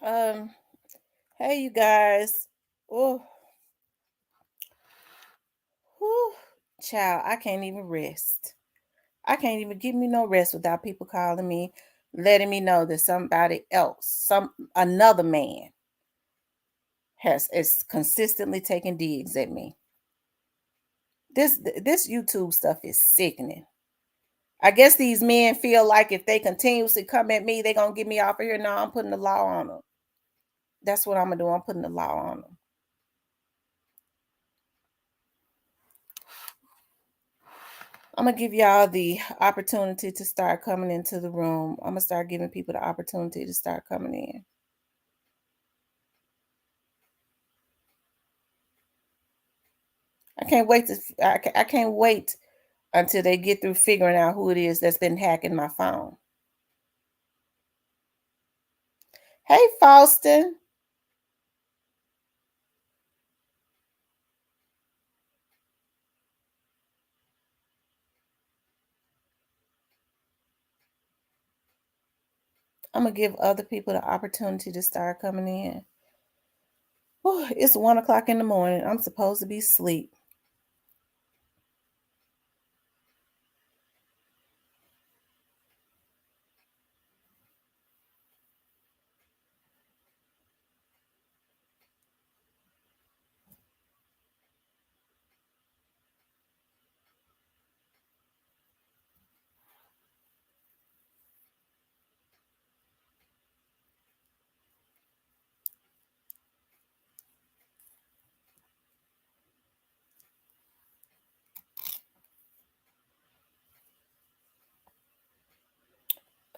Um, hey you guys. Oh, whew, child, I can't even rest. I can't even give me no rest without people calling me, letting me know that somebody else, another man, is consistently taking digs at me. This YouTube stuff is sickening. I guess these men feel like if they continuously come at me, they're gonna get me off of here. No, I'm putting the law on them. That's what I'm gonna do. I'm putting the law on them. I'm gonna give y'all the opportunity to start coming into the room. I'm gonna start giving people the opportunity to start coming in. I can't wait to. I can't wait until they get through figuring out who it is that's been hacking my phone. Hey, Faustin. I'm gonna give other people the opportunity to start coming in. Whew, it's 1 o'clock in the morning. I'm supposed to be asleep.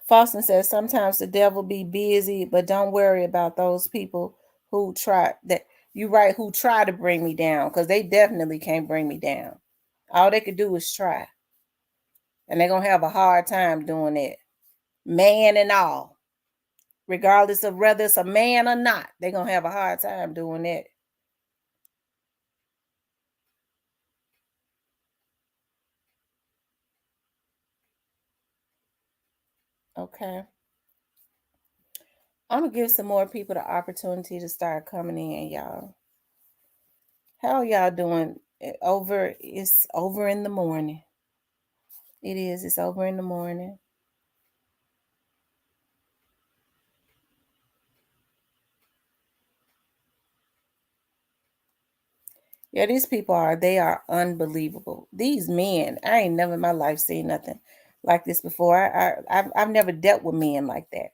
Faustin says sometimes the devil be busy, but don't worry about those people who try that. You right, who try to bring me down, because they definitely can't bring me down. All they could do is try, and they're gonna have a hard time doing it, man and all. Regardless of whether it's a man or not, they're gonna have a hard time doing it. Okay. I'm gonna give some more people the opportunity to start coming in, y'all. How y'all doing? It's over in the morning. It is. It's over in the morning. Yeah, these people they are unbelievable. These men, I ain't never in my life seen nothing like this before. I've never dealt with men like that.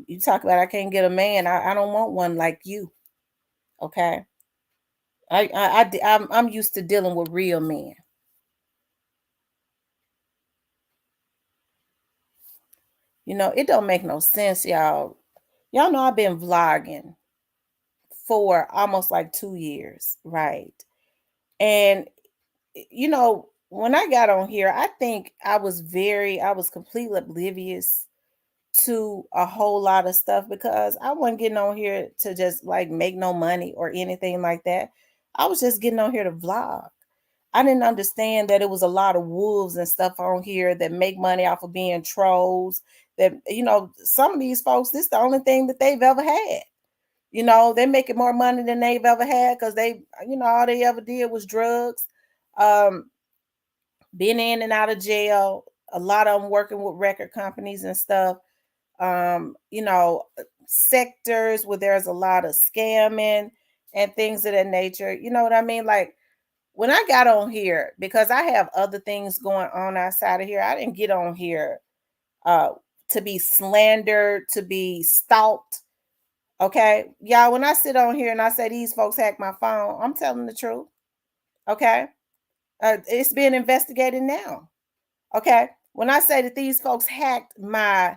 You talk about I can't get a man. I don't want one like you. Okay. I'm used to dealing with real men. It don't make no sense, y'all. Y'all know I've been vlogging for almost like 2 years, right? And when I got on here, I think I was completely oblivious to a whole lot of stuff because I wasn't getting on here to just like make no money or anything like that. I was just getting on here to vlog. I didn't understand that it was a lot of wolves and stuff on here that make money off of being trolls. That some of these folks, this is the only thing that they've ever had. They're making more money than they've ever had because all they ever did was drugs. Um, been in and out of jail. A lot of them working with record companies and stuff. Sectors where there's a lot of scamming and things of that nature. You know what I mean? Like when I got on here, because I have other things going on outside of here, I didn't get on here uh to be slandered, to be stalked. Okay. Y'all, when I sit on here and I say these folks hacked my phone, I'm telling the truth. Okay. It's being investigated now. Okay. When I say that these folks hacked my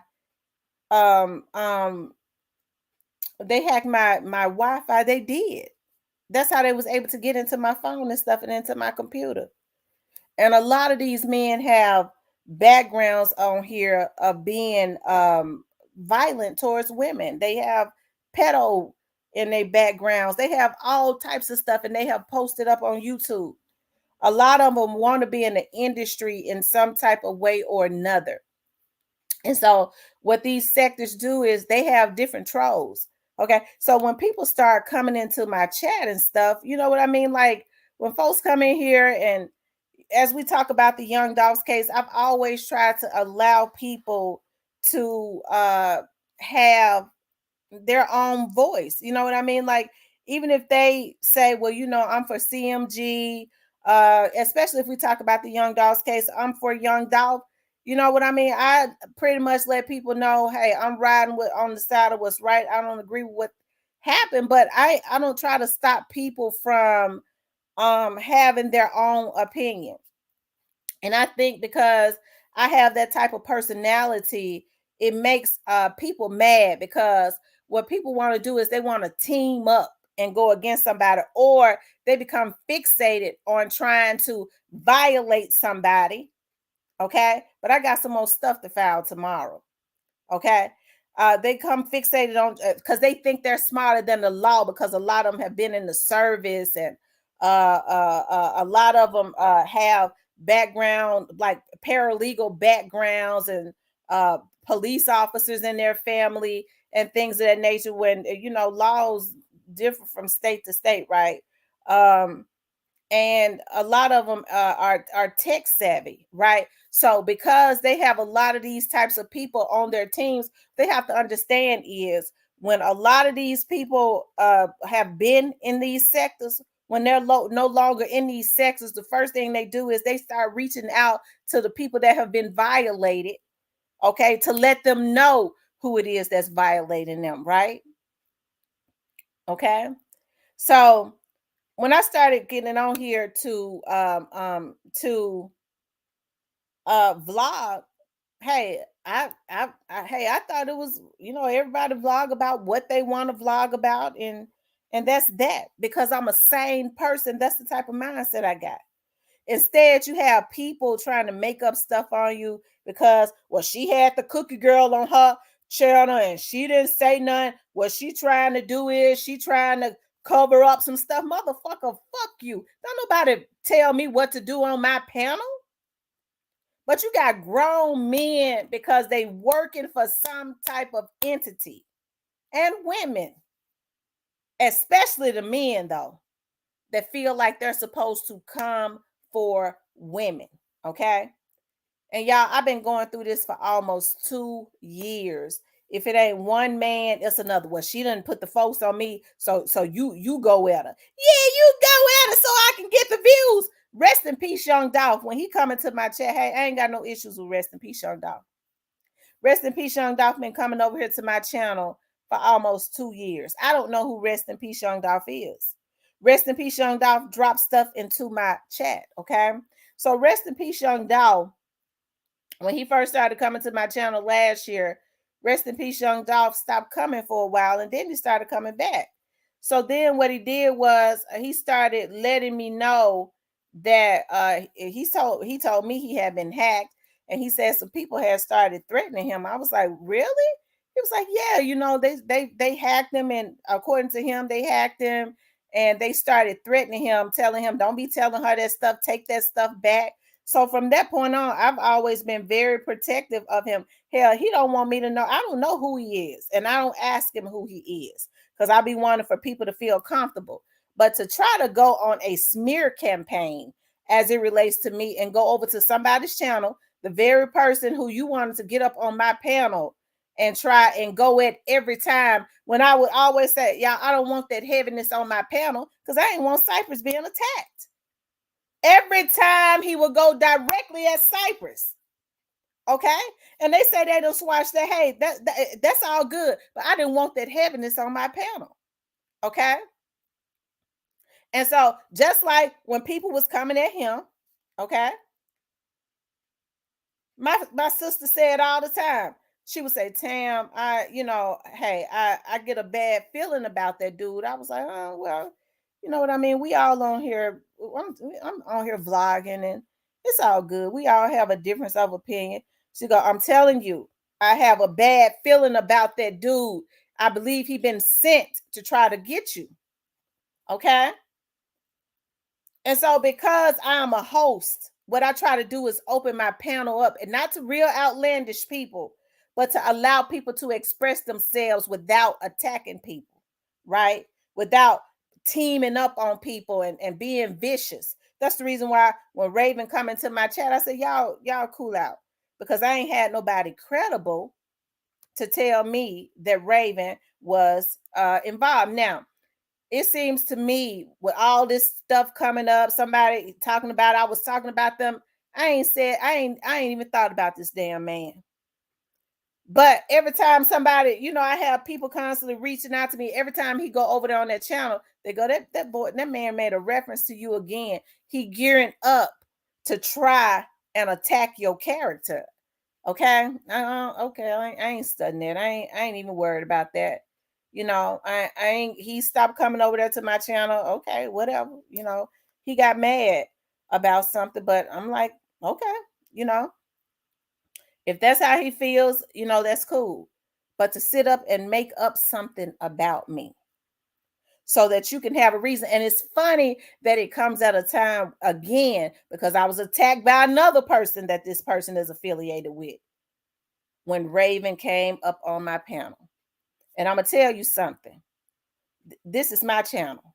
um um they hacked my Wi-Fi, they did. That's how they was able to get into my phone and stuff and into my computer. And a lot of these men have backgrounds on here of being violent towards women. They have pedo in their backgrounds. They have all types of stuff and they have posted up on YouTube. A lot of them want to be in the industry in some type of way or another. And so what these sectors do is they have different trolls. Okay. So when people start coming into my chat and stuff, you know what I mean? Like when folks come in here, and as we talk about the Young Dogs case, I've always tried to allow people to have their own voice. You know what I mean? Like, even if they say, well, I'm for CMG, especially if we talk about the Young Dogs case, I'm for Young Dog. You know what I mean? I pretty much let people know, hey, I'm riding with on the side of what's right. I don't agree with what happened, but I don't try to stop people from having their own opinion. And I think because I have that type of personality, it makes people mad, because what people want to do is they want to team up and go against somebody, or they become fixated on trying to violate somebody. Okay. But I got some more stuff to file tomorrow. Okay. They come fixated on because they think they're smarter than the law, because a lot of them have been in the service, and a lot of them have background, like paralegal backgrounds, and police officers in their family and things of that nature, when laws differ from state to state, right? And a lot of them are tech savvy, right? So because they have a lot of these types of people on their teams, they have to understand is when a lot of these people have been in these sectors, when they're no longer in these sectors, the first thing they do is they start reaching out to the people that have been violated, okay, to let them know who it is that's violating them, right? Okay. So when I started getting on here to vlog, hey, I thought it was, everybody vlog about what they want to vlog about, and that's that, because I'm a sane person. That's the type of mindset I got. Instead, you have people trying to make up stuff on you because, well, she had the cookie girl on her channel and she didn't say nothing. What she trying to do is she trying to cover up some stuff. Motherfucker, fuck you. Don't nobody tell me what to do on my panel. But you got grown men because they working for some type of entity, and women, especially the men though, that feel like they're supposed to come for women. Okay. And y'all, I've been going through this for almost 2 years. If it ain't one man, it's another. Well, she didn't put the folks on me, so you go at her. Yeah, you go at her so I can get the views. Rest in peace, Young Dolph. When he come into my chat, hey, I ain't got no issues with rest in peace, Young Dolph. Rest in peace, Young Dolph been coming over here to my channel for almost 2 years. I don't know who Rest in Peace Young Dolph is. Rest in Peace Young Dolph dropped stuff into my chat. Okay. So Rest in Peace Young Dolph, when he first started coming to my channel last year, Rest in Peace Young Dolph stopped coming for a while, and then he started coming back. So then what he did was he started letting me know that he told me he had been hacked, and he said some people had started threatening him. I was like, really? He was like, yeah, they hacked him, and according to him, they hacked him, and they started threatening him, telling him, don't be telling her that stuff, take that stuff back. So from that point on, I've always been very protective of him. Hell, he don't want me to know. I don't know who he is, and I don't ask him who he is, because I be wanting for people to feel comfortable. But to try to go on a smear campaign as it relates to me and go over to somebody's channel, the very person who you wanted to get up on my panel and try and go at every time, when I would always say, y'all, I don't want that heaviness on my panel, because I ain't want Cypress being attacked. Every time he would go directly at Cypress. Okay. And they say they don't swatch that. Hey, that's all good. But I didn't want that heaviness on my panel. Okay. And so just like when people was coming at him, okay, my sister said all the time, she would say, Tam, hey, I get a bad feeling about that dude. I was like, oh, well, you know what I mean? We all on here, I'm on here vlogging, and it's all good. We all have a difference of opinion. She go, I'm telling you, I have a bad feeling about that dude. I believe he been sent to try to get you. Okay. And so, because I'm a host, what I try to do is open my panel up, and not to real outlandish people, but to allow people to express themselves without attacking people, right? Without teaming up on people and being vicious. That's the reason why when Raven come into my chat, I said, y'all cool out. Because I ain't had nobody credible to tell me that Raven was involved. Now, it seems to me with all this stuff coming up, somebody talking about, I was talking about them. I ain't even thought about this damn man. But every time somebody, I have people constantly reaching out to me. Every time he go over there on that channel, they go, that boy, that man made a reference to you again. He gearing up to try and attack your character. Okay. Okay. I ain't studying that. I ain't even worried about that. I ain't, he stopped coming over there to my channel. Okay, whatever. He got mad about something, but I'm like, okay, you know, if that's how he feels, that's cool. But to sit up and make up something about me so that you can have a reason. And it's funny that it comes at a time again because I was attacked by another person that this person is affiliated with when Raven came up on my panel. And I'm going to tell you something. This is my channel.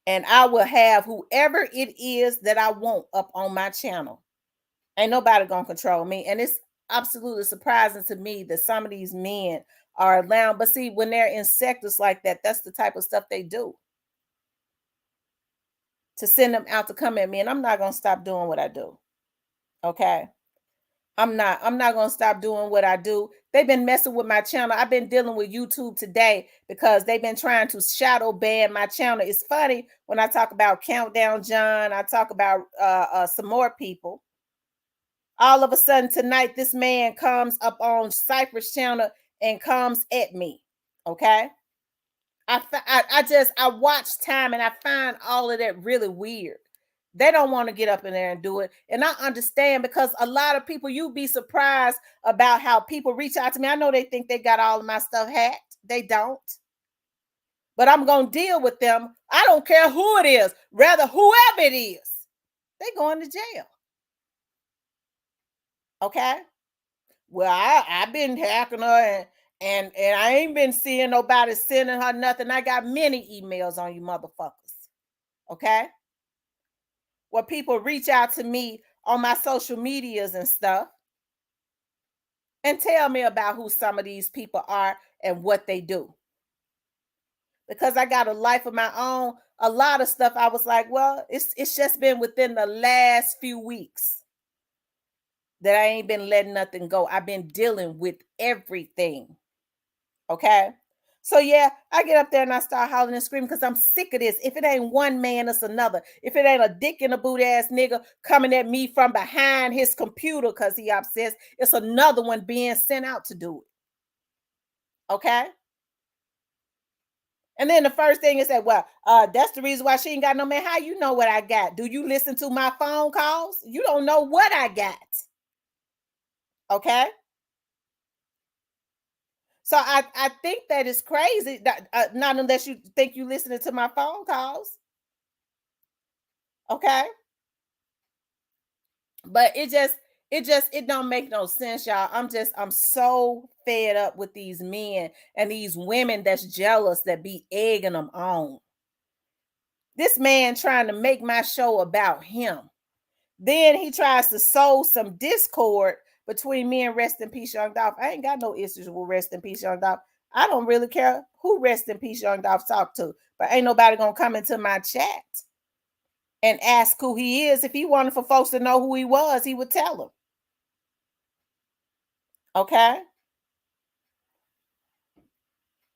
And I will have whoever it is that I want up on my channel. Ain't nobody going to control me. And it's absolutely surprising to me that some of these men are allowed. But see, when they're in sectors like that, that's the type of stuff they do. To send them out to come at me. And I'm not going to stop doing what I do. Okay. I'm not going to stop doing what I do. They've been messing with my channel. I've been dealing with YouTube today because they've been trying to shadow ban my channel. It's funny when I talk about Countdown John, I talk about some more people. All of a sudden tonight, this man comes up on Cypress channel and comes at me. Okay. I watch time and I find all of that really weird. They don't want to get up in there and do it. And I understand because a lot of people, you'd be surprised about how people reach out to me. I know they think they got all of my stuff hacked. They don't. But I'm going to deal with them. I don't care who it is. Rather, whoever it is, they going to jail. Okay? Well, I've been hacking her and I ain't been seeing nobody sending her nothing. I got many emails on you motherfuckers. Okay? Where people reach out to me on my social medias and stuff and tell me about who some of these people are and what they do. Because I got a life of my own, a lot of stuff I was like, well, it's just been within the last few weeks that I ain't been letting nothing go. I've been dealing with everything. Okay? So yeah, I get up there and I start hollering and screaming because I'm sick of this. If it ain't one man, it's another. If it ain't a dick in a boot ass nigga coming at me from behind his computer because he obsessed, it's another one being sent out to do it. Okay? And then the first thing is that, well, that's the reason why she ain't got no man. How you know what I got? Do you listen to my phone calls? You don't know what I got. Okay? So I think that is crazy. That, not unless you think you listening to my phone calls. Okay? But it don't make no sense, y'all. I'm so fed up with these men and these women that's jealous that be egging them on. This man trying to make my show about him. Then he tries to sow some discord between me and Rest in Peace Young Dolph. I ain't got no issues with Rest in Peace Young Dolph. I don't really care who Rest in Peace Young Dolph talk to, but ain't nobody gonna come into my chat and ask who he is. If he wanted for folks to know who he was, he would tell them. Okay.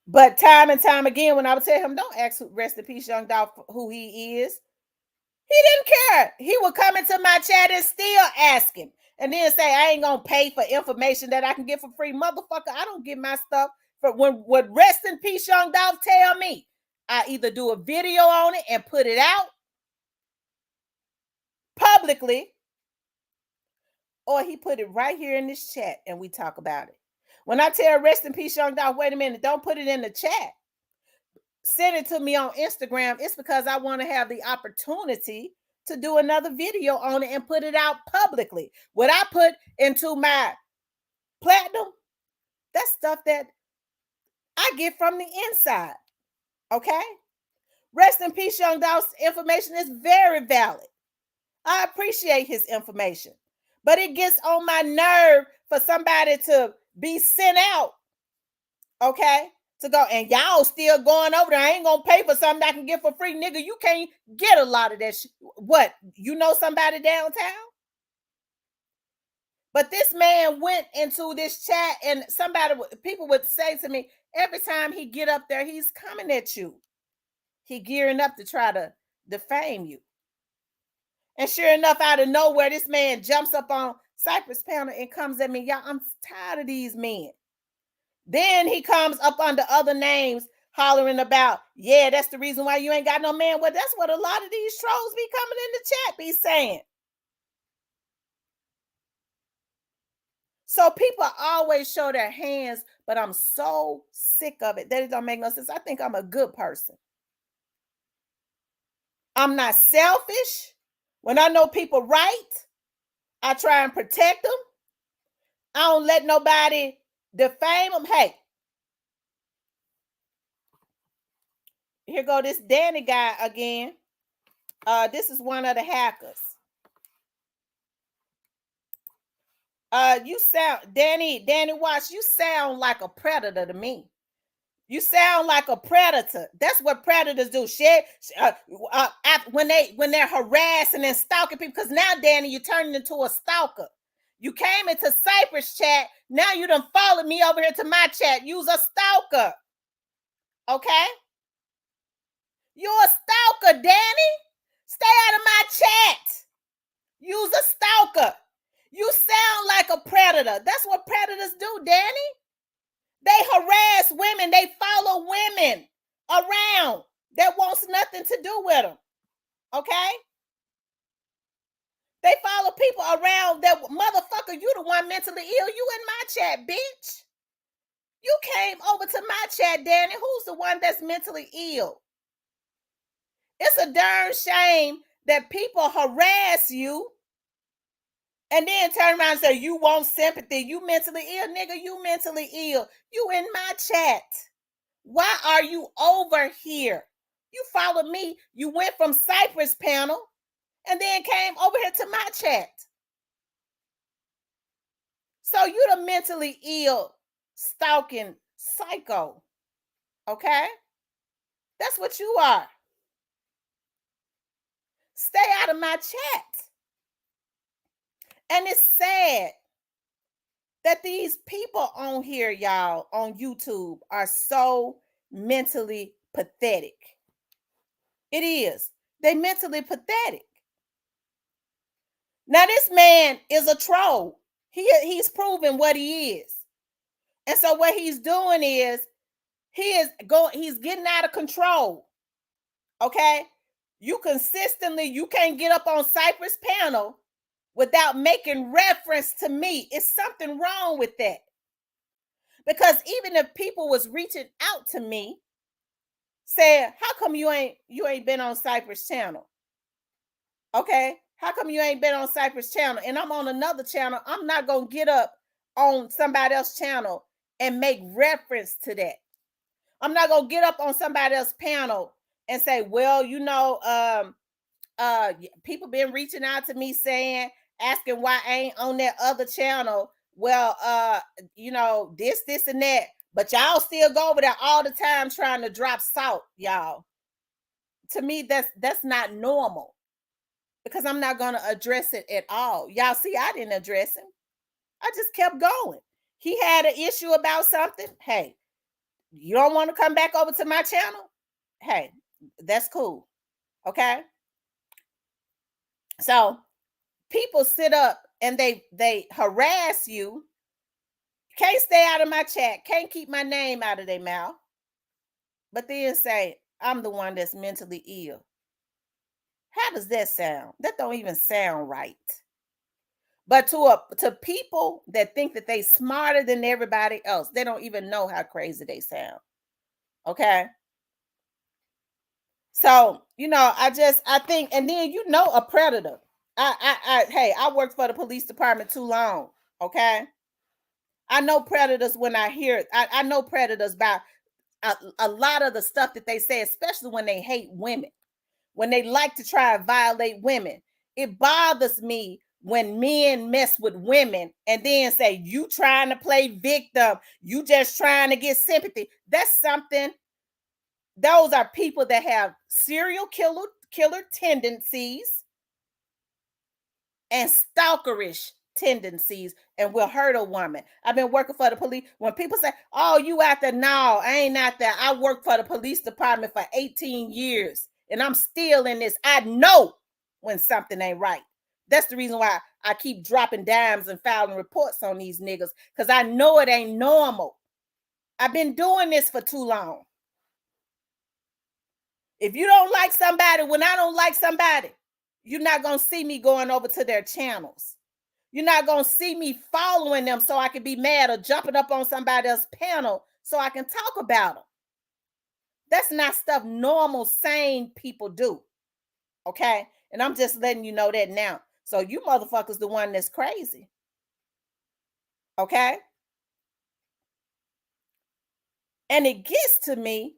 But time and time again, when I would tell him, don't ask Rest in Peace Young Dolph who he is, he didn't care. He would come into my chat and still ask him. And then say, I ain't gonna pay for information that I can get for free. Motherfucker, I don't get my stuff for when Rest in Peace Young Dolph tell me. I either do a video on it and put it out publicly, or he put it right here in this chat and we talk about it. When I tell Rest in Peace Young Dolph, wait a minute, don't put it in the chat. Send it to me on Instagram. It's because I want to have the opportunity to do another video on it and put it out publicly. What I put into my platinum, stuff that I get from the inside. Okay? Rest in peace, Young Dolph's information is very valid. I appreciate his information. But it gets on my nerve for somebody to be sent out, okay, to go, and y'all still going over there. I ain't gonna pay for something I can get for free. Nigga, you can't get a lot of that shit. What? You know somebody downtown? But this man went into this chat, and people would say to me, every time he get up there, he's coming at you. He gearing up to try to defame you. And sure enough, out of nowhere, this man jumps up on Cypress panel and comes at me. Y'all, I'm tired of these men. Then he comes up under other names hollering about, yeah, that's the reason why you ain't got no man. Well, that's what a lot of these trolls be coming in the chat be saying. So people always show their hands, but I'm so sick of it that it don't make no sense. I think I'm a good person. I'm not selfish. When I know people right, I try and protect them. I don't let nobody defame them. Hey, here go this Danny guy again. This is one of the hackers. You sound, Danny Watch, you sound like a predator to me. You sound like a predator. That's what predators do. When they're harassing and stalking people. Because now, Danny, you're turning into a stalker. You came into Cypress chat. Now you done followed me over here to my chat. You's a stalker. Okay? You're a stalker, Danny. Stay out of my chat. You's a stalker. You sound like a predator. That's what predators do, Danny. They harass women. They follow women around that wants nothing to do with them. Okay? They follow people around that, motherfucker, you the one mentally ill. You in my chat, bitch. You came over to my chat, Danny. Who's the one that's mentally ill? It's a darn shame that people harass you and then turn around and say, you want sympathy. You mentally ill, nigga. You mentally ill. You in my chat. Why are you over here? You followed me. You went from Cypress panel and then came over here to my chat. So you the mentally ill, stalking psycho. Okay? That's what you are. Stay out of my chat. And it's sad that these people on here, y'all, on YouTube are so mentally pathetic. It is. They mentally pathetic. Now, this man is a troll. He's proven what he is. And so what he's doing is he's getting out of control. Okay? You can't get up on Cypress panel without making reference to me. It's something wrong with that. Because even if people was reaching out to me, saying, how come you ain't been on Cypress channel? Okay? How come you ain't been on Cypress channel? And I'm on another channel. I'm not going to get up on somebody else's channel and make reference to that. I'm not going to get up on somebody else's panel and say, well, people been reaching out to me asking why I ain't on that other channel. Well, this and that. But y'all still go over there all the time trying to drop salt, y'all. To me, that's not normal. Because I'm not going to address it at all. Y'all see, I didn't address him. I just kept going. He had an issue about something. Hey, you don't want to come back over to my channel? Hey, that's cool. Okay? So people sit up and they harass you. Can't stay out of my chat. Can't keep my name out of their mouth. But then say, I'm the one that's mentally ill. How does that sound? That don't even sound right. But to people that think that they smarter than everybody else, they don't even know how crazy they sound. Okay? So, I think, and then a predator. I worked for the police department too long. Okay? I know predators when I hear it. I know predators by a lot of the stuff that they say, especially when they hate women, when they like to try and violate women. It bothers me when men mess with women and then say, you trying to play victim, you just trying to get sympathy. That's something. Those are people that have serial killer tendencies and stalkerish tendencies and will hurt a woman. I've been working for the police. When people say, oh, you out there? No, I ain't out there. I worked for the police department for 18 years and I'm still in this. I know when something ain't right. That's the reason why I keep dropping dimes and filing reports on these niggas, because I know it ain't normal. I've been doing this for too long. If you don't like somebody, when I don't like somebody, you're not going to see me going over to their channels. You're not going to see me following them so I can be mad or jumping up on somebody else's panel so I can talk about them. That's not stuff normal, sane people do. Okay? And I'm just letting you know that now. So you motherfuckers the one that's crazy. Okay? And it gets to me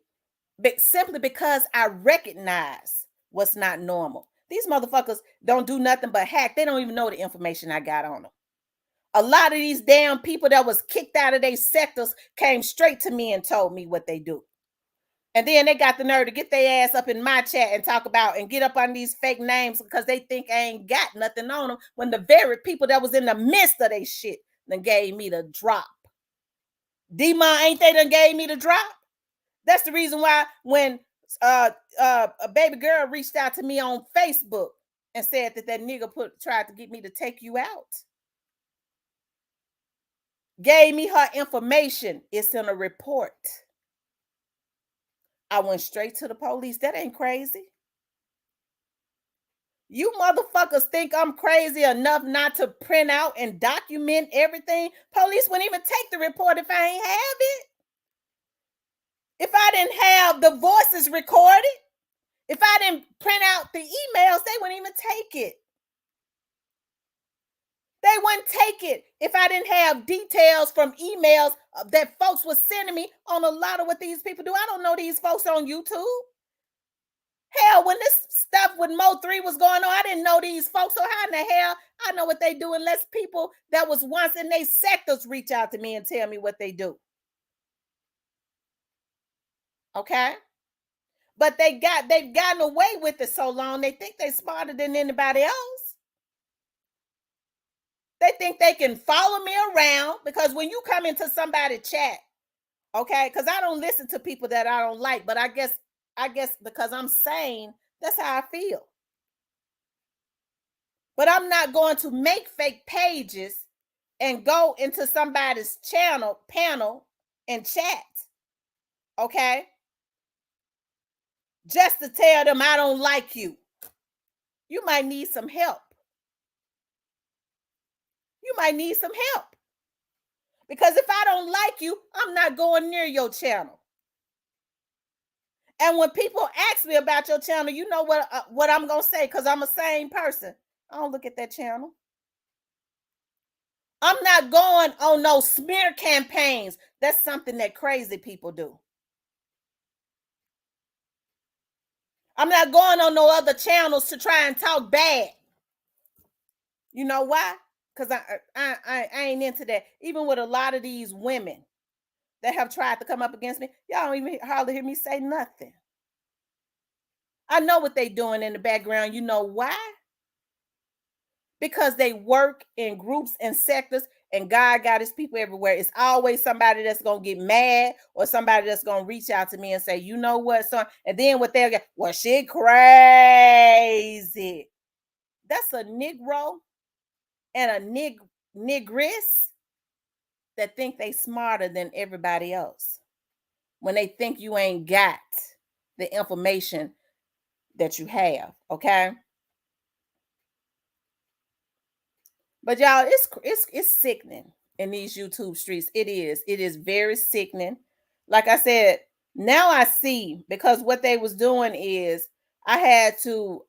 simply because I recognize what's not normal. These motherfuckers don't do nothing but hack. They don't even know the information I got on them. A lot of these damn people that was kicked out of their sectors came straight to me and told me what they do. And then they got the nerve to get their ass up in my chat and talk about and get up on these fake names because they think I ain't got nothing on them, when the very people that was in the midst of their shit then gave me the drop. D-Mon, ain't they done gave me the drop? That's the reason why when a baby girl reached out to me on Facebook and said that nigga tried to get me to take you out, gave me her information. It's in a report. I went straight to the police. That ain't crazy. You motherfuckers think I'm crazy enough not to print out and document everything? Police wouldn't even take the report if I ain't have it. If I didn't have the voices recorded, if I didn't print out the emails, they wouldn't even take it. They wouldn't take it if I didn't have details from emails that folks were sending me on a lot of what these people do. I don't know these folks on YouTube. Hell, when this stuff with Mo3 was going on, I didn't know these folks. So how in the hell I know what they do unless people that was once in their sectors reach out to me and tell me what they do? Okay? But they've gotten away with it so long, they think they're smarter than anybody else. They think they can follow me around, because when you come into somebody's chat, okay, because I don't listen to people that I don't like, but I guess because I'm sane, that's how I feel. But I'm not going to make fake pages and go into somebody's panel and chat, okay, just to tell them I don't like you. You might need some help. You might need some help. Because if I don't like you, I'm not going near your channel. And when people ask me about your channel, you know what I'm going to say, because I'm a sane person. I don't look at that channel. I'm not going on no smear campaigns. That's something that crazy people do. I'm not going on no other channels to try and talk bad. You know why? Because I ain't into that. Even with a lot of these women that have tried to come up against me, y'all don't even hardly hear me say nothing. I know what they doing in the background. You know why? Because they work in groups and sectors, and God got his people everywhere. It's always somebody that's going to get mad, or somebody that's going to reach out to me and say, you know what, son? And then what they'll get, well, she crazy. That's a Negro and a Negress that think they smarter than everybody else when they think you ain't got the information that you have, okay? But y'all, it's sickening in these YouTube streets. It is very sickening. Like I said, now I see, because what they was doing is I had to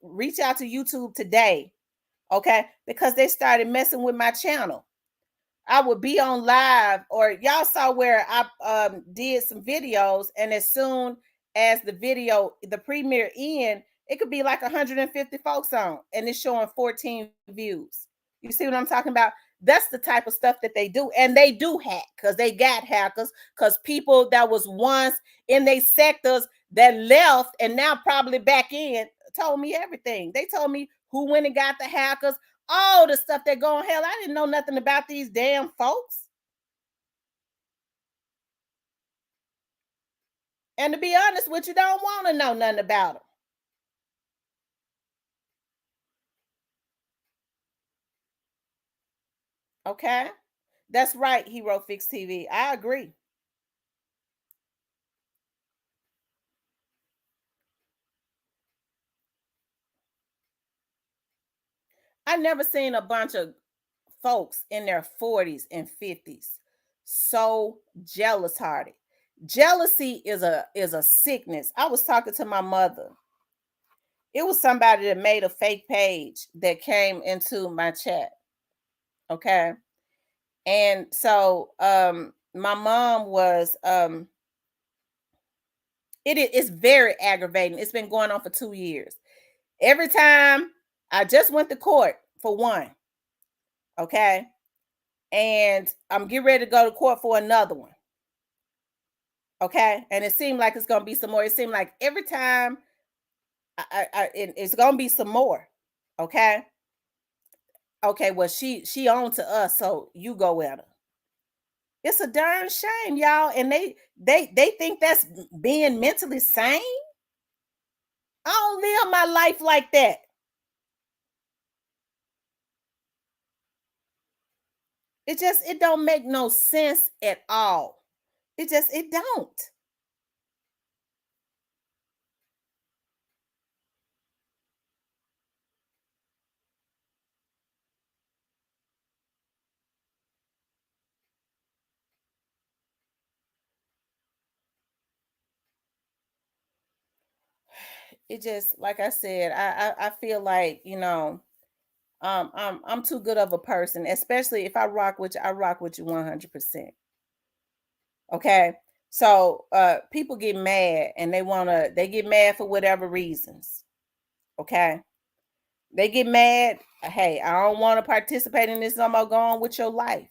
reach out to YouTube today, okay? Because they started messing with my channel. I would be on live, or y'all saw where I did some videos, and as soon as the premiere end, it could be like 150 folks on, and it's showing 14 views. You see what I'm talking about? That's the type of stuff that they do, and they do hack because they got hackers. Because people that was once in their sectors that left and now probably back in told me everything. They told me who went and got the hackers, all the stuff that go on. Hell, I didn't know nothing about these damn folks. And to be honest with you, don't want to know nothing about them. Okay. That's right, Hero Fix TV. I agree. I never seen a bunch of folks in their 40s and 50s so jealous hearted. Jealousy is a sickness. I was talking to my mother. It was somebody that made a fake page that came into my chat. Okay. And so my mom was it's very aggravating. It's been going on for 2 years. Every time I just went to court for one, okay, and I'm getting ready to go to court for another one, okay, and it seemed like it's gonna be some more. It seemed like every time it's gonna be some more, okay. Okay, well she on to us, so you go with her. It's a darn shame, y'all, and they think that's being mentally sane. I don't live my life like that. It don't make no sense at all. It don't. It just like I said, I feel like, I'm too good of a person, especially if I rock with you, I rock with you 100%. Okay. So people get mad and they get mad for whatever reasons. Okay. They get mad. Hey, I don't want to participate in this no more. Go on with your life.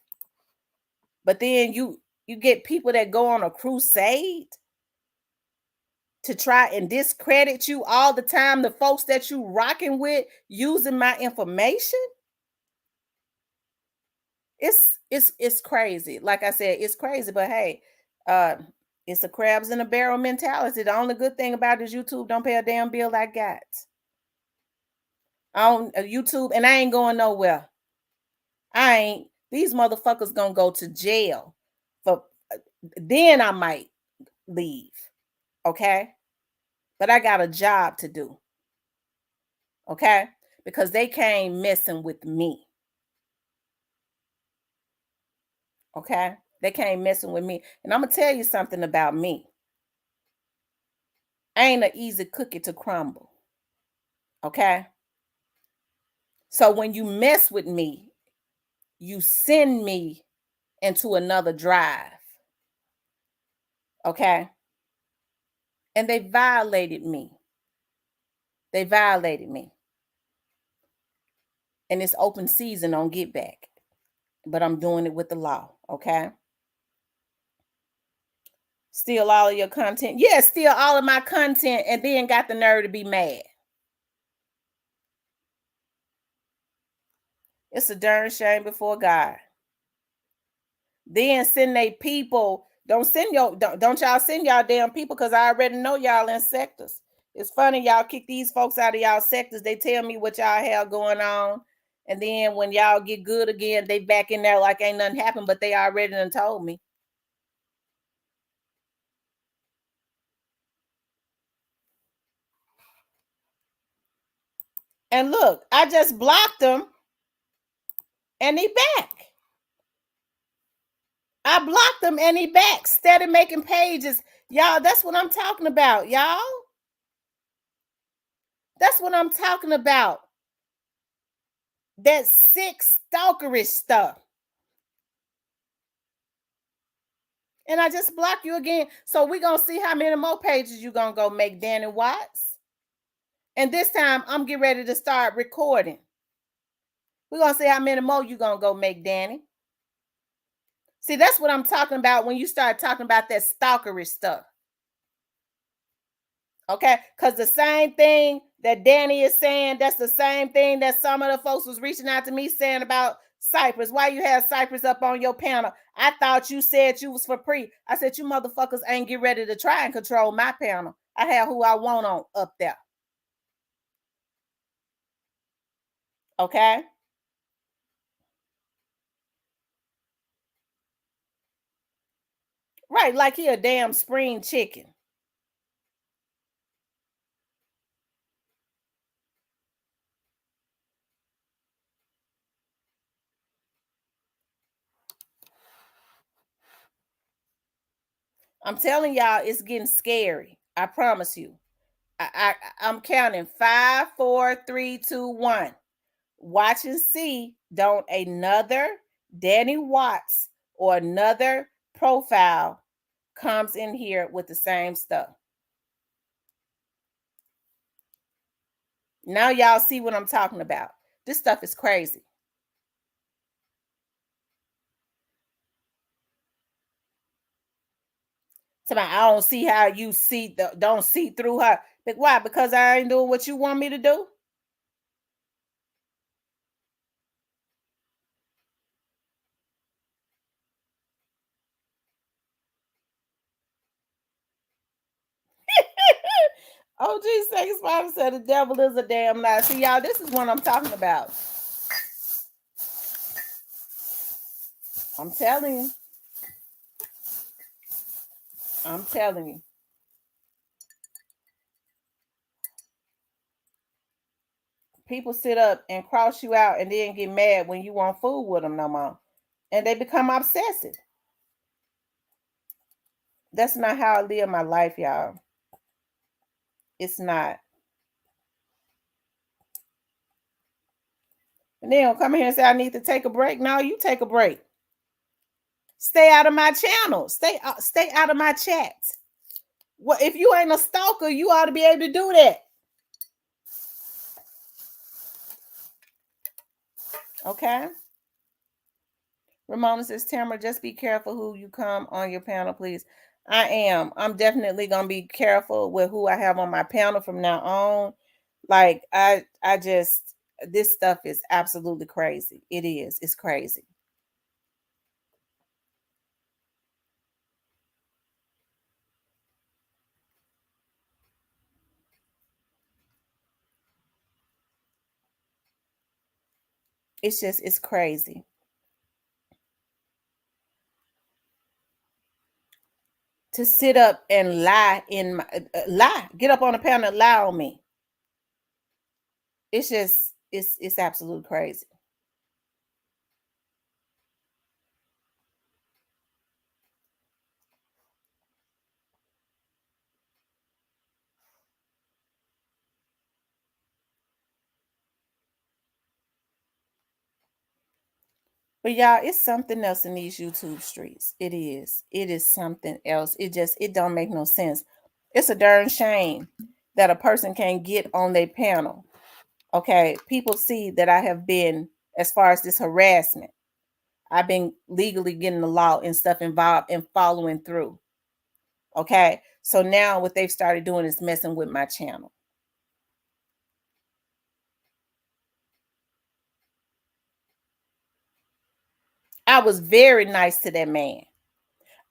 But then you get people that go on a crusade to try and discredit you all the time. The folks that you rocking with using my information. It's crazy. Like I said, it's crazy. But hey, uh, it's a crabs in a barrel mentality. The only good thing about this YouTube don't pay a damn bill I got on YouTube, and I ain't going nowhere. I ain't. These motherfuckers gonna go to jail for. Then I might leave. Okay, but I got a job to do. Okay, because they came messing with me. Okay, they came messing with me, and I'm gonna tell you something about me. I ain't an easy cookie to crumble. Okay, so when you mess with me, you send me into another drive. Okay, and they violated me. They violated me, and it's open season on get back. But I'm doing it with the law. Okay, steal all of your content. Yeah, steal all of my content, and then got the nerve to be mad. It's a darn shame before God. Then send they people. Don't y'all send y'all damn people because I already know y'all in sectors. It's funny y'all kick these folks out of y'all sectors. They tell me what y'all have going on. And then when y'all get good again, they back in there like ain't nothing happened, but they already done told me. And look, I just blocked them and he back. I blocked them and he back. Steady making pages. Y'all, that's what I'm talking about, y'all. That's what I'm talking about. That sick stalkerish stuff. And I just blocked you again. So we're gonna see how many more pages you gonna go make, Danny Watts. And this time I'm getting ready to start recording. We're gonna see how many more you gonna go make, Danny. See, that's what I'm talking about when you start talking about that stalkerish stuff. Okay, because the same thing that Danny is saying, that's the same thing that some of the folks was reaching out to me saying about Cypress. Why you have Cypress up on your panel? I thought you said you was for pre. I said, you motherfuckers ain't get ready to try and control my panel. I have who I want on up there. Okay? Right, like he a damn spring chicken. I'm telling y'all, it's getting scary. I promise you. I'm counting 5, 4, 3, 2, 1. Watch and see. Don't another Danny Watts or another profile comes in here with the same stuff. Now y'all see what I'm talking about. This stuff is crazy. Somebody, I don't see how you don't see through her. But why? Because I ain't doing what you want me to do. OG Sex Spider said the devil is a damn lie. See, y'all, this is what I'm talking about. I'm telling you. I'm telling you. People sit up and cross you out and then get mad when you want food with them no more. And they become obsessive. That's not how I live my life, y'all. It's not. And they don't come here and say, I need to take a break. No, you take a break. Stay out of my channel. Stay out of my chat. Well, if you ain't a stalker, you ought to be able to do that. Okay. Ramona says, Tamara, just be careful who you come on your panel, please. I am. I'm definitely gonna be careful with who I have on my panel from now on. Like I just this stuff is absolutely crazy. It is. It's crazy. It's crazy. To sit up and lie in my lie, get up on the panel and lie on me. It's just it's absolutely crazy. But y'all, it's something else in these YouTube streets. It is. It is something else. It don't make no sense. It's a darn shame that a person can't get on their panel. Okay. People see that I have been, as far as this harassment, I've been legally getting the law and stuff involved and following through. Okay. So now what they've started doing is messing with my channel. I was very nice to that man.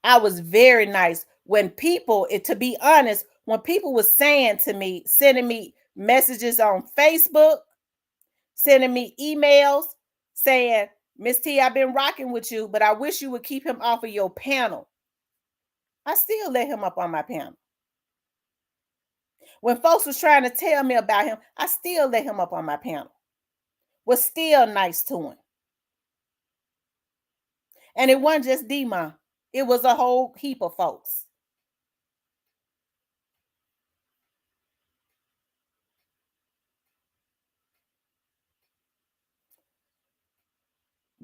I was very nice when people, to be honest, when people were saying to me, sending me messages on Facebook, sending me emails saying, Miss T, I've been rocking with you, but I wish you would keep him off of your panel. I still let him up on my panel. When folks was trying to tell me about him, I still let him up on my panel. Was still nice to him. And it wasn't just Dima. It was a whole heap of folks.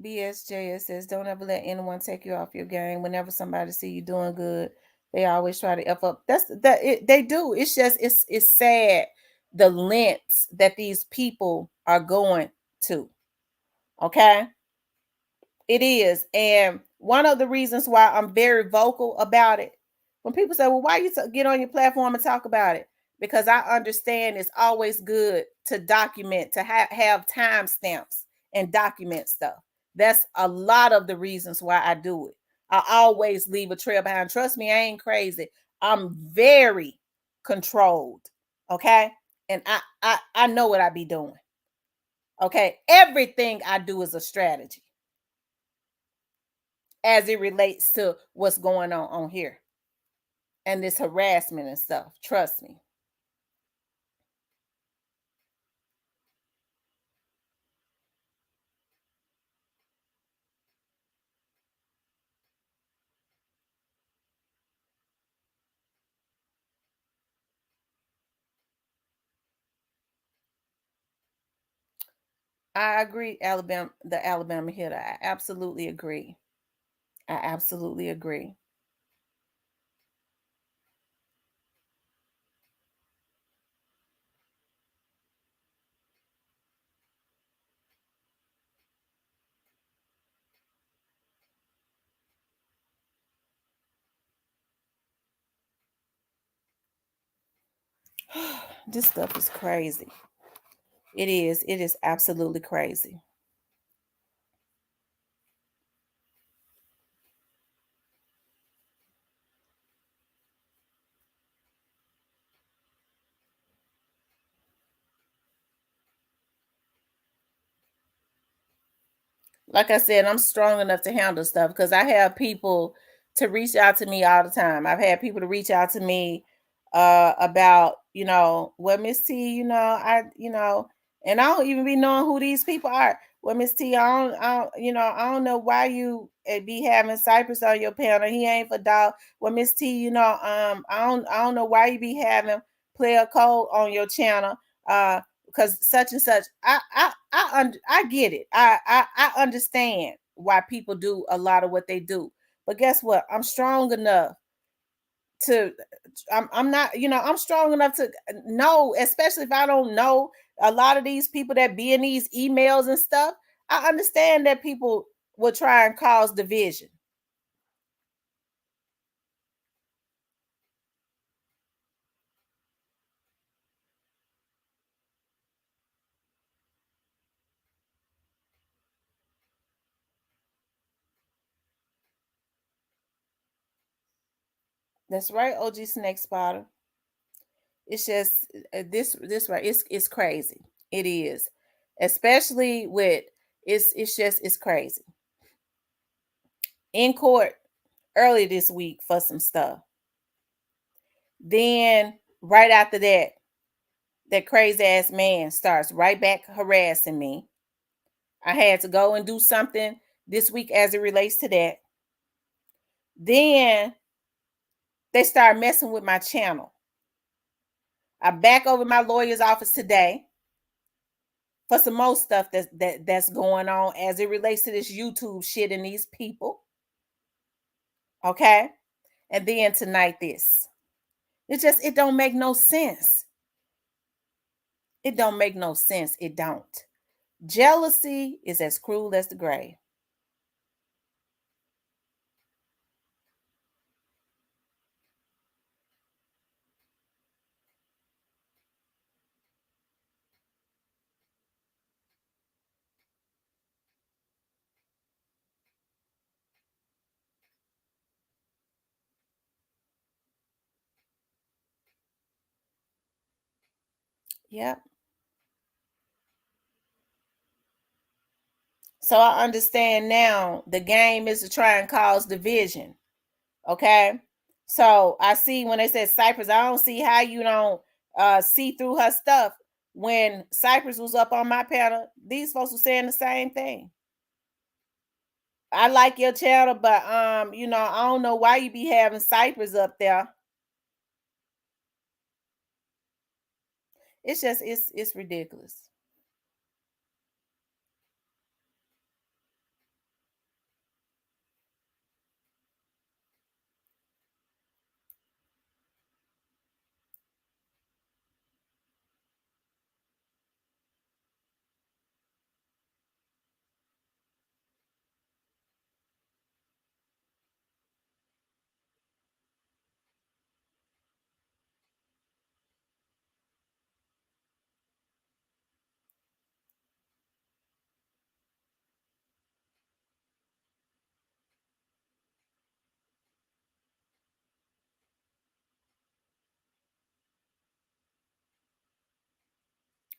BSJ says, don't ever let anyone take you off your game. Whenever somebody see you doing good, they always try to F up. They do. It's just it's sad the lengths that these people are going to. Okay. It is. And one of the reasons why I'm very vocal about it, when people say, well, why you get on your platform and talk about it? Because I understand it's always good to document, to have timestamps and document stuff. That's a lot of the reasons why I do it. I always leave a trail behind. Trust me, I ain't crazy. I'm very controlled. Okay. And I know what I be doing. Okay. Everything I do is a strategy as it relates to what's going on here and this harassment and stuff. Trust me. I agree, Alabama, the Alabama hitter. I absolutely agree. I absolutely agree. This stuff is crazy. It is. It is absolutely crazy. Like I said, I'm strong enough to handle stuff because I have people to reach out to me all the time. I've had people to reach out to me about, well, Miss T, and I don't even be knowing who these people are. Well, Miss T, I don't know why you be having Cypress on your panel. He ain't for dog. Well, Miss T, I don't know why you be having player code on your channel. Because such and such. I get it. I understand why people do a lot of what they do. But guess what? I'm strong enough to I'm not, I'm strong enough to know, especially if I don't know a lot of these people that be in these emails and stuff. I understand that people will try and cause division. That's right, OG Snake Spotter. It's just this right. It's crazy. It is, especially with it's crazy. In court early this week for some stuff. Then right after that, that crazy ass man starts right back harassing me. I had to go and do something this week as it relates to that. Then they start messing with my channel. I'm back over my lawyer's office today for some more stuff that's going on as it relates to this YouTube shit and these people. Okay. And then tonight this. It don't make no sense. It don't make no sense. It don't. Jealousy is as cruel as the grave. Yep. So I understand now the game is to try and cause division. Okay. So I see when they said Cypress, I don't see how you don't see through her stuff. When Cypress was up on my panel, these folks were saying the same thing. I like your channel, but I don't know why you be having Cypress up there. It's just it's ridiculous.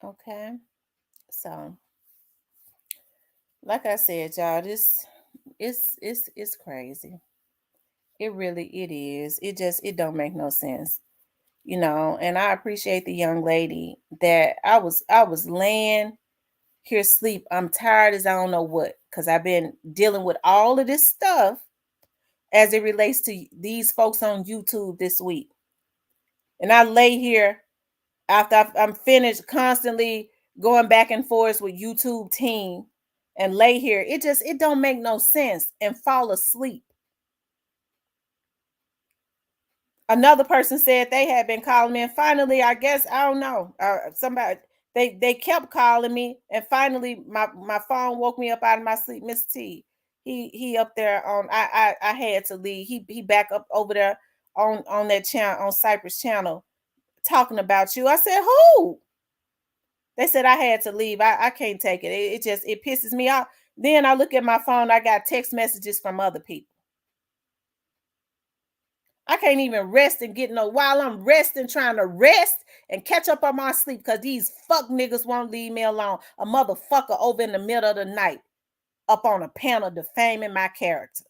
Okay. So, like I said, y'all, this it's crazy. It really it is. It don't make no sense. And I appreciate the young lady that I was laying here sleep. I'm tired as I don't know what, because I've been dealing with all of this stuff as it relates to these folks on YouTube this week. And I lay here after I'm finished constantly going back and forth with YouTube team and lay here. It don't make no sense and fall asleep. Another person said they had been calling me, and finally, I guess I don't know. Somebody they kept calling me, and finally, my phone woke me up out of my sleep. Miss T, he up there on. I had to leave. He back up over there on that channel, on Cypress channel, talking about you. I said, who? They said I had to leave. I can't take it. It just it pisses me off. Then I look at my phone. I got text messages from other people. I can't even rest and get no while I'm resting, trying to rest and catch up on my sleep because these fuck niggas won't leave me alone. A motherfucker over in the middle of the night up on a panel defaming my character.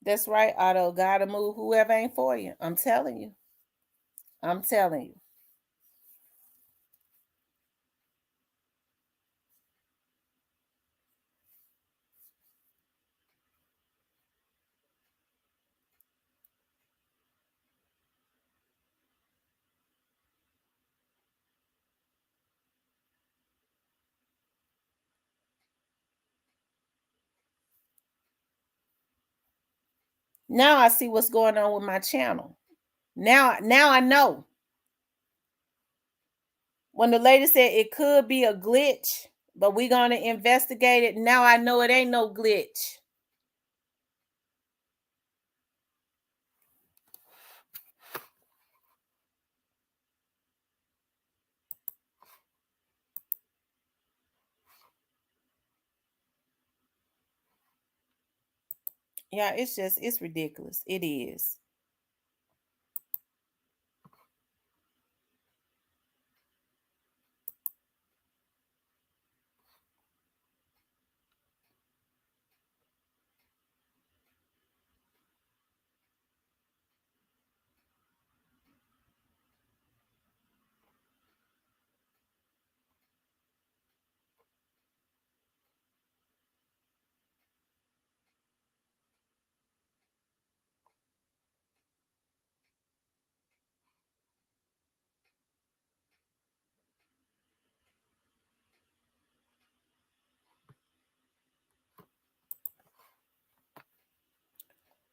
That's right, Otto. Gotta move whoever ain't for you. I'm telling you. I'm telling you. Now I see what's going on with my channel. Now I know. When the lady said it could be a glitch, but we're gonna investigate it. Now I know it ain't no glitch. Yeah, it's ridiculous. It is.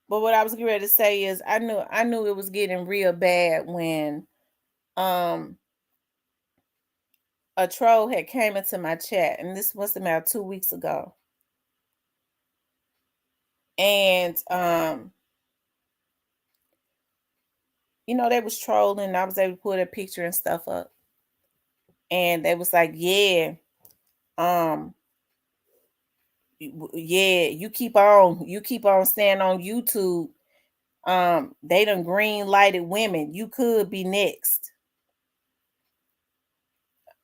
But what I was getting ready to say is I knew it was getting real bad when um a troll had came into my chat, and this was about 2 weeks ago. And they was trolling, and I was able to put a picture and stuff up. And they was like, yeah, um, yeah, you keep on staying on YouTube. They done green lighted women. You could be next.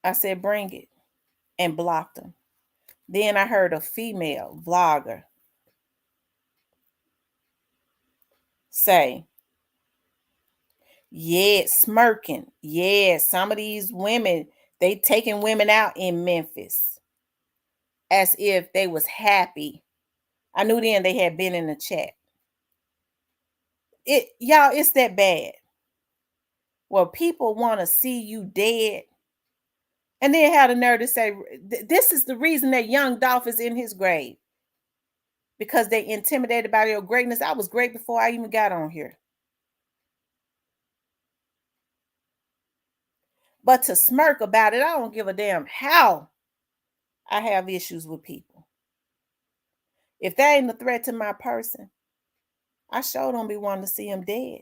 I said, bring it, and blocked them. Then I heard a female vlogger say, yeah, smirking. Yeah, some of these women, they taking women out in Memphis as if they was happy. I knew then they had been in the chat. Y'all, it's that bad. Well, people want to see you dead. And then had the nerve to say, this is the reason that young Dolph is in his grave. Because they intimidated by your greatness. I was great before I even got on here. But to smirk about it, I don't give a damn how I have issues with people. If that ain't a threat to my person, I sure don't be wanting to see him dead.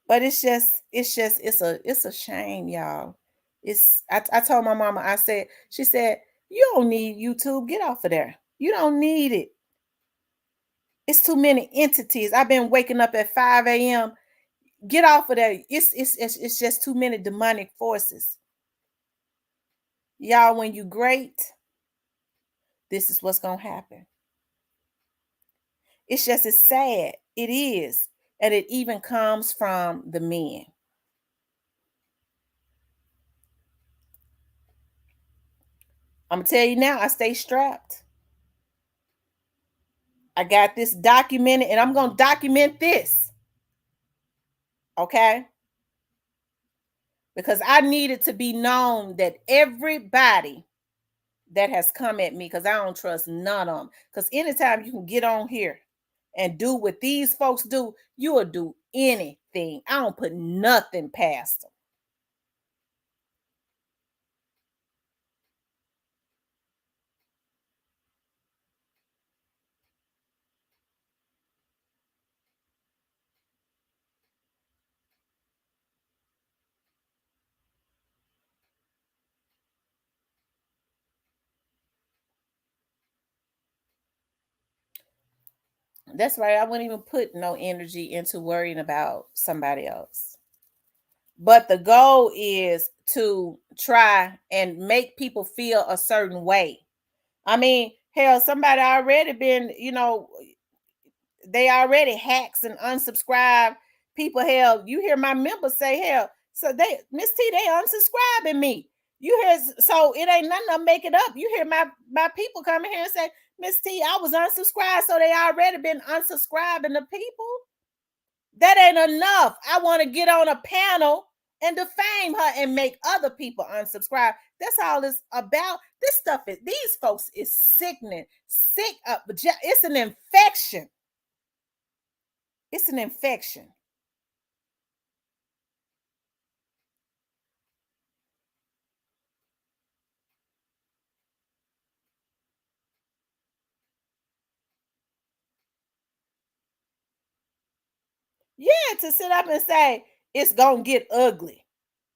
But it's a shame, y'all. I told my mama, I said, she said, you don't need YouTube. Get off of there. You don't need it. It's too many entities. I've been waking up at 5 a.m. Get off of there. It's just too many demonic forces. Y'all, when you great, this is what's gonna happen. It's sad. It is. And it even comes from the men. I'm gonna tell you now, I stay strapped. I got this documented and I'm gonna document this. Okay? Because I need it to be known that everybody that has come at me, because I don't trust none of them. Because anytime you can get on here and do what these folks do, you will do anything. I don't put nothing past them. That's right. I wouldn't even put no energy into worrying about somebody else. But the goal is to try and make people feel a certain way. I mean, hell, somebody already been, they already hacks and unsubscribe people. Hell, you hear my members say, hell, so they, Miss T, they unsubscribing me. You hear, so it ain't nothing to make it up. You hear my people coming here and say, Miss T, I was unsubscribed, so they already been unsubscribing the people. That ain't enough. I want to get on a panel and defame her and make other people unsubscribe. That's all it's about. This stuff is, these folks is sickening. Sick up. It's an infection. It's an infection. Yeah, to sit up and say it's gonna get ugly.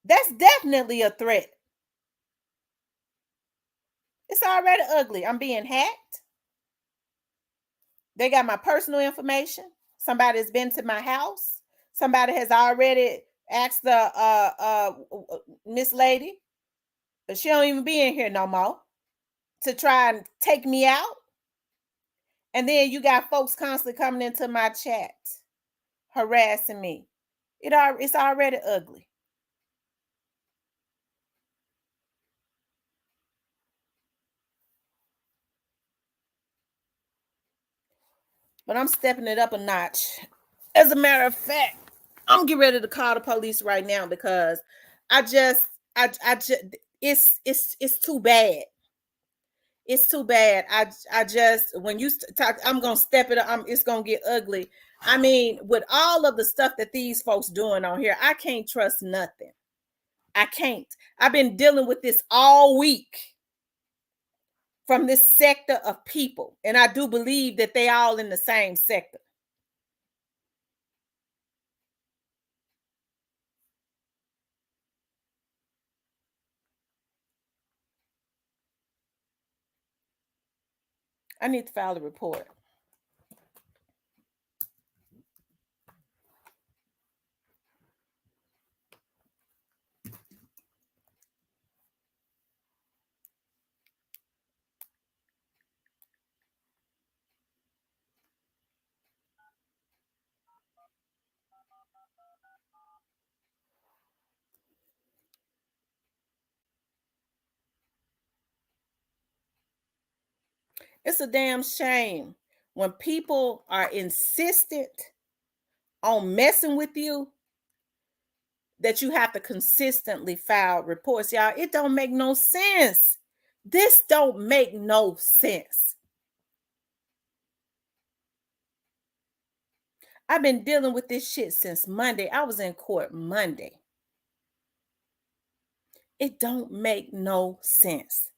That's definitely a threat. It's already ugly. I'm being hacked. They got my personal information. Somebody's been to my house. Somebody has already asked the Miss Lady, but she don't even be in here no more, to try and take me out. And then you got folks constantly coming into my chat, harassing me. It's already ugly. But I'm stepping it up a notch. As a matter of fact, I'm getting ready to call the police right now because I just, I just, it's too bad. It's too bad. I just, when you talk, I'm gonna step it up. It's gonna get ugly. I mean, with all of the stuff that these folks doing on here, I can't trust nothing. I can't. I've been dealing with this all week from this sector of people, and I do believe that they all in the same sector. I need to file a report. It's a damn shame when people are insistent on messing with you that you have to consistently file reports. Y'all, it don't make no sense. This don't make no sense. I've been dealing with this shit since Monday. I was in court Monday. It don't make no sense.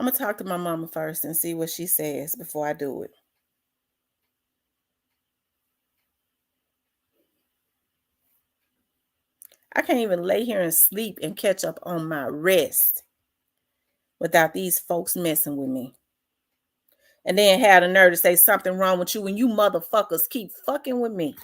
I'm gonna talk to my mama first and see what she says before I do it. I can't even lay here and sleep and catch up on my rest without these folks messing with me. And then had the nerve to say something wrong with you when you motherfuckers keep fucking with me.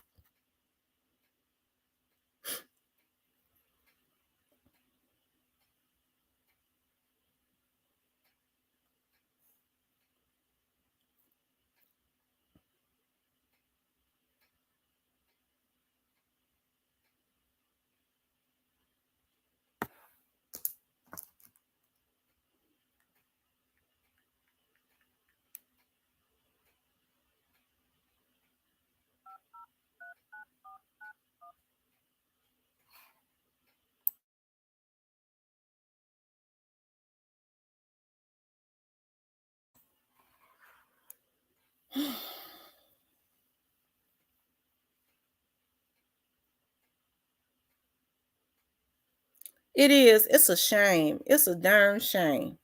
It is. It's a shame. It's a darn shame.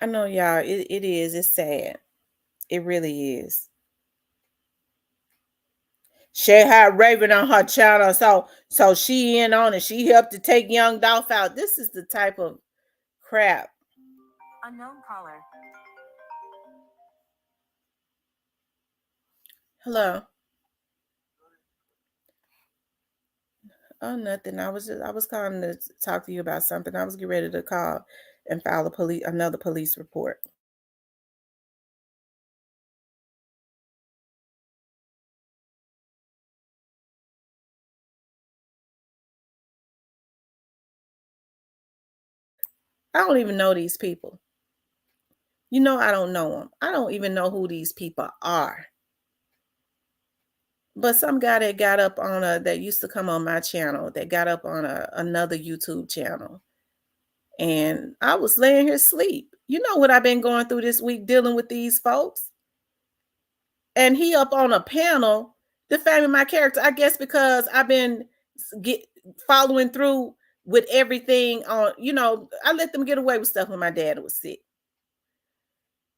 I know y'all, it is. It's sad. It really is. She had Raven on her channel, so she in on it. She helped to take Young Dolph out. This is the type of crap. Unknown caller. Hello. Oh, nothing. I was calling to talk to you about something. I was getting ready to call and file another police report. I don't even know these people. You know, I don't know them. I don't even know who these people are. But some guy that got up on that used to come on my channel, that got up on another YouTube channel. And I was laying here asleep. You know what I've been going through this week dealing with these folks? And he up on a panel defaming my character. I guess because I've been get following through with everything on, I let them get away with stuff when my dad was sick.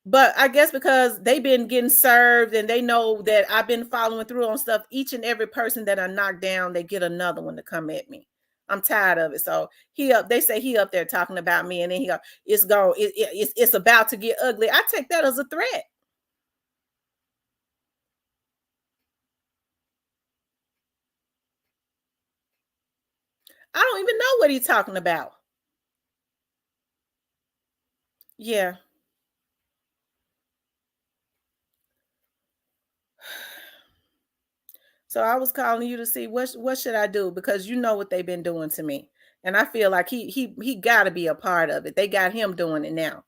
But I guess because they've been getting served and they know that I've been following through on stuff, each and every person that I knock down, they get another one to come at me. I'm tired of it. So they say he up there talking about me, and then it's about to get ugly. I take that as a threat. I don't even know what he's talking about. Yeah. So I was calling you to see what should I do, because you know what they've been doing to me. And I feel like he got to be a part of it. They got him doing it now.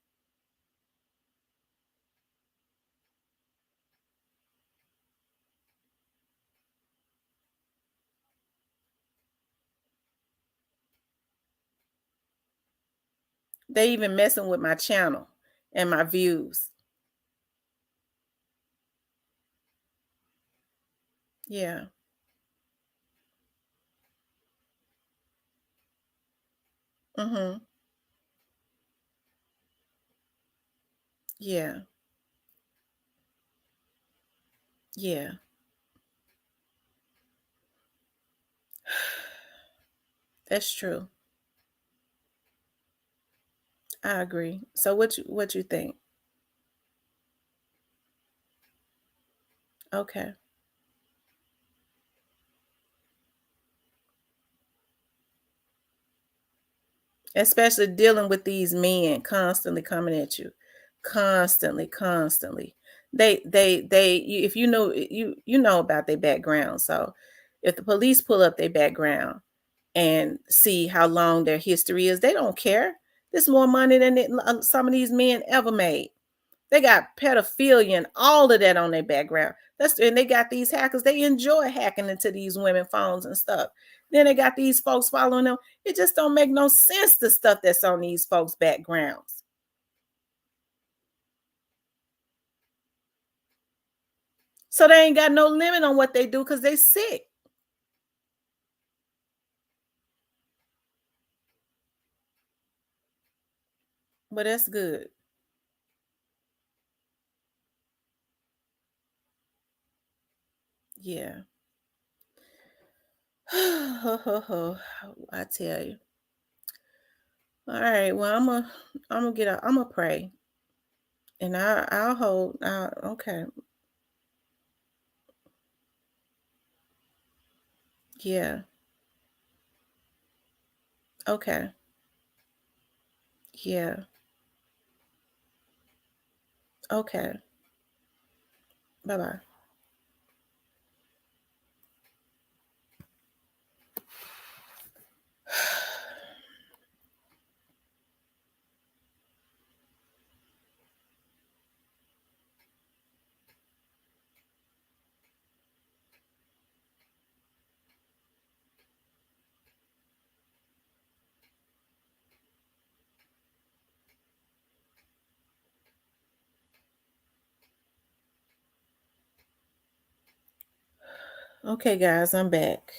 They even messing with my channel and my views. Yeah. Mhm. Yeah. Yeah. That's true. I agree. So what you think? Okay. Especially dealing with these men constantly coming at you. Constantly, constantly. If you know, you know about their background. So if the police pull up their background and see how long their history is, they don't care. There's more money than some of these men ever made. They got pedophilia and all of that on their background. And they got these hackers. They enjoy hacking into these women phones and stuff. Then they got these folks following them. It just don't make no sense, the stuff that's on these folks' backgrounds. So they ain't got no limit on what they do because they sick. But that's good. Yeah. I tell you. All right. Well, I'm gonna get out. I'm gonna pray, and I'll hold. Okay. Yeah. Okay. Yeah. Okay. Bye bye. Okay, guys, I'm back.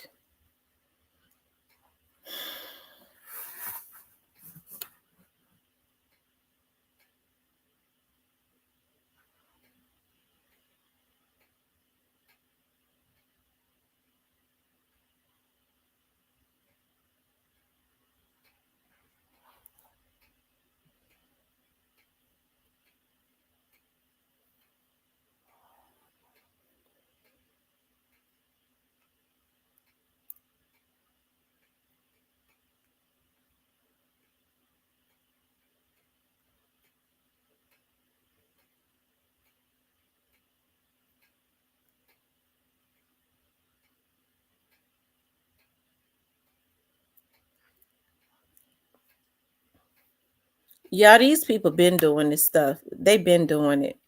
Yeah, these people been doing this stuff. They've been doing it.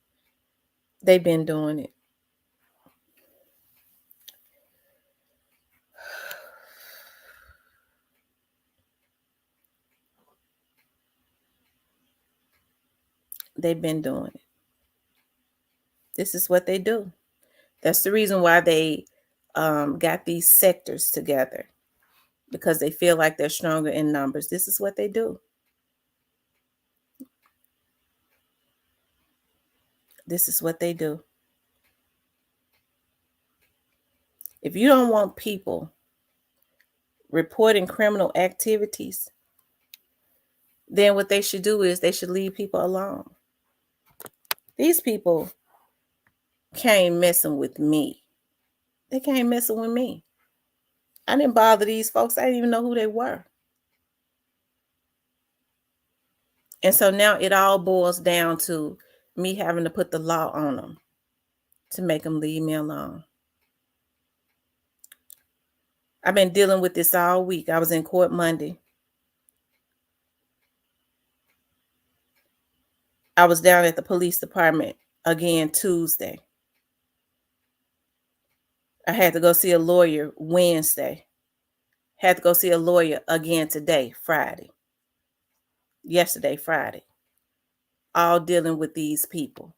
They've been doing it. They've been doing it. This is what they do. That's the reason why they got these sectors together, because they feel like they're stronger in numbers. This is what they do. This is what they do. If you don't want people reporting criminal activities, then what they should do is they should leave people alone. These people came messing with me. They came messing with me. I didn't bother these folks. I didn't even know who they were. And so now it all boils down to me having to put the law on them to make them leave me alone. I've been dealing with this all week. I was in court Monday. I was down at the police department again Tuesday. I had to go see a lawyer Wednesday. Had to go see a lawyer again today, Friday. Yesterday, Friday. All dealing with these people.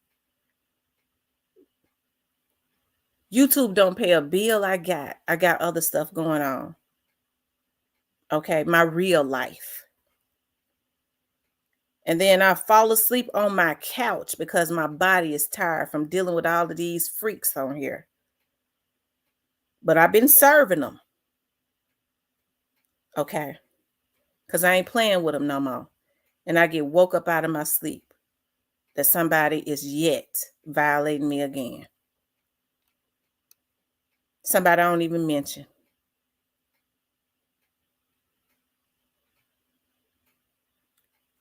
YouTube don't pay a bill I got. I got other stuff going on. Okay, my real life. And then I fall asleep on my couch because my body is tired from dealing with all of these freaks on here. But I've been serving them. Okay. Because I ain't playing with them no more. And I get woke up out of my sleep that somebody is yet violating me again. Somebody I don't even mention.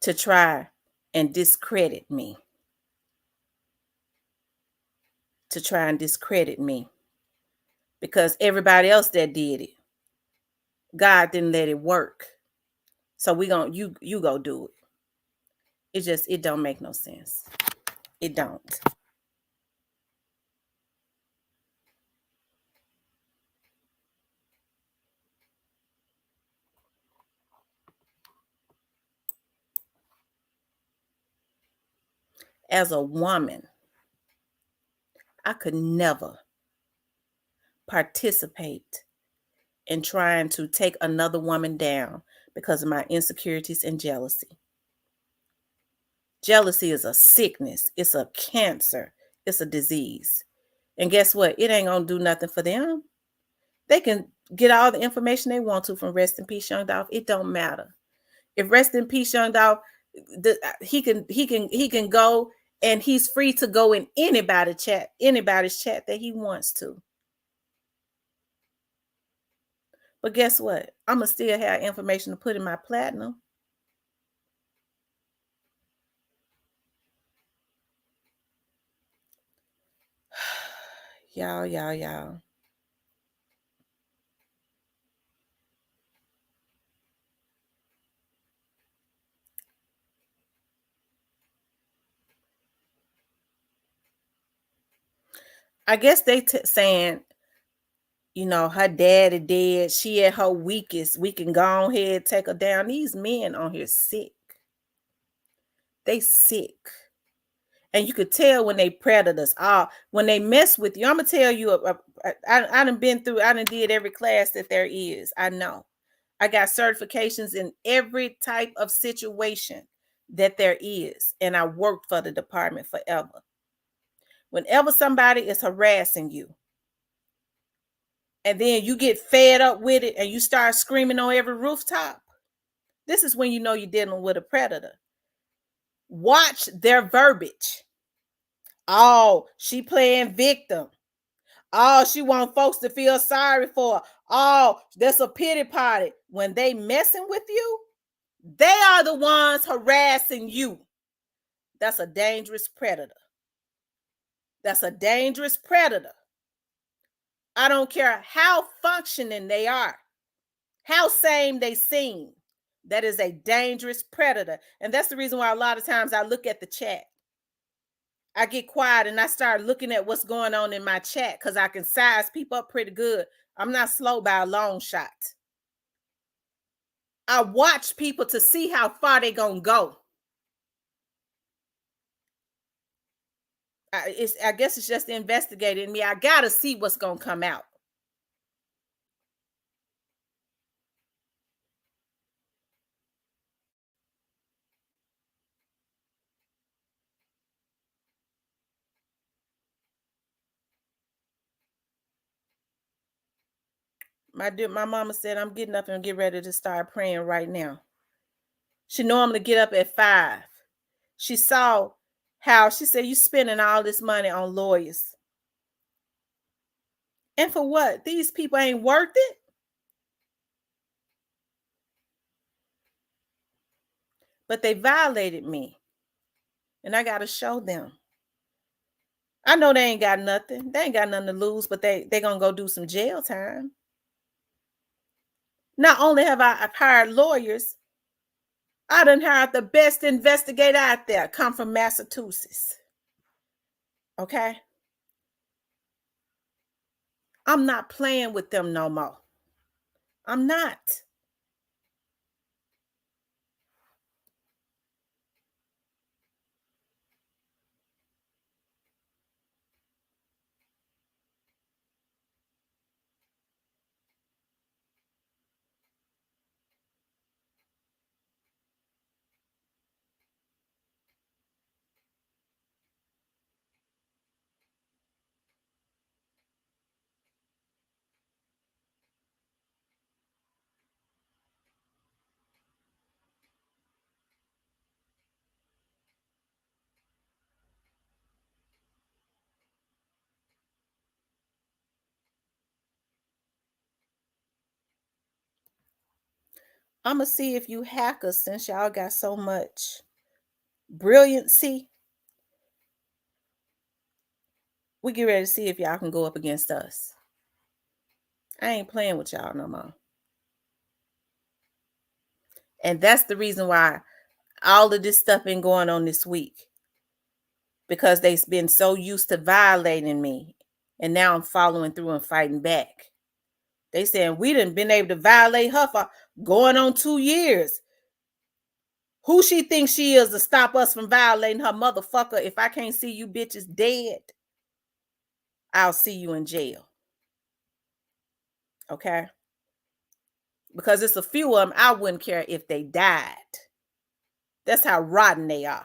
To try and discredit me. To try and discredit me. Because everybody else that did it, God didn't let it work. So you go do it. It don't make no sense. It don't. As a woman, I could never participate in trying to take another woman down because of my insecurities and jealousy. Jealousy is a sickness. It's a cancer. It's a disease. And guess what? It ain't going to do nothing for them. They can get all the information they want to from Rest in Peace Young Dolph. It don't matter. If Rest in Peace Young Dolph, he can go, and he's free to go in anybody's chat that he wants to. But guess what? I'm going to still have information to put in my platinum. Y'all. I guess they saying, her daddy dead. She at her weakest. We can go ahead, take her down. These men on here sick. They sick. And you could tell when they predators. When they mess with you, I'm going to tell you, I done been through, I done did every class that there is. I know. I got certifications in every type of situation that there is. And I worked for the department forever. Whenever somebody is harassing you, and then you get fed up with it and you start screaming on every rooftop, this is when you know you're dealing with a predator. Watch their verbiage. Oh, she playing victim. Oh, she want folks to feel sorry for her. Oh, that's a pity party. When they messing with you, they are the ones harassing you. That's a dangerous predator. That's a dangerous predator. I don't care how functioning they are, how same they seem. That is a dangerous predator. And that's the reason why a lot of times I look at the chat. I get quiet and I start looking at what's going on in my chat because I can size people up pretty good. I'm not slow by a long shot. I watch people to see how far they're going to go. I guess it's just investigating me. I got to see what's going to come out. My mama said I'm getting up and get ready to start praying right now. She normally get up at 5. She saw how she said you spending all this money on lawyers. And for what? These people ain't worth it. But they violated me. And I got to show them. I know they ain't got nothing. They ain't got nothing to lose, but they going to go do some jail time. Not only have I hired lawyers, I done hired the best investigator out there, come from Massachusetts. Okay? I'm not playing with them no more. I'm not. I'm going to see if you hackers, since y'all got so much brilliancy, we get ready to see if y'all can go up against us. I ain't playing with y'all no more. And that's the reason why all of this stuff been going on this week, because they've been so used to violating me. And now I'm following through and fighting back. They saying we done been able to violate her for going on 2 years. Who she thinks she is to stop us from violating her, motherfucker? If I can't see you bitches dead, I'll see you in jail. Okay? Because it's a few of them I wouldn't care if they died. That's how rotten they are.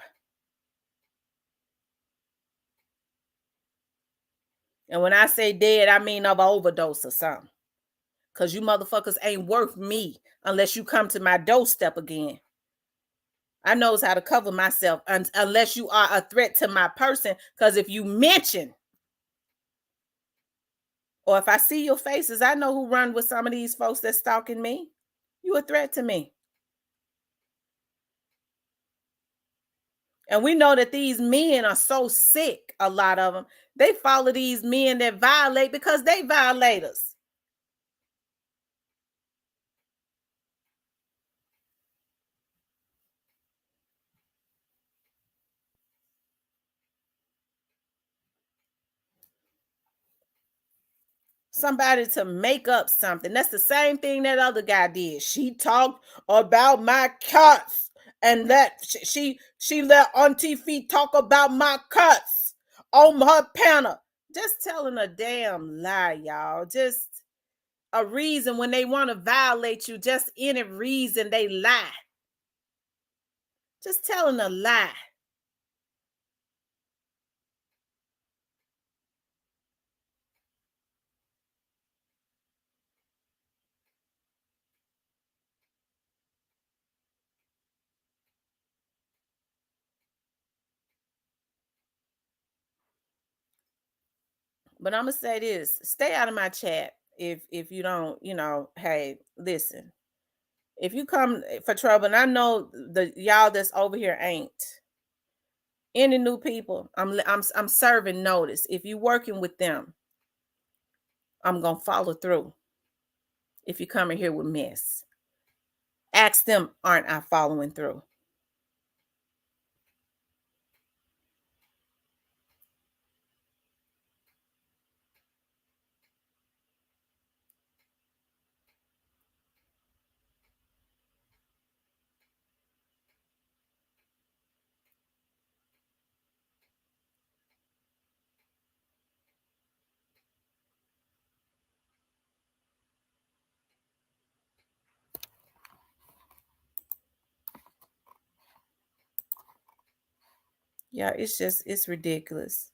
And when I say dead, I mean of an overdose or something. Because you motherfuckers ain't worth me unless you come to my doorstep again. I knows how to cover myself unless you are a threat to my person. Because if you mention, or if I see your faces, I know who run with some of these folks that's stalking me. You a threat to me. And we know that these men are so sick, a lot of them. They follow these men that violate because they violators. Somebody to make up something. That's the same thing that other guy did. She talked about my cuts, and that she let Auntie Feet talk about my cuts on her panel. Just telling a damn lie, y'all. Just a reason when they want to violate you. Just any reason they lie. Just telling a lie. But I'm gonna say this: stay out of my chat if you don't, hey, listen. If you come for trouble, and I know the y'all that's over here ain't any new people, I'm serving notice. If you working with them, I'm gonna follow through. If you coming here with mess, ask them, aren't I following through? Yeah, it's ridiculous.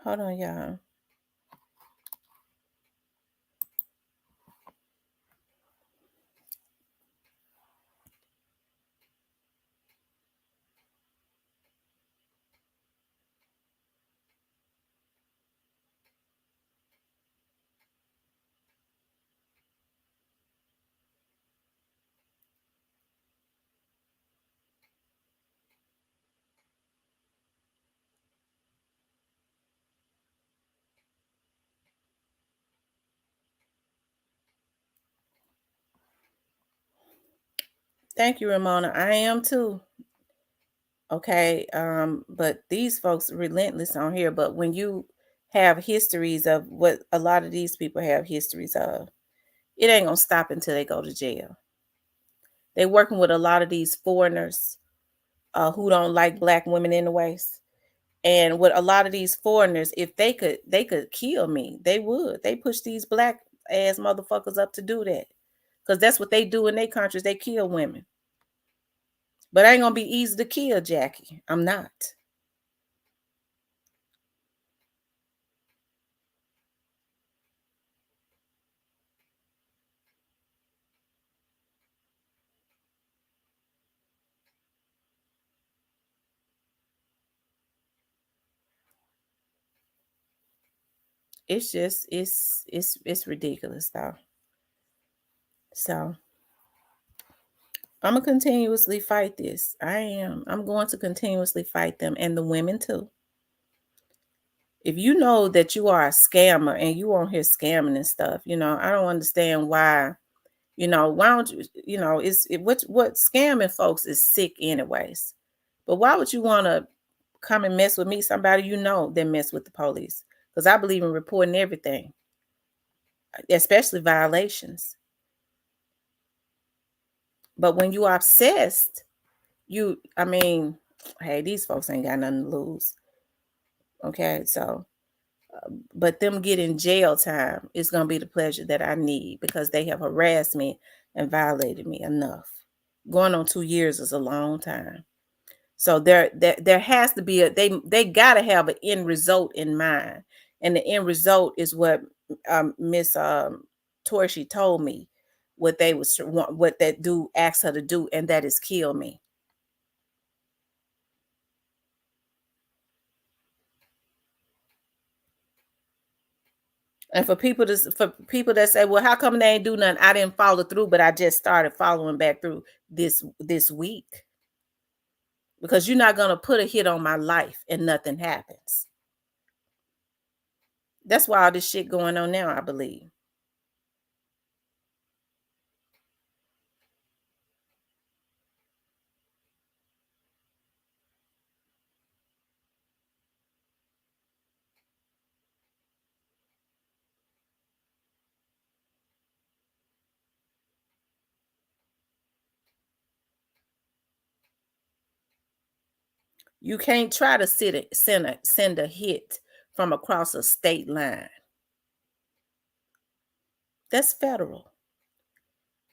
Hold on, y'all. Thank you, Ramona. I am too. Okay. But these folks relentless on here. But when you have histories of what a lot of these people have histories of, it ain't gonna stop until they go to jail. They working with a lot of these foreigners who don't like black women anyways. And with a lot of these foreigners, if they could kill me. They would. They push these black ass motherfuckers up to do that. Because that's what they do in their countries. They kill women. But I ain't gonna be easy to kill, Jackie. I'm not. It's just it's ridiculous though. So I'm gonna continuously fight this. I am. I'm going to continuously fight them and the women too. If you know that you are a scammer and you on here scamming and stuff, I don't understand why. Why don't you? What scamming folks is sick anyways. But why would you want to come and mess with me? Somebody that mess with the police because I believe in reporting everything, especially violations. But when you are obsessed, I mean, hey, these folks ain't got nothing to lose. Okay, so but them getting jail time is going to be the pleasure that I need because they have harassed me and violated me enough. Going on 2 years is a long time. So there has to be they got to have an end result in mind, and the end result is what Miss Torshi told me what that dude asked her to do, and that is kill me. And for people that say, well, how come they ain't do nothing? I didn't follow through, but I just started following back through this week. Because you're not gonna put a hit on my life and nothing happens. That's why all this shit going on now, I believe. You can't try to send a hit from across a state line. That's federal.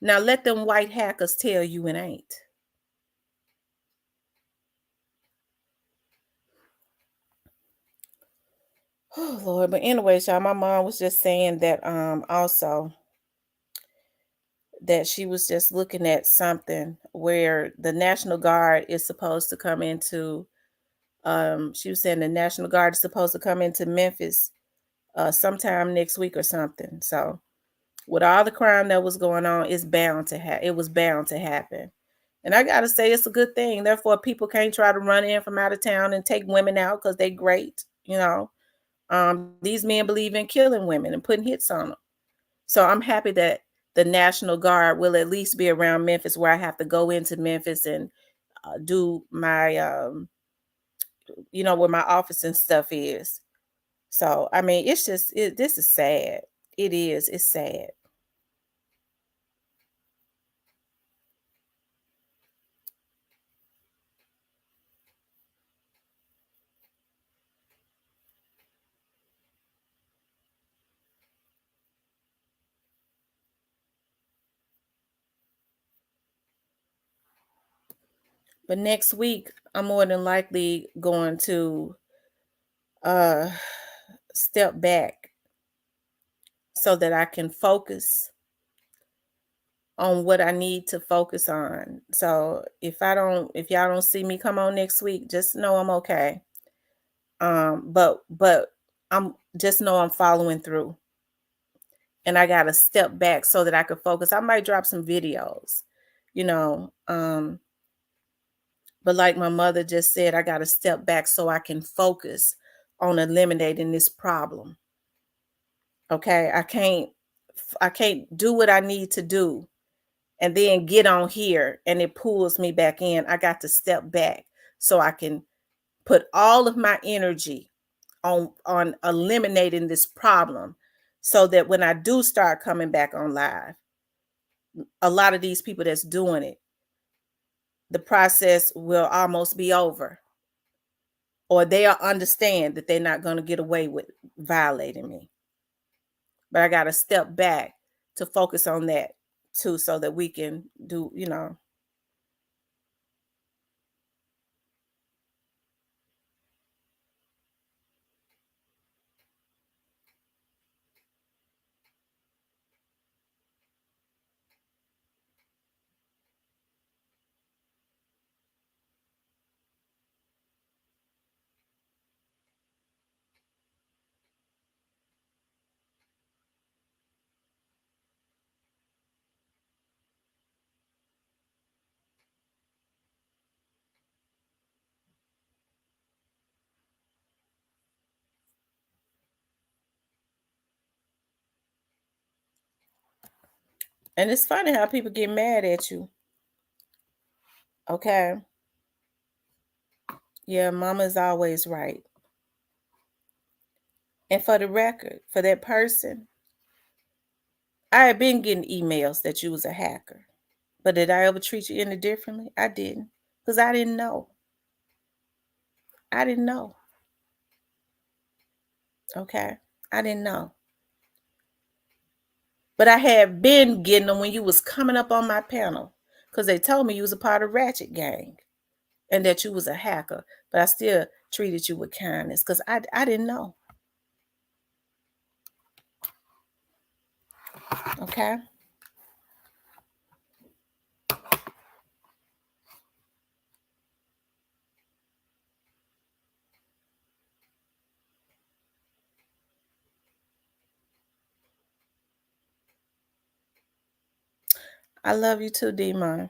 Now let them white hackers tell you it ain't. Oh Lord. But anyway, y'all, my mom was just saying that also that she was just looking at something where the National Guard is supposed to come into she was saying the National Guard is supposed to come into Memphis sometime next week or something. So with all the crime that was going on, it was bound to happen. And I gotta say it's a good thing. Therefore, people can't try to run in from out of town and take women out because they great. These men believe in killing women and putting hits on them. So I'm happy that the National Guard will at least be around Memphis where I have to go into Memphis and do my where my office and stuff is. So I mean, this is sad. It is. It's sad. But next week, I'm more than likely going to uh step back so that I can focus on what I need to focus on. So if y'all don't see me come on next week, just know I'm okay. But I'm just know I'm following through, and I got to step back so that I could focus. I might drop some videos, you know, but like my mother just said, I got to step back so I can focus on eliminating this problem. Okay? I can't do what I need to do and then get on here and it pulls me back in. I got to step back so I can put all of my energy on eliminating this problem so that when I do start coming back on live, a lot of these people that's doing it, the process will almost be over, or they'll understand that they're not going to get away with violating me. But I got to step back to focus on that too so that we can do. And it's funny how people get mad at you. Okay. Yeah, mama's always right. And for the record, for that person, I had been getting emails that you was a hacker. But did I ever treat you any differently? I didn't. Because I didn't know. I didn't know. Okay. I didn't know. But I had been getting them when you was coming up on my panel. Because they told me you was a part of Ratchet Gang and that you was a hacker. But I still treated you with kindness because I didn't know. Okay. I love you too, Demon.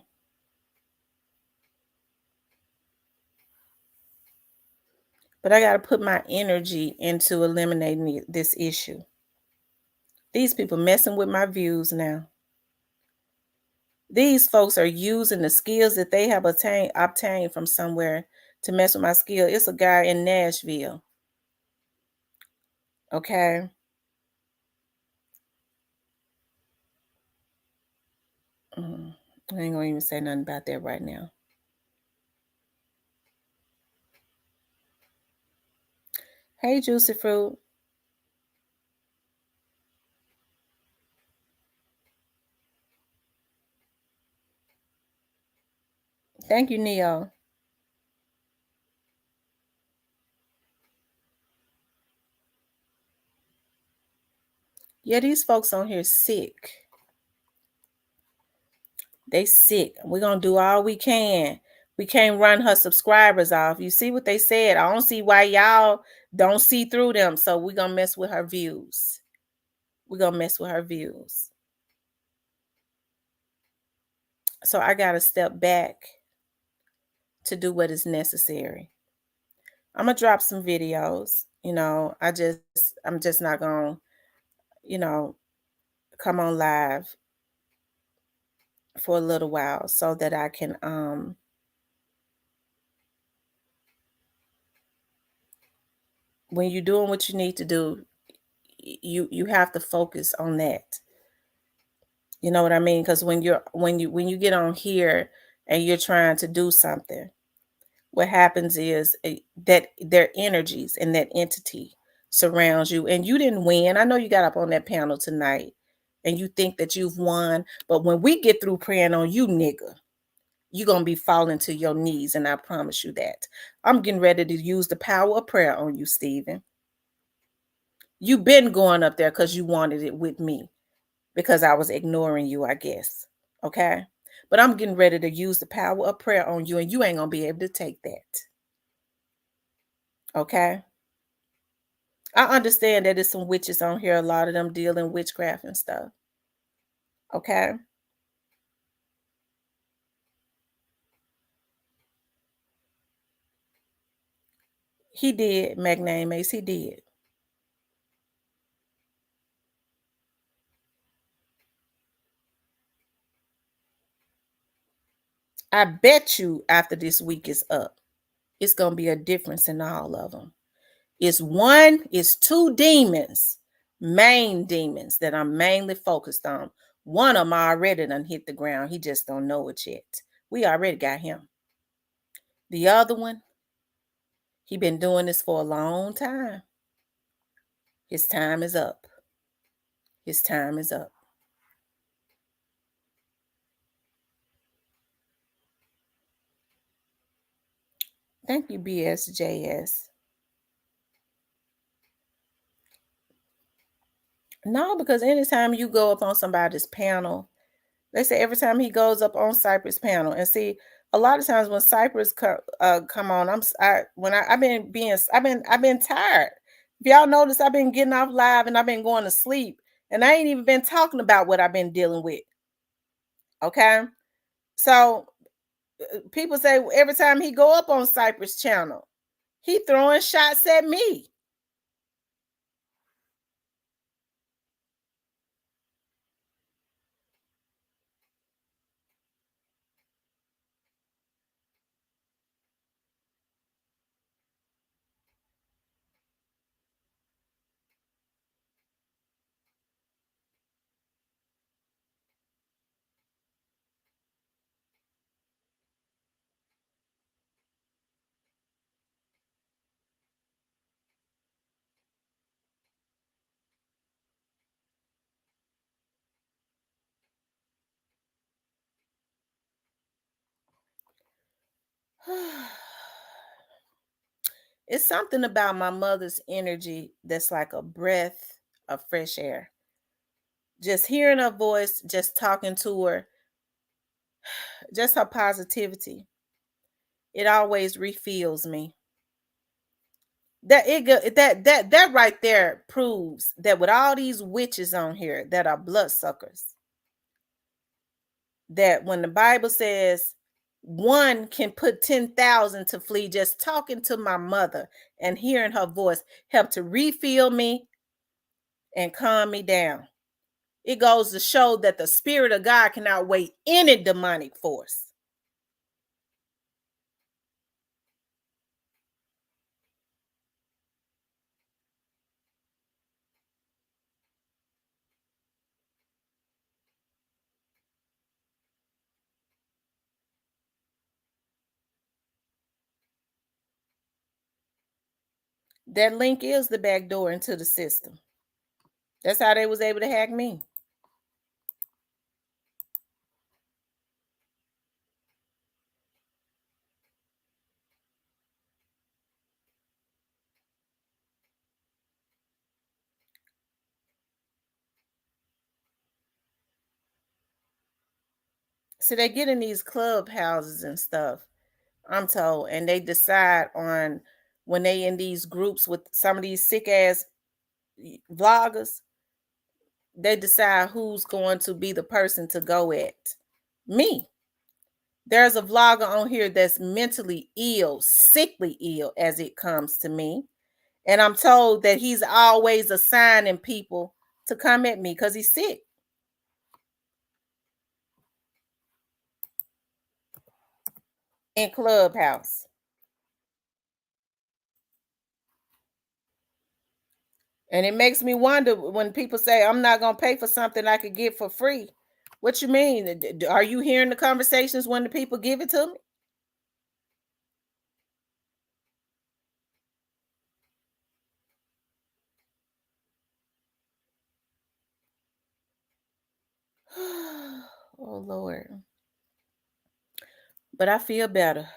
But I got to put my energy into eliminating this issue. These people messing with my views now. These folks are using the skills that they have obtained from somewhere to mess with my skill. It's a guy in Nashville. Okay. I ain't gonna even say nothing about that right now. Hey, Juicy Fruit. Thank you, Neo. Yeah, these folks on here sick. They sick. We're gonna do all we can. We can't run her subscribers off. You see what they said? I don't see why y'all don't see through them. So we're gonna mess with her views. We're gonna mess with her views. So I gotta step back to do what is necessary. I'm gonna drop some videos. I'm just not gonna, you know, come on live for a little while so that I can when you're doing what you need to do, you have to focus on that. You know what I mean? Because when you get on here and you're trying to do something, what happens is that their energies and that entity surrounds you, and you didn't win. I know you got up on that panel tonight and you think that you've won, but when we get through praying on you, nigga, you're gonna be falling to your knees, and I promise you that. I'm getting ready to use the power of prayer on you, Stephen. You've been going up there because you wanted it with me because I was ignoring you, I guess. Okay. But I'm getting ready to use the power of prayer on you, and you ain't going to be able to take that. Okay. I understand that there's some witches on here, a lot of them deal in witchcraft and stuff. Okay. He did, Magname Ace. He did. I bet you after this week is up, it's going to be a difference in all of them. It's two demons, main demons that I'm mainly focused on. One of them already done hit the ground. He just don't know it yet. We already got him. The other one, he been doing this for a long time. His time is up. His time is up. Thank you, BSJS. No, because anytime you go up on somebody's panel, they say every time he goes up on Cypress panel, and see, a lot of times when Cypress come on, I've been tired. If y'all notice, I've been getting off live and I've been going to sleep, and I ain't even been talking about what I've been dealing with. Okay, so people say every time he go up on Cypress channel, he throwing shots at me. It's something about my mother's energy that's like a breath of fresh air. Just hearing her voice, just talking to her, just her positivity, it always refills me. That right there proves that with all these witches on here that are bloodsuckers, that when the Bible says one can put 10,000 to flee, just talking to my mother and hearing her voice helped to refill me and calm me down. It goes to show that the spirit of God can outweigh any demonic force. That link is the back door into the system. That's how they was able to hack me. So they get in these clubhouses and stuff, I'm told, and they decide on when they in these groups with some of these sick ass vloggers, they decide who's going to be the person to go at me. There's a vlogger on here that's mentally ill, sickly ill as it comes to me. And I'm told that he's always assigning people to come at me because he's sick. In Clubhouse. And it makes me wonder when people say, I'm not going to pay for something I could get for free. What you mean? Are you hearing the conversations when the people give it to me? Oh, Lord. But I feel better.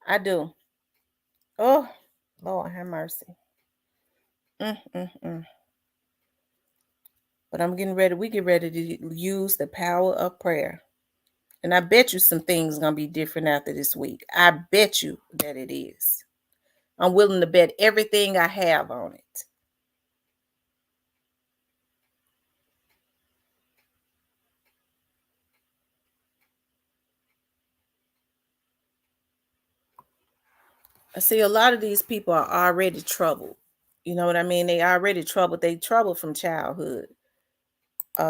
I do. Oh, Lord, have mercy. Mm, mm, mm. But I'm getting ready. We get ready to use the power of prayer. And I bet you some things gonna be different after this week. I bet you that it is. I'm willing to bet everything I have on it. I see a lot of these people are already troubled. You know what I mean? They already troubled. They troubled from childhood.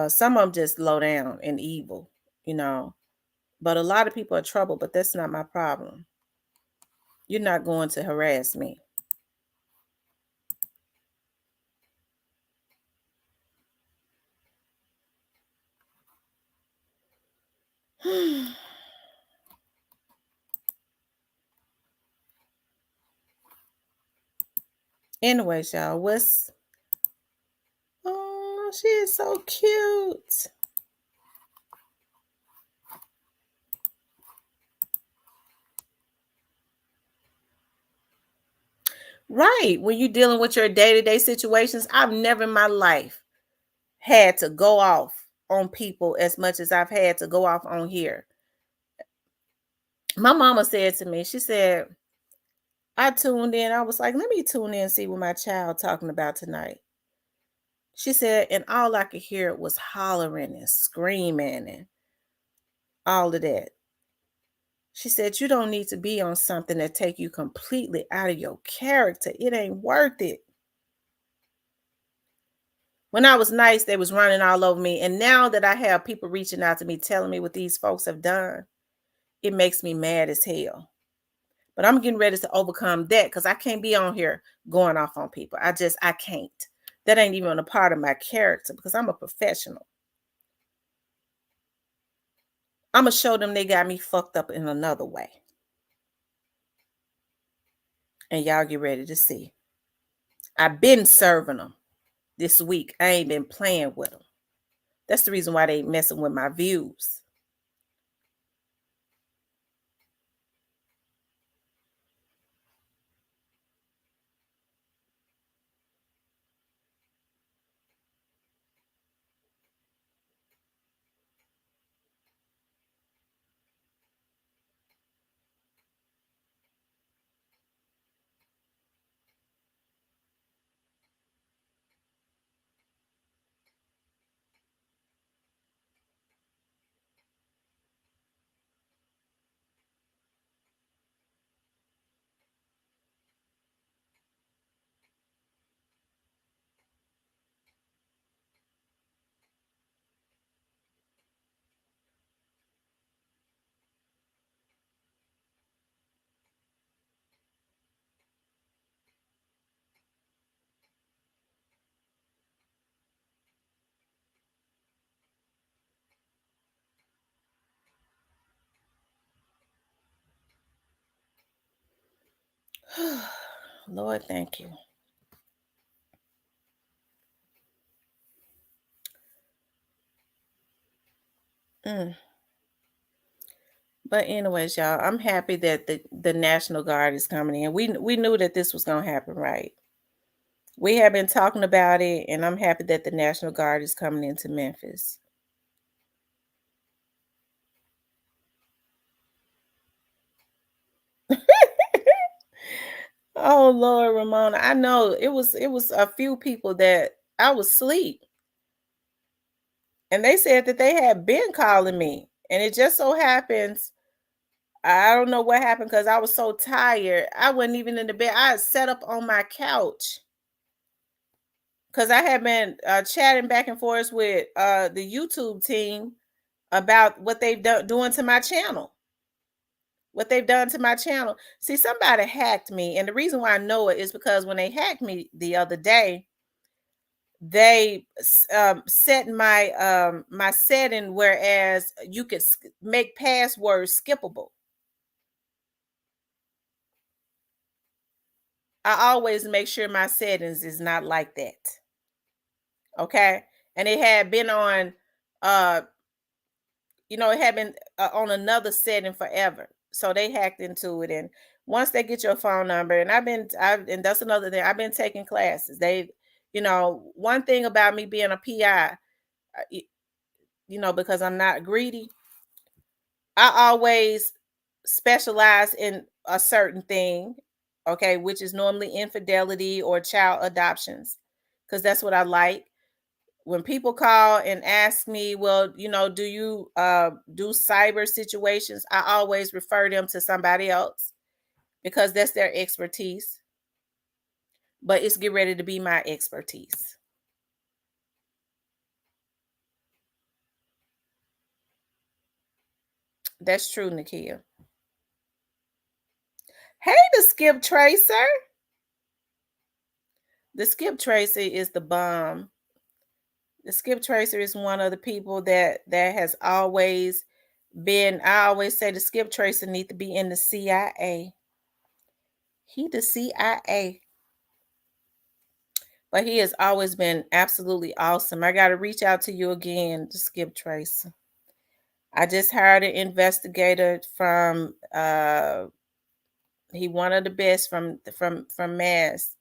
Some of them just low down and evil, you know. But a lot of people are troubled, but that's not my problem. You're not going to harass me. Anyways, y'all, what's oh, she is so cute. Right. When you're dealing with your day-to-day situations, I've never in my life had to go off on people as much as I've had to go off on here. My mama said to me, she said, I tuned in. I was like, let me tune in and see what my child talking about tonight. She said, and all I could hear was hollering and screaming and all of that. She said, you don't need to be on something that take you completely out of your character. It ain't worth it. When I was nice, they was running all over me. And now that I have people reaching out to me, telling me what these folks have done, it makes me mad as hell. But I'm getting ready to overcome that because I can't be on here going off on people. I can't. That ain't even a part of my character because I'm a professional. I'm going to show them they got me fucked up in another way. And y'all get ready to see. I've been serving them this week. I ain't been playing with them. That's the reason why they ain't messing with my views. Lord, thank you. Mm. But anyways, y'all, I'm happy that the National Guard is coming in. We knew that this was gonna happen, right? We have been talking about it, and I'm happy that the National Guard is coming into Memphis. Oh Lord, Ramona, I know it was a few people that I was asleep, and they said that they had been calling me, and it just so happens I don't know what happened because I was so tired. I wasn't even in the bed. I had sat up on my couch because I had been chatting back and forth with the YouTube team about what they've done doing to my channel. What they've done to my channel. See, somebody hacked me, and the reason why I know it is because when they hacked me the other day, they set my setting whereas you could make passwords skippable. I always make sure my settings is not like that. Okay. And it had been on uh it had been on another setting forever. So they hacked into it, and once they get your phone number, and and that's another thing. I've been taking classes. One thing about me being a PI, because I'm not greedy, I always specialize in a certain thing, okay, which is normally infidelity or child adoptions, because that's what I like. When people call and ask me, well, do you do cyber situations? I always refer them to somebody else because that's their expertise. But it's get ready to be my expertise. That's true, Nakia. Hey, the Skip Tracer. The Skip Tracer is the bomb. The Skip Tracer is one of the people that has always been. I always say the Skip Tracer need to be in the CIA. He the CIA. But he has always been absolutely awesome. I got to reach out to you again to Skip Tracer. I just hired an investigator from he one of the best from Mass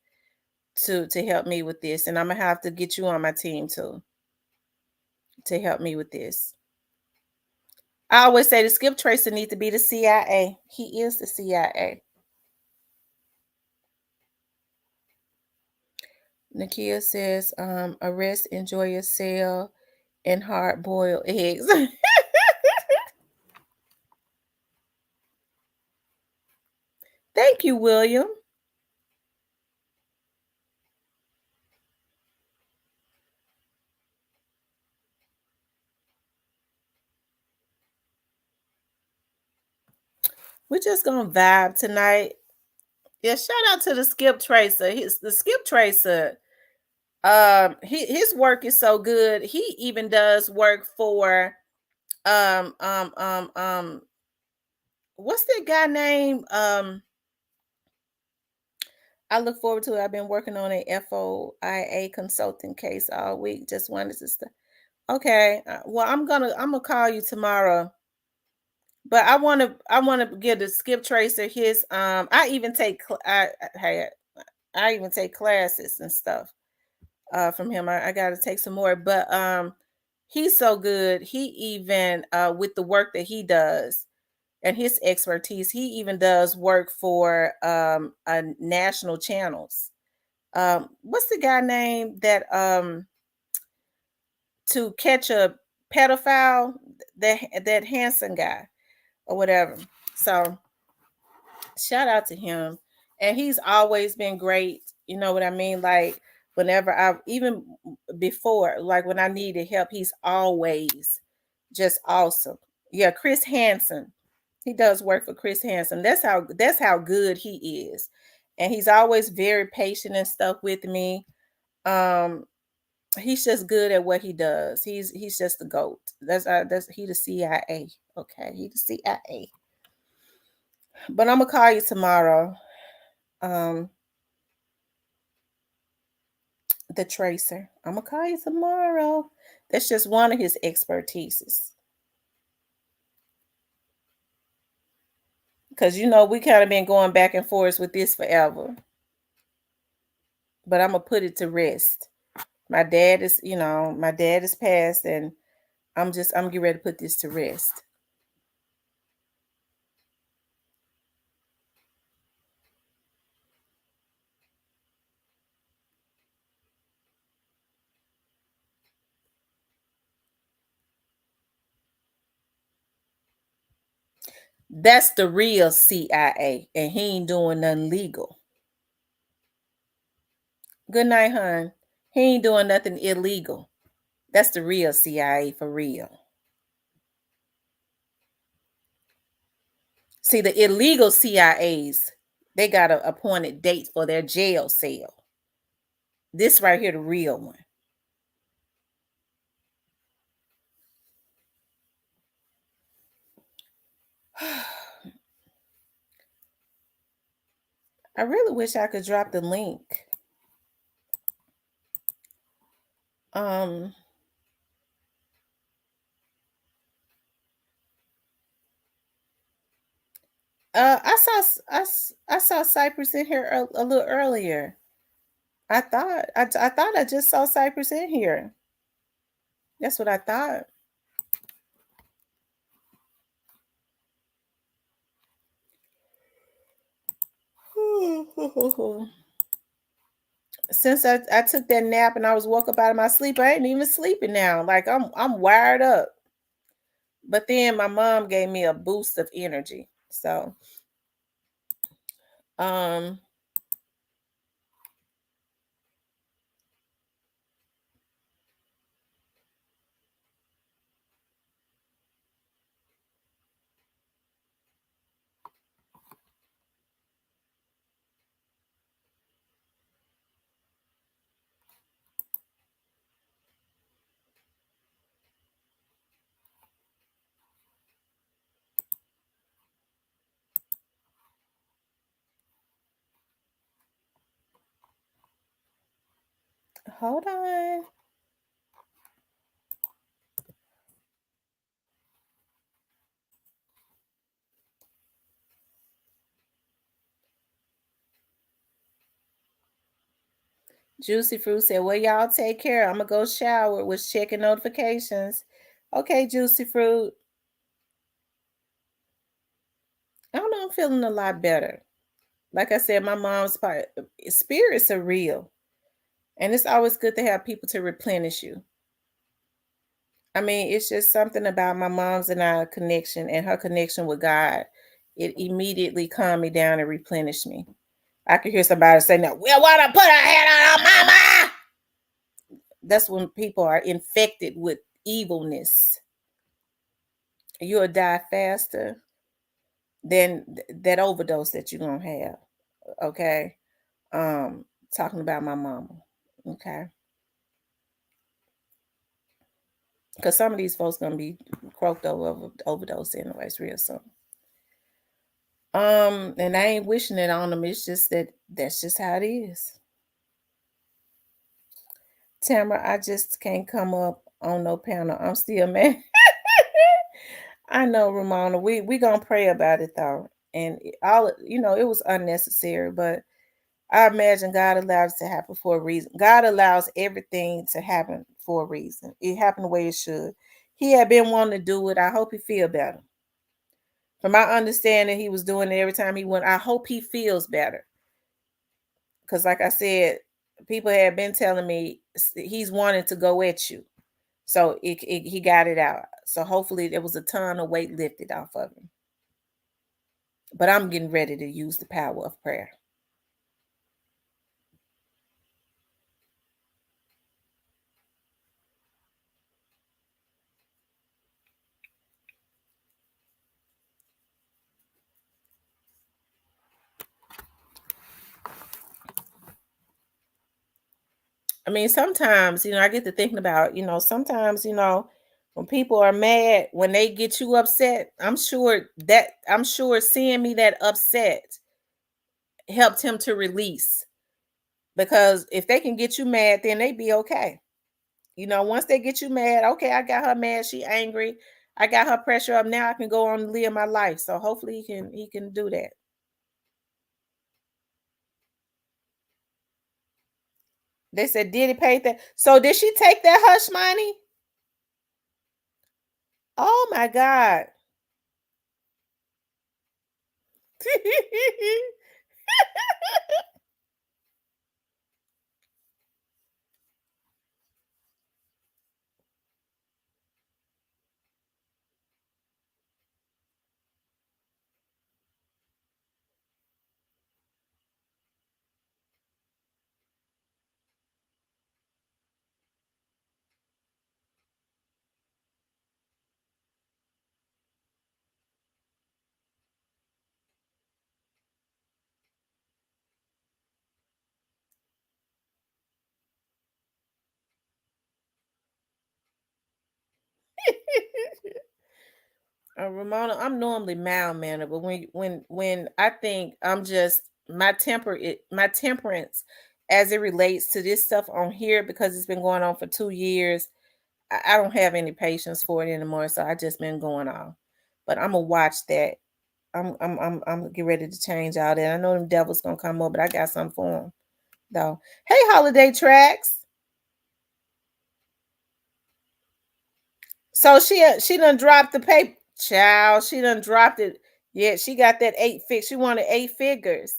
to help me with this, and I'm gonna have to get you on my team too to help me with this. I always say the Skip Tracer needs to be the CIA. He is the CIA. Nakia says, arrest, enjoy your sale, and hard boiled eggs. Thank you, William. We're just gonna vibe tonight. Yeah, shout out to the Skip Tracer. The Skip Tracer. His work is so good. He even does work for um um um um what's that guy name? I look forward to it. I've been working on a FOIA consulting case all week. Just wanted to start. Okay. Well, I'm gonna call you tomorrow. But I want to give the Skip Tracer his I even take I even take classes and stuff from him. I got to take some more, but he's so good. He even with the work that he does and his expertise, he even does work for national channels. What's the guy name that to catch a pedophile, that handsome guy or whatever. So shout out to him. And he's always been great. You know what I mean? Like whenever I even before, like when I needed help, he's always just awesome. Yeah, Chris Hansen. He does work for Chris Hansen. That's how good he is. And he's always very patient and stuff with me. Um he's just good at what he does. He's just the GOAT. That's he the CIA. Okay, he the CIA. But I'm gonna call you tomorrow. Um, the Tracer. I'm gonna call you tomorrow. That's just one of his expertises. Cause we kind of been going back and forth with this forever. But I'm gonna put it to rest. My dad is passed, and I'm getting ready to put this to rest. That's the real CIA, and he ain't doing nothing legal. Good night, hon. He ain't doing nothing illegal. That's the real CIA for real. See, the illegal CIAs, they got an appointed date for their jail cell. This right here, the real one. I really wish I could drop the link. Um, I saw Cypress in here a little earlier. I thought I just saw Cypress in here. That's what I thought. Since I took that nap and I was woke up out of my sleep, I ain't even sleeping now. Like I'm wired up. But then my mom gave me a boost of energy. So um hold on. Juicy Fruit said, well, y'all take care. I'm gonna go shower with checking notifications. Okay, Juicy Fruit. I don't know, I'm feeling a lot better. Like I said, my mom's part spirits are real. And it's always good to have people to replenish you. I mean, it's just something about my mom's and I connection and her connection with God. It immediately calmed me down and replenished me. I could hear somebody say, "Now, we want to put our hand on our mama." That's when people are infected with evilness. You'll die faster than that overdose that you're gonna have. Okay. Talking about my mama. Okay. Because some of these folks gonna be croaked over overdose anyways, real soon. And I ain't wishing it on them. It's just that that's just how it is. Tamara, I just can't come up on no panel. I'm still mad. I know, Ramona. We gonna pray about it though, and all it was unnecessary. But I imagine God allows it to happen for a reason. God allows everything to happen for a reason. It happened the way it should. He had been wanting to do it. I hope he feel better. From my understanding, he was doing it every time he went. I hope he feels better. Because, like I said, people had been telling me he's wanting to go at you. So he got it out. So hopefully there was a ton of weight lifted off of him. But I'm getting ready to use the power of prayer. I mean, sometimes, I get to thinking about, sometimes, when people are mad, when they get you upset, I'm sure seeing me that upset helped him to release. Because if they can get you mad, then they be okay. Once they get you mad, okay, I got her mad, she angry. I got her pressure up. Now I can go on and live my life. So hopefully he can do that. They said, did he pay that? So did she take that hush money? Oh my God. Ramona, I'm normally mild mannered, but when I think I'm just my temperance as it relates to this stuff on here because it's been going on for 2 years, I don't have any patience for it anymore. So I just been going off. But I'm gonna watch that. I'm getting ready to change all that. I know them devils gonna come up, but I got something for them. though. Hey, holiday tracks. So she done dropped the paper. Child, she done dropped it. Yeah, she got that she wanted 8 figures.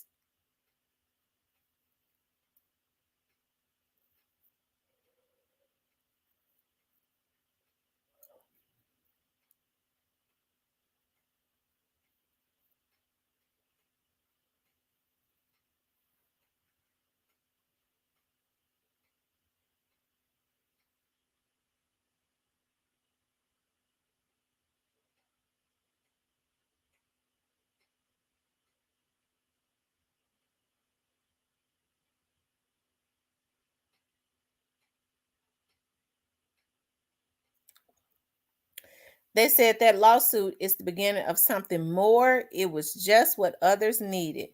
They said that lawsuit is the beginning of something more. It was just what others needed.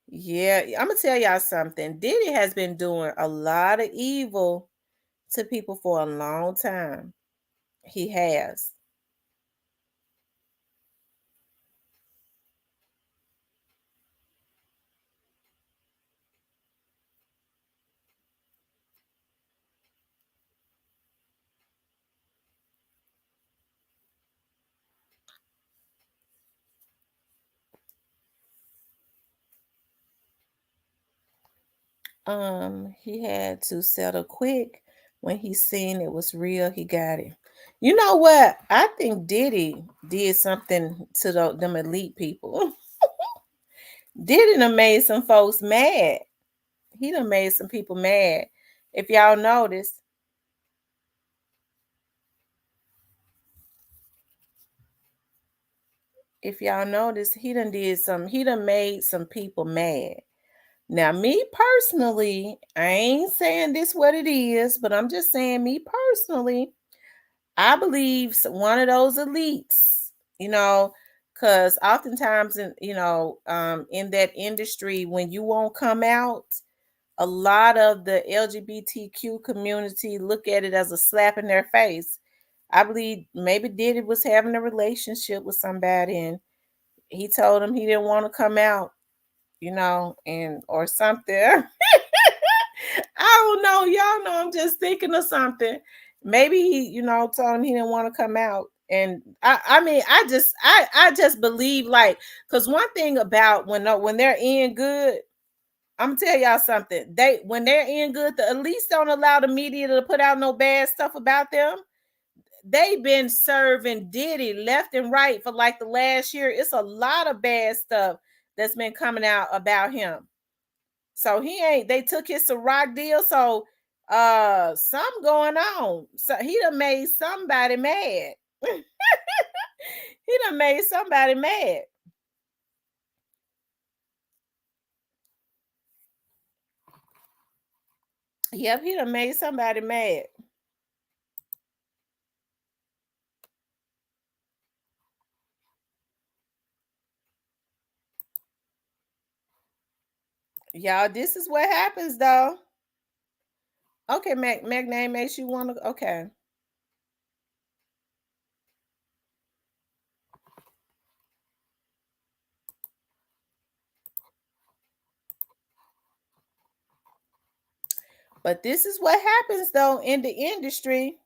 Yeah, I'm gonna tell y'all something. Diddy has been doing a lot of evil to people for a long time. He has. He had to settle quick when he seen it was real. He got it. You know what? I think Diddy did something to them elite people. Diddy done made some folks mad. He done made some people mad. If y'all notice, he done made some people mad. Now, me personally, I ain't saying this what it is, but I'm just saying me personally, I believe one of those elites, you know, because oftentimes in that industry, when you won't come out, a lot of the LGBTQ community look at it as a slap in their face. I believe maybe Diddy was having a relationship with somebody and he told him he didn't want to come out, and or something. I don't know. Y'all know I'm just thinking of something. Maybe he, told him he didn't want to come out. And I mean, I just believe like, because one thing about when they're in good, I'm gonna tell y'all something. When they're in good, the elites don't allow the media to put out no bad stuff about them. They've been serving Diddy left and right for like the last year. It's a lot of bad stuff that's been coming out about him. So they took his Ciroc deal. So something going on. So he done made somebody mad. He done made somebody mad. Yep, he done made somebody mad. Y'all, this is what happens though. Okay, Mac name makes you want to. Okay. But this is what happens though in the industry.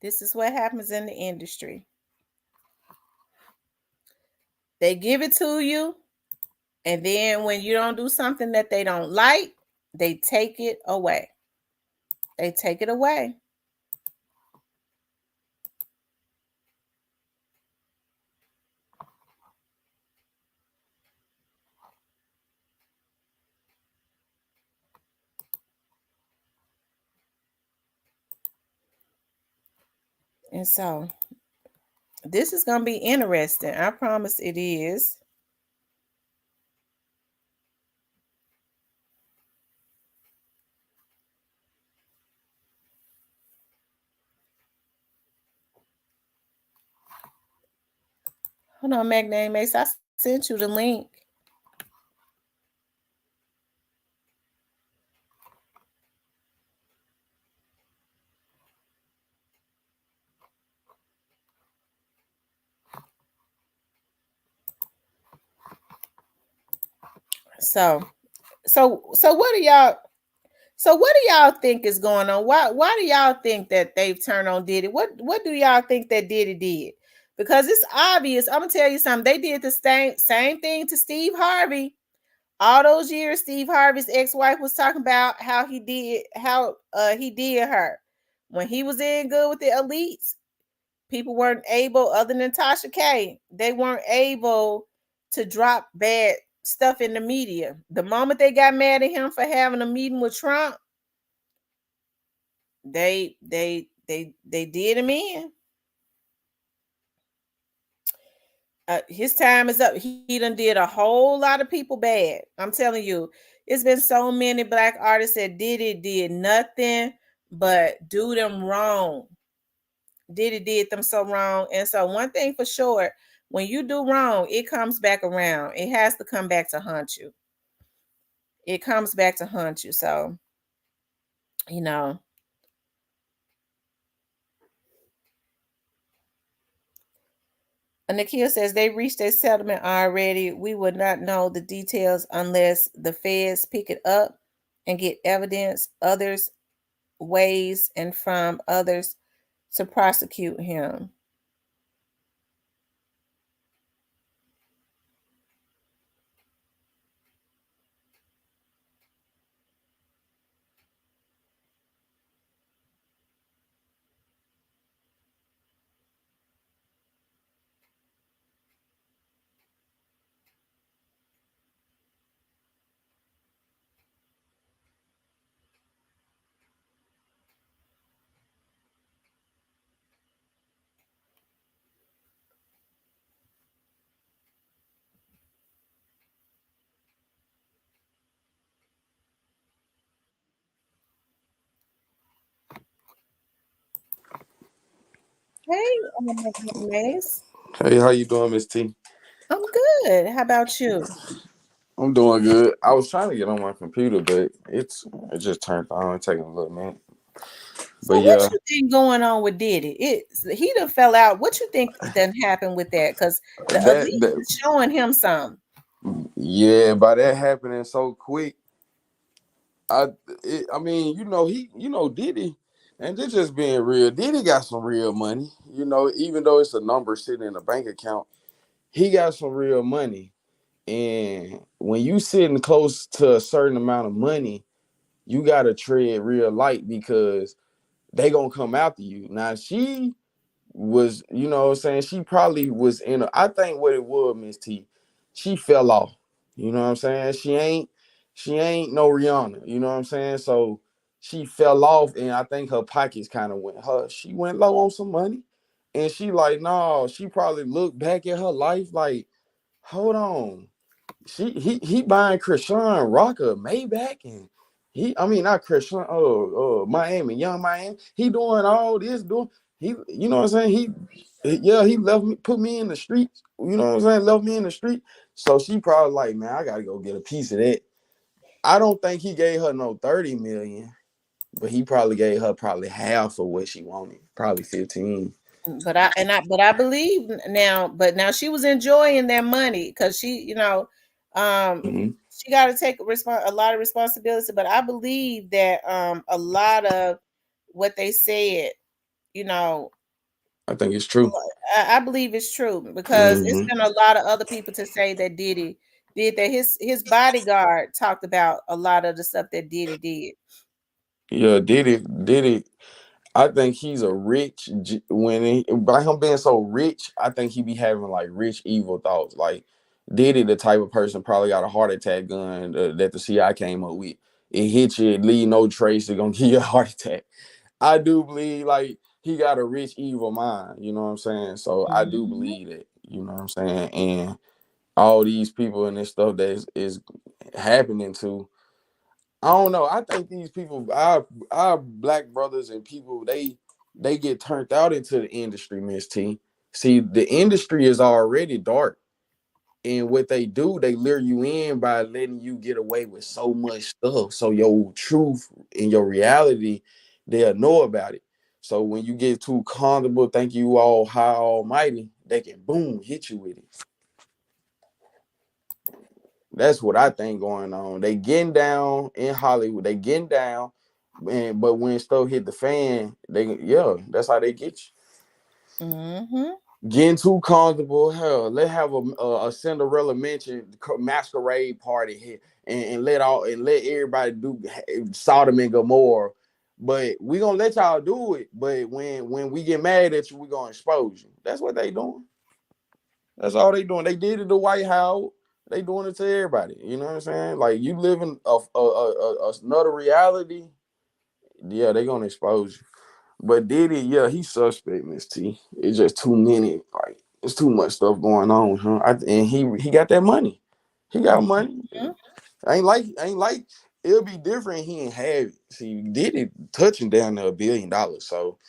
This is what happens in the industry. They give it to you, and then when you don't do something that they don't like, they take it away. They take it away. And so this is gonna be interesting. I promise it is. Hold on, Magname Mace. I sent you the link. So so what do y'all so what do y'all think is going on? Why do y'all think that they've turned on Diddy? What do y'all think that Diddy did? Because it's obvious. I'm gonna tell you something. They did the same thing to Steve Harvey. All those years, Steve Harvey's ex-wife was talking about how he did her. When he was in good with the elites, people weren't able, other than Tasha K, they weren't able to drop bad stuff in the media. The moment they got mad at him for having a meeting with Trump, they did him in. His time is up. He done did a whole lot of people bad. I'm telling you, it's been so many black artists that did nothing but do them wrong. Did them so wrong. And so one thing for sure, when you do wrong, it comes back around. It has to come back to haunt you. It comes back to haunt you. So, you know, and Nikhil says they reached a settlement already. We would not know the details unless the feds pick it up and get evidence, others ways, and from others to prosecute him. Hey, Mace. Hey, how you doing, Miss T? I'm good. How about you? I'm doing good. I was trying to get on my computer, but it just turned on. It's taking a little minute. But So what yeah, you think going on with Diddy? He done fell out. What you think done happened with that? Because the elite that is showing him some. yeah, by that happening so quick, I I mean, Diddy, and this just being real. Diddy got some real money. Even though it's a number sitting in a bank account, he got some real money. And when you sitting close to a certain amount of money, you gotta tread real light because they gonna come after you. Now she was, what I'm saying, she probably was I think what it was, Miss T, she fell off. You know what I'm saying? She ain't no Rihanna, you know what I'm saying? So she fell off and I think her pockets kind of she went low on some money. And she like, no, she probably looked back at her life like, hold on, he buying Krishan Rocker Maybach and I mean not Krishan Miami, Young Miami. He doing all this, doing you know what I'm saying? He left me, put me in the streets, you know what I'm saying? Left me in the street. So she probably like, man, I gotta go get a piece of that. I don't think he gave her no 30 million, but he probably gave her probably half of what she wanted, probably 15. But I believe now, but now she was enjoying their money because Mm-hmm. she got to take a lot of responsibility. But I believe that a lot of what they said, you know, I think it's true. I believe it's true because it's Mm-hmm. been a lot of other people to say that Diddy did that. His bodyguard talked about a lot of the stuff that Diddy did. Yeah, did it. I think he's a rich by him being so rich. I think he be having like rich evil thoughts. Like Diddy, the type of person probably got a heart attack gun that the CI came up with. It hit you, it leave no trace. It's gonna give you a heart attack. I do believe like he got a rich evil mind. You know what I'm saying? So I do Mhm. believe that. You know what I'm saying? And all these people and this stuff that is happening to. I don't know. I think these people, our black brothers and people, they get turned out into the industry, Miss T. See, the industry is already dark. And what they do, they lure you in by letting you get away with so much stuff. So your truth and your reality, they'll know about it. So when you get too comfortable, think you all high almighty, they can boom, hit you with it. That's what I think going on. They getting down in Hollywood. They getting down, and but when stuff hit the fan, that's how they get you. Mm-hmm. Getting too comfortable. Hell, let's have a Cinderella mention masquerade party here, and let everybody do Sodom and Gomorrah. But we gonna let y'all do it. But when we get mad at you, we gonna expose you. That's what they doing. That's all they doing. They did it to White House. They doing it to everybody. You know what I'm saying? Like you living another reality. Yeah, they gonna expose you. But Diddy, yeah, he's suspect, Miss T. It's just too many. Like it's too much stuff going on, huh? And he got that money. He got money. Mm-hmm. Ain't like it'll be different. He ain't have it. See, Diddy touching down to $1 billion. So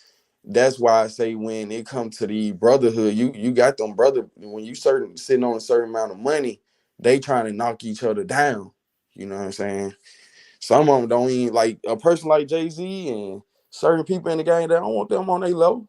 that's why I say when it comes to the brotherhood, you got them brother when you certain sitting on a certain amount of money, they trying to knock each other down. You know what I'm saying? Some of them don't even like a person like Jay-Z and certain people in the game that don't want them on their level.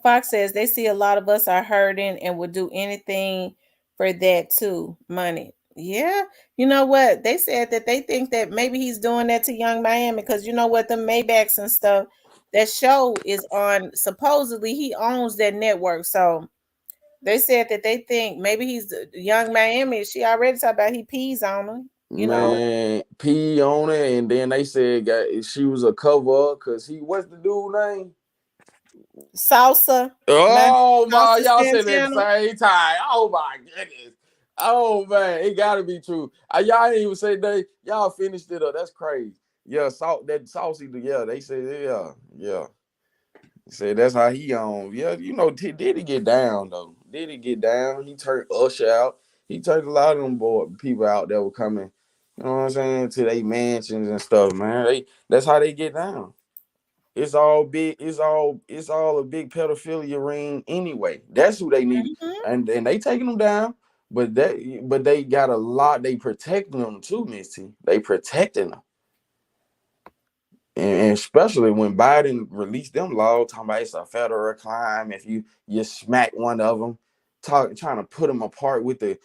Fox says they see a lot of us are hurting and would do anything for that too. Money. Yeah. You know what? They said that they think that maybe he's doing that to Young Miami because you know what? The Maybachs and stuff, that show is on. Supposedly he owns that network. So they said that they think maybe he's Young Miami. She already talked about he pees on her. You know, Man, P on it, and then they said she was a cover up because what's the dude name? Salsa. My Oh my, Salsa y'all said it at the Santana. same time. Oh my goodness. Oh man, it gotta be true. Y'all didn't even say they y'all finished it up. That's crazy. Yeah, that saucy. Yeah, they said yeah. Said that's how he on. Yeah, did he get down though? Did he get down? He turned Usher out. He turned a lot of them people out that were coming. You know what I'm saying, to their mansions and stuff, man. That's how they get down. It's all big. It's all a big pedophilia ring anyway. That's who they need, Mhm. and they taking them down. But they got a lot. They protecting them too, Miss T. They protecting them, and especially when Biden released them laws talking about it's a federal crime if you smack one of them, trying to put them apart with the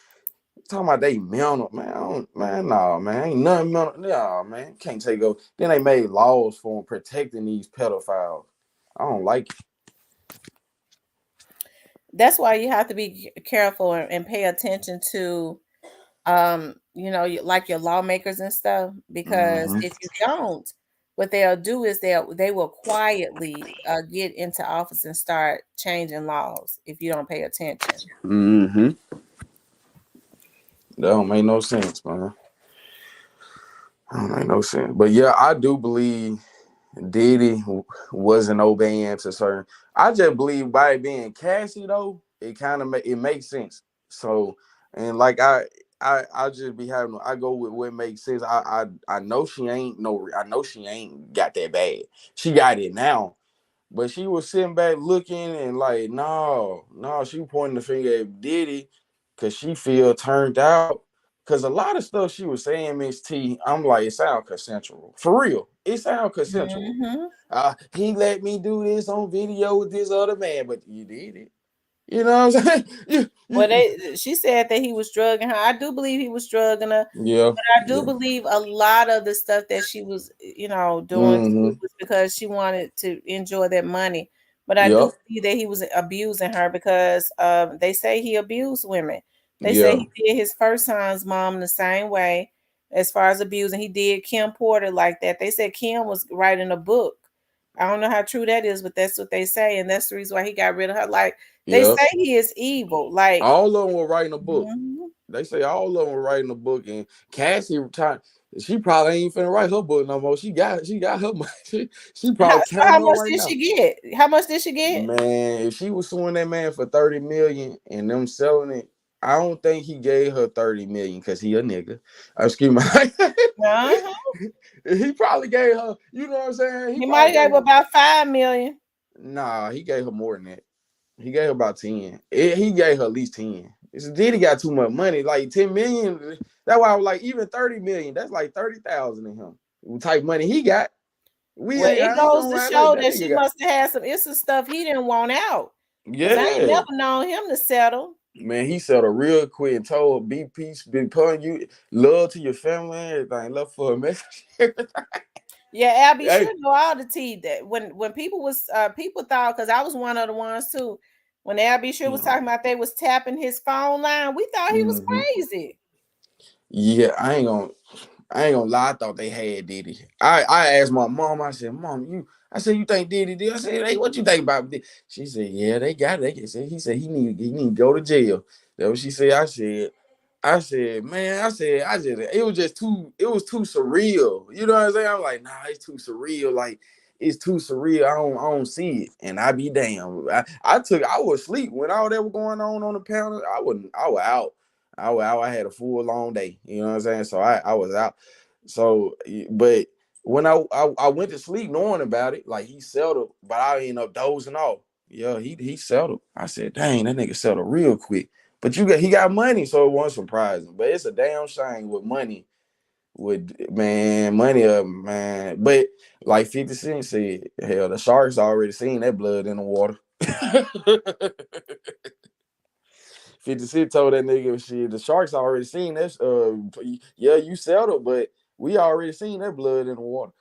talking about they mental man. Man, no man, ain't nothing mental. Nah, man, can't take over. Then they made laws for them protecting these pedophiles. I don't like it. That's why you have to be careful and pay attention to like your lawmakers and stuff, because Mm-hmm. if you don't, what they'll do is they will quietly get into office and start changing laws if you don't pay attention. Mm-hmm. That don't make no sense, man. That don't make no sense. But yeah, I do believe Diddy wasn't obeying to certain. I just believe by it being Cassie though, it kind of it makes sense. So and like I just be having I go with what makes sense. I know she ain't no I know she ain't got that bad. She got it now, but she was sitting back looking and like no, she pointing the finger at Diddy because she feel turned out. Cause a lot of stuff she was saying, Miss T, I'm like, it sound consensual. For real. It sound consensual. Hmm. He let me do this on video with this other man, but you did it. You know what I'm saying? Well, she said that he was drugging her. I do believe he was drugging her. Yeah, I do yeah. believe a lot of the stuff that she was, doing too Mm-hmm. was because she wanted to enjoy that money. But I do Yep. believe that he was abusing her because they say he abused women. They say Yeah. he did his first son's mom the same way as far as abusing. He did Kim Porter like that. They said Kim was writing a book. I don't know how true that is, but that's what they say, and that's the reason why he got rid of her. Like they Yep. say he is evil. Like, All of them were writing a book. mhm. They say all of them were writing a book, and Cassie retired. She probably ain't finna write her book no more. She got her money. She probably So how counting up much right did she now. get? How much did she get? Man, if she was suing that man for 30 million and them selling it, I don't think he gave her 30 million because he a nigga. Excuse Uh-huh. me. He probably gave her, you know what I'm saying? He He might probably have gave gave her her. about 5 million. Nah, he gave her more than that. He gave her about 10. He gave her at least 10. It's Diddy got too much money. Like 10 million. That's why I was like, even 30 million, that's like 30,000 in him. The type money he got. Well, it I ain't goes to gonna act like show that that nigga she got. must have had some. It's some stuff he didn't want out. Cause I ain't Yeah. never known him to settle. Man, he settled real quick and told be peace, be putting you love to your family and everything. Love for a message. Yeah, Abby Hey. should know all the tea that when people was people thought, because I was one of the ones too. When Abby sure was talking about they was tapping his phone line, we thought he was Mm-hmm. crazy. Yeah, I ain't gonna lie, I thought they had Diddy. I asked my mom, I said, Mom, I said, you think Diddy did? I said, hey, what you think about Diddy? She said, yeah, they got it. He said he need to go to jail. That's what she said. I said, man, it was too surreal. You know what I'm saying? I'm like, nah, it's too surreal. Like, it's too surreal. I don't see it. And I be damn. I was asleep when all that was going on the panel. I was out. I had a full long day. You know what I'm saying? So I was out. So, but when I went to sleep knowing about it, like he settled, but I ended up dozing off. Yeah, he settled. I said, dang, that nigga settled real quick. But he got money, so it wasn't surprising. But it's a damn shame with money. With man, money man. But like 50 Cent said, hell, the sharks already seen that blood in the water. 50 Cent told that nigga shit, the sharks already seen that. Yeah, you settled, but we already seen that blood in the water.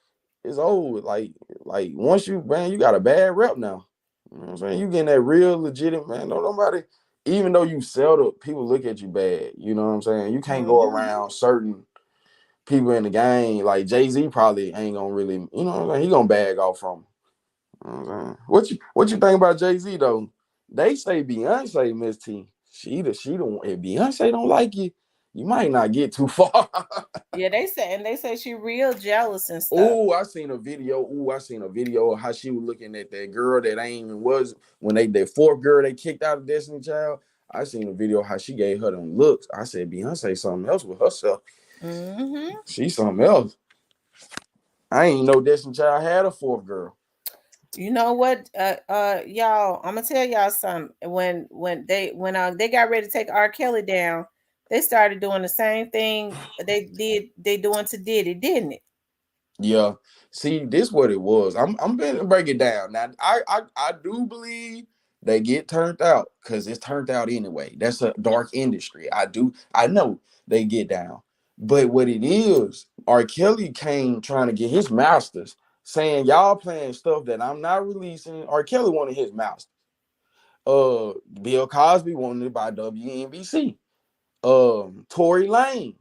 It's old. Like once you, man, you got a bad rep now. You know what I'm saying? You getting that real legitimate, man. No, nobody, even though you settled, people look at you bad. You know what I'm saying? You can't go Mhm. around certain people in the game. Like Jay-Z probably ain't gonna really, you know what I'm saying? He gonna bag off from him. You know what I'm saying? What you think about Jay-Z though? They say Beyonce, Miss T. She the one. If Beyonce don't like you, you might not get too far. Yeah, they say she real jealous and stuff. Oh, I seen a video. Oh, I seen a video of how she was looking at that girl that ain't even was when that fourth girl they kicked out of Destiny Child. I seen a video of how she gave her them looks. I said Beyonce something else with herself. Hmm. She something else. I ain't know Destiny Child had a fourth girl. You know what, y'all? I'm gonna tell y'all something. When they got ready to take R. Kelly down, they started doing the same thing they doing to Diddy, didn't it? Yeah. See, this what it was. I'm gonna break it down. Now, I do believe they get turned out because it's turned out anyway. That's a dark industry. I know they get down. But what it is, R. Kelly came trying to get his masters, saying y'all playing stuff that I'm not releasing. R. Kelly wanted his masters. Bill Cosby wanted it by WNBC. Tory Lanez.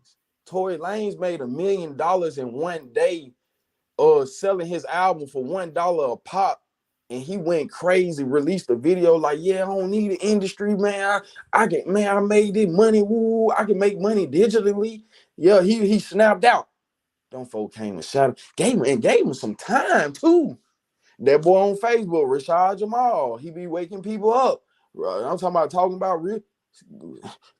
Tory Lanez made $1 million in one day selling his album for $1 a pop, and he went crazy, released a video like, yeah, I don't need the industry, man. I can, man, I made this money. Woo, I can make money digitally. Yeah, he snapped out. Them folk came and shot him, gave him some time too. That boy on Facebook, Rashad Jamal, he be waking people up. I'm talking about real,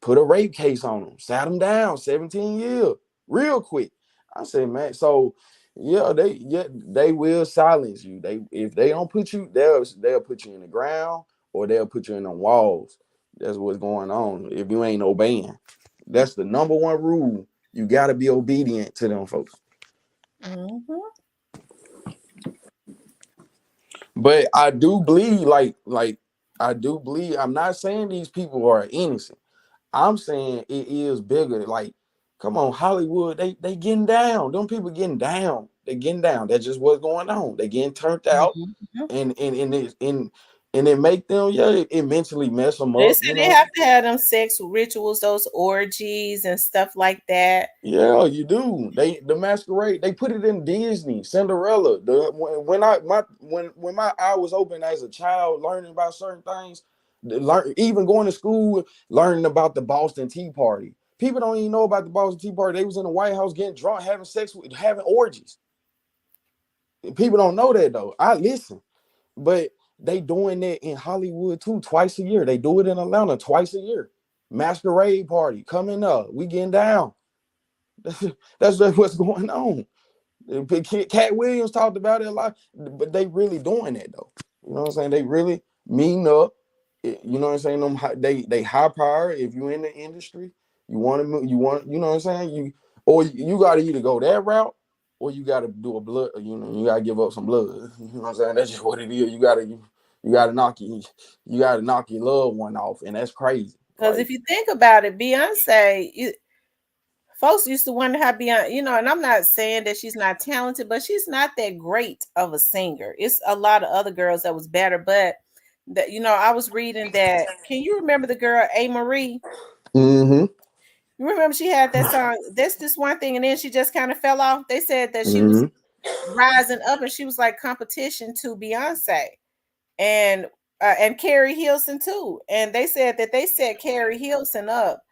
put a rape case on him, sat him down, 17 years, real quick. I said, man, so they will silence you. If they don't put you, they'll put you in the ground or they'll put you in the walls. That's what's going on. If you ain't obeying, that's the number one rule. You gotta be obedient to them folks. Hmm. But I do believe, like I do believe. I'm not saying these people are innocent. I'm saying it is bigger. Like, come on, Hollywood, they getting down. Them people getting down. They getting down. That's just what's going on. They getting turned out, Hmm. and it make them, yeah, it mentally mess them They up. said You they know, have to have them sex rituals, those orgies and stuff like that. yeah, you do. The masquerade. They put it in Disney, Cinderella. When my eye was open as a child, learning about certain things, even going to school, learning about the Boston Tea Party. People don't even know about the Boston Tea Party. They was in the White House getting drunk, having sex, having orgies. People don't know that though. I listen, but they doing that in Hollywood too, twice a year. They do it in Atlanta twice a year. Masquerade party coming up. We getting down. That's what's going on. Cat Williams talked about it a lot, but they really doing that though. You know what I'm saying? They really meeting up. You know what I'm saying? They high power. If you in the industry, you want to move. You know what I'm saying? You got to either go that route or you got to do a blood. You got to give up some blood. You know what I'm saying? That's just what it is. You got to knock your loved one off, and that's crazy. Because Like, if you think about it, Beyonce, folks used to wonder how Beyonce, and I'm not saying that she's not talented, but she's not that great of a singer. It's a lot of other girls that was better, but that I was reading that. Can you remember the girl A. Marie? mm-hmm, You remember she had that song, this one thing, and then she just kind of fell off. They said that she was mm-hmm. rising up, and she was like competition to Beyonce and Carrie Hilson too. And they said that they set Carrie Hilson up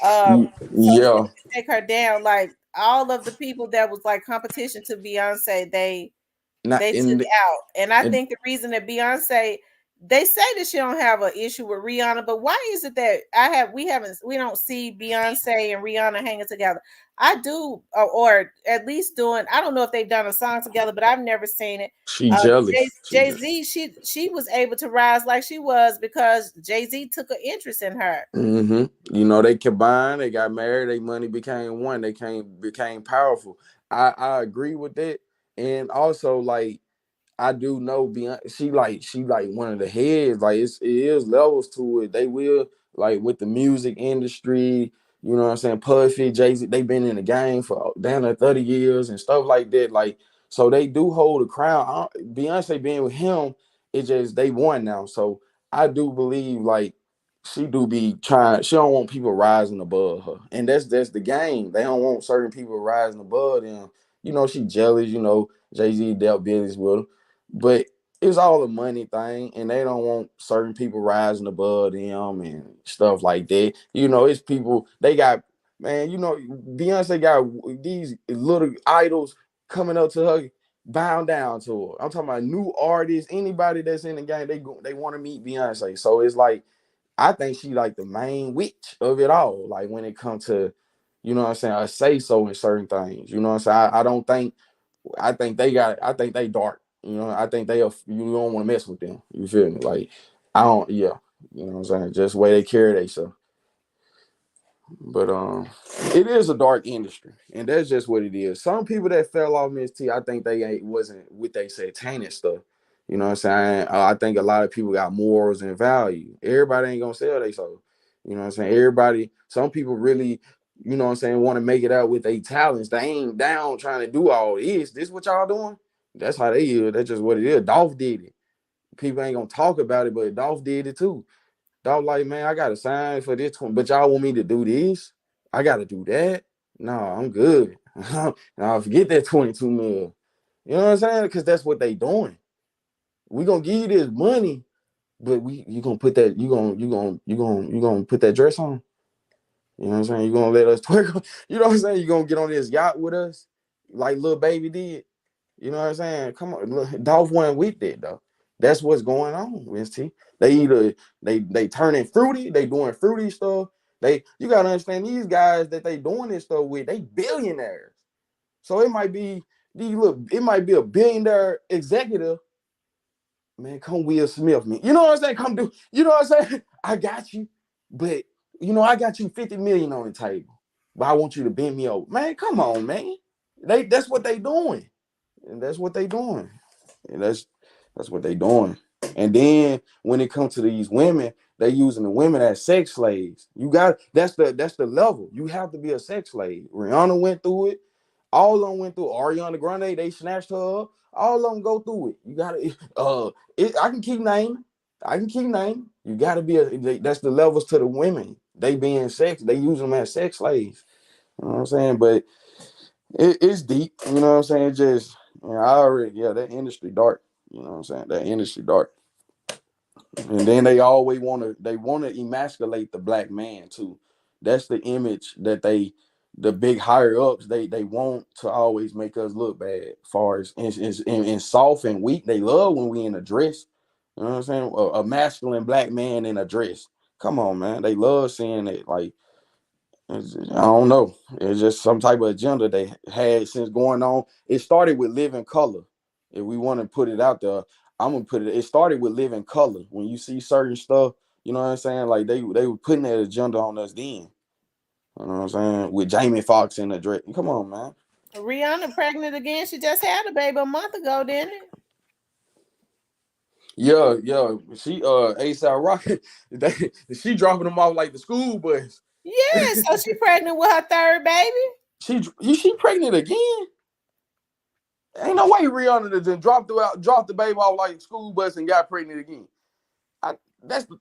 so she Yeah, could take her down. Like all of the people that was like competition to Beyonce, not they took in out. And I and think the reason that Beyonce, they say that she don't have an issue with Rihanna, but why is it that we don't see Beyonce and Rihanna hanging together? I do, or at least doing. I don't know if they've done a song together, but I've never seen it. she jealous. Jay Z, she was able to rise like she was because Jay Z took an interest in her. Mm-hmm. You know, they combined, they got married, their money became one, they became powerful. I agree with that. And also like I do know Beyonce, she like one of the heads. Like it is levels to it. They will like with the music industry, you know what I'm saying? Puffy, Jay-Z, they've been in the game for down to 30 years and stuff like that. Like, so they do hold a crown. Beyonce being with him, it just they won now. So I do believe like she do be trying, she don't want people rising above her. And that's the game. They don't want certain people rising above them. You know, she jealous, Jay-Z dealt business with her. But it's all a money thing, and they don't want certain people rising above them and stuff like that. It's people they got, man. Beyonce got these little idols coming up to her, bound down to her. I'm talking about new artists, anybody that's in the game. They want to meet Beyonce. So it's like I think she like the main witch of it all. Like when it comes to, what I'm saying, I say so in certain things. You know what I'm saying? I don't think I think they dark. I think you don't want to mess with them. You feel me? Like I don't. Yeah. You know what I'm saying? Just the way they carry themselves. But it is a dark industry, and that's just what it is. Some people that fell off Miss T, I think they ain't wasn't what they satanic stuff. You know what I'm saying? I think a lot of people got morals and value. Everybody ain't gonna sell they soul. You know what I'm saying? Some people really, what I'm saying, want to make it out with their talents. They ain't down trying to do all this. This what y'all doing? That's how they is. That's just what it is. Dolph did it. People ain't gonna talk about it, but Dolph did it too. I was like, man, I got to sign for this one, but y'all want me to do this? I got to do that? No, I'm good. Now forget that 22 mil. You know what I'm saying? Because that's what they doing. We gonna give you this money, but you gonna put that you gonna put that dress on. You know what I'm saying? You gonna let us twerk? You know what I'm saying? You gonna get on this yacht with us, like little baby did? You know what I'm saying? Come on, look, Dolph went with that though. That's what's going on, Miss T. They either they turning fruity, they doing fruity stuff. You gotta understand these guys that they doing this stuff with, they billionaires. So it might be a billionaire executive. Man, come Will Smith me. You know what I'm saying? Come do, you know what I'm saying? I got you, but I got you 50 million on the table. But I want you to bend me over. Man, come on, man. That's what they doing. And that's what they doing. And that's what they doing. And then when it comes to these women, they using the women as sex slaves. That's the level. You have to be a sex slave. Rihanna went through it. All of them went through it. Ariana Grande, they snatched her up. All of them go through it. You gotta I can keep naming. You gotta that's the levels to the women. They being sex, they use them as sex slaves. You know what I'm saying? But it's deep. You know what I'm saying? Just that industry dark. You know what I'm saying? That industry dark. And then they want to emasculate the black man too. That's the image that the big higher ups they want to always make us look bad. Far as in soft and weak, they love when we in a dress. You know what I'm saying? A masculine black man in a dress. Come on, man. They love seeing it. Like I don't know. It's just some type of agenda they had since going on. It started with Living Color. If we want to put it out there, I'm gonna put it. It started with Living Color. When you see certain stuff, you know what I'm saying? Like they were putting that agenda on us then. You know what I'm saying? With Jamie Foxx in the dress. Come on, man. Rihanna pregnant again. She just had a baby a month ago, didn't it? Yeah, yeah. She ASAP Rocket, she dropping them off like the school bus. Yeah, so she pregnant with her third baby. She pregnant again? Ain't no way Rihanna just dropped the baby off like school bus and got pregnant again. I that's the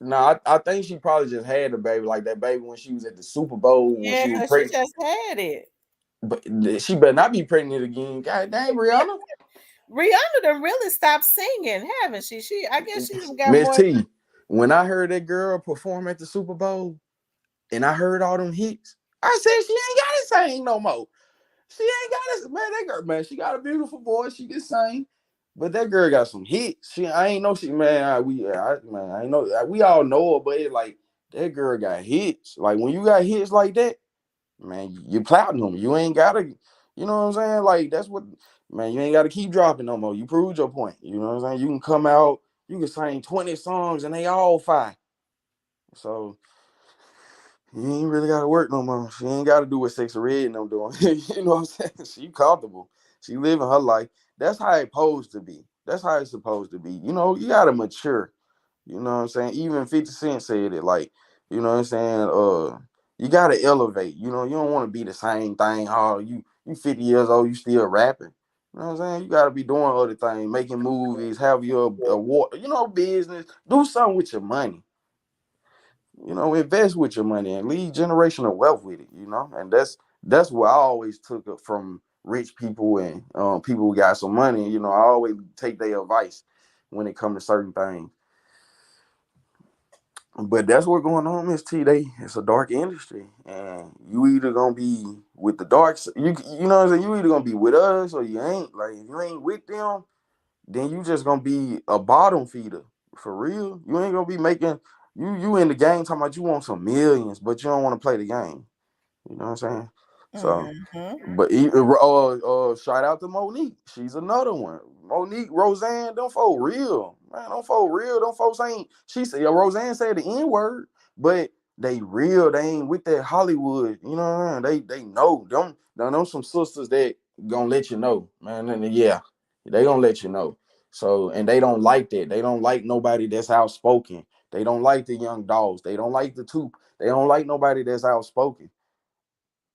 Nah, I think she probably just had the baby, like that baby when she was at the Super Bowl when Yeah, she was cause she pregnant. just had it. But she better not be pregnant again. God dang, Rihanna. Rihanna done really stopped singing, haven't she? I guess she done got Miss more. T, when I heard that girl perform at the Super Bowl and I heard all them hits, I said she ain't gotta sing no more. She ain't gotta, man. That girl, man, she got a beautiful voice. She can sing, but that girl got some hits. I ain't know she, man. Man, I ain't know. We all know her, but it like that girl got hits. Like when you got hits like that, man, you platinum. You ain't gotta, you know what I'm saying? Like that's what, man. You ain't gotta keep dropping no more. You proved your point. You know what I'm saying? You can come out, you can sing 20 songs and they all fine. So you ain't really gotta work no more. She ain't gotta do what Sexy Red and them doing. You know what I'm saying? She comfortable. She living her life. That's how it's supposed to be. That's how it's supposed to be. You know, you gotta mature. You know what I'm saying? Even 50 Cent said it. Like, you know what I'm saying? You gotta elevate. You know, you don't want to be the same thing. Oh, you 50 years old, you still rapping. You know what I'm saying? You gotta be doing other things, making movies, have your award, business. Do something with your money. Invest with your money and leave generational wealth with it. And that's what I always took it from rich people and people who got some money. I always take their advice when it comes to certain things. But that's what's going on, Miss T. It's a dark industry, and you either gonna be with the you know what I'm saying. You either gonna be with us or you ain't. Like if you ain't with them, then you just gonna be a bottom feeder for real. You ain't gonna be making you in the game talking about you want some millions, but you don't want to play the game. You know what I'm saying? So, Mm-hmm. but shout out to Monique. She's another one. Monique, Roseanne, don't folk real, man. Don't folk real. Don't folks ain't. She said Roseanne said the N word, but they real. They ain't with that Hollywood. You know what I mean? They know them some sisters that gonna let you know, man. And yeah, they gonna let you know. So and they don't like that. They don't like nobody that's outspoken. They don't like the young dogs. They don't like the two. They don't like nobody that's outspoken.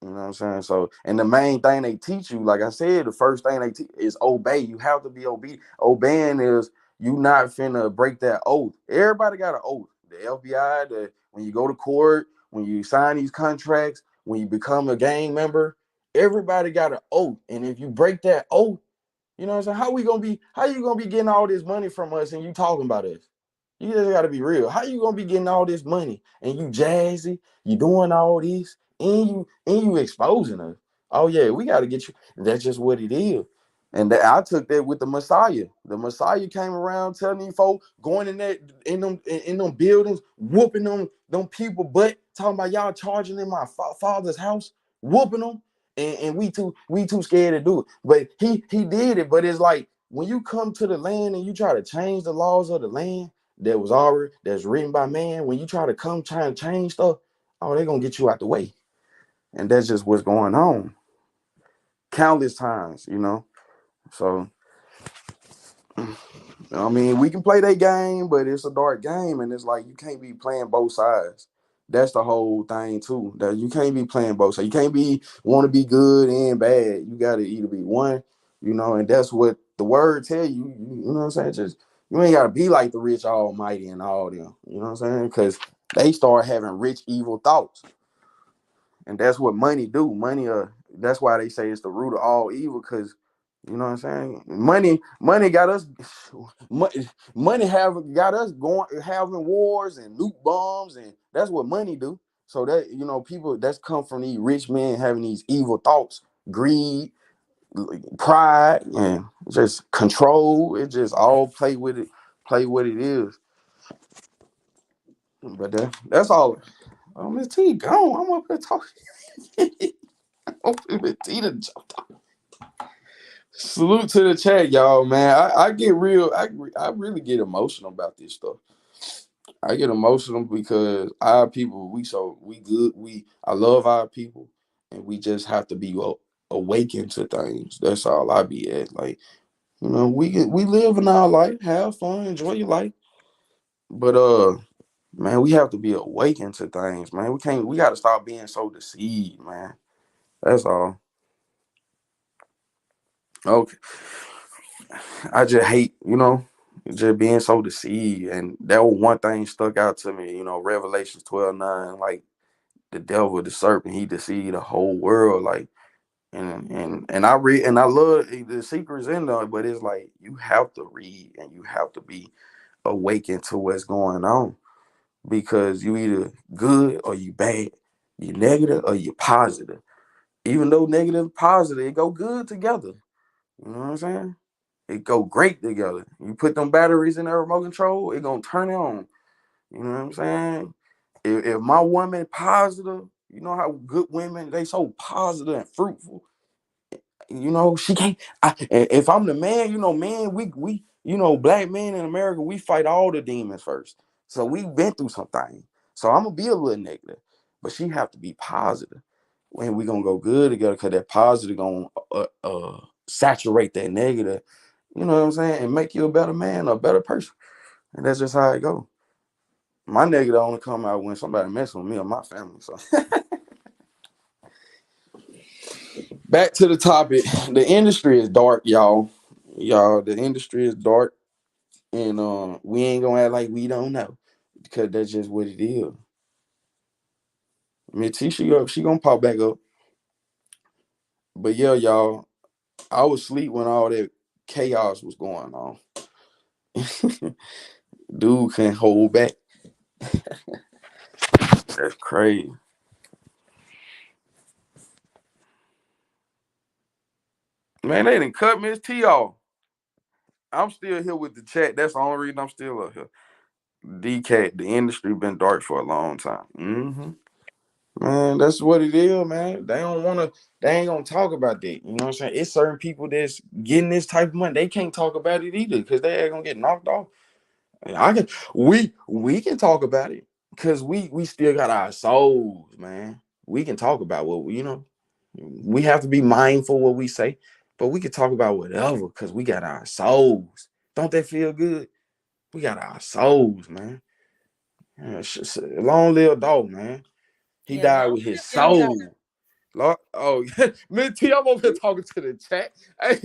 You know what I'm saying? So, and the main thing they teach you, like I said, the first thing they teach is obey. You have to be obedient. Obeying is you not finna break that oath. Everybody got an oath. The FBI, when you go to court, when you sign these contracts, when you become a gang member, everybody got an oath. And if you break that oath, you know what I'm saying? How you gonna be getting all this money from us and you talking about us? You just gotta be real. How you gonna be getting all this money and you jazzy, you doing all this, and you exposing us? Oh yeah, we gotta get you. That's just what it is. And I took that with the Messiah. The Messiah came around telling these folks, going in them buildings, whooping them people butt, talking about y'all charging in my father's house, whooping them, and we too scared to do it. But he did it. But it's like when you come to the land and you try to change the laws of the land that's written by man, when you try to come try and change stuff, oh, they're gonna get you out the way. And that's just what's going on. Countless times. So I mean, we can play that game, but it's a dark game, and it's like you can't be playing both sides. That's the whole thing too. That you can't be playing both sides. You can't be want to be good and bad. You got to either be one, and that's what the word tell you. You know what I'm saying? Just you ain't got to be like the rich almighty and all them. You know what I'm saying? Because they start having rich evil thoughts, and that's what money do. That's why they say it's the root of all evil. Because you know what I'm saying? Money got us. Money have got us going having wars and nuke bombs, and that's what money do. So that people that's come from these rich men having these evil thoughts, greed, pride, and just control. It just all play what it is. But that's all. Miss T gone. I'm up here talking. I'm up here Tina. Salute to the chat, y'all, man. I get real. I really get emotional about this stuff. I get emotional because our people, we good. I love our people, and we just have to be awakened to things. That's all I be at. Like We live in our life, have fun, enjoy your life. But man, we have to be awakened to things, man. We gotta stop being so deceived, man. That's all. Okay. I just hate, just being so deceived. And that was one thing stuck out to me, Revelations 12:9, like the devil, the serpent, he deceived the whole world. Like and I read and I love the secrets in there, but it's like you have to read and you have to be awakened to what's going on. Because you either good or you bad. You negative or you positive. Even though negative and positive, it go good together. You know what I'm saying? It go great together. You put them batteries in the remote control, it gonna turn it on. You know what I'm saying? If my woman positive, you know how good women they so positive and fruitful. She can't. If I'm the man, man, we black men in America, we fight all the demons first. So we've been through some things. So I'm gonna be a little negative, but she have to be positive. When we gonna go good together, cause that positive gonna saturate that negative. You know what I'm saying, and make you a better man, a better person. And that's just how it go. My negative only come out when somebody mess with me or my family. So back to the topic. The industry is dark, y'all. The industry is dark, and we ain't gonna act like we don't know, because that's just what it is. Miss T, she gonna pop back up. But yeah, y'all, I was asleep when all that chaos was going on. Dude can't hold back. That's crazy. Man, they didn't cut Miss T off. I'm still here with the chat. That's the only reason I'm still up here. DK, the industry been dark for a long time. Man, that's what it is, man. They don't wanna, they ain't gonna talk about that. You know what I'm saying? It's certain people that's getting this type of money. They can't talk about it either because they ain't gonna get knocked off. I can we can talk about it because we still got our souls, man. We can talk about what we have to be mindful what we say, but we can talk about whatever because we got our souls. Don't that feel good? We got our souls, man. Yeah, long live dog, man. He Yeah, died long with his live young dog. soul. Lord, oh, Miss T, I'm over here talking to the chat. Hey,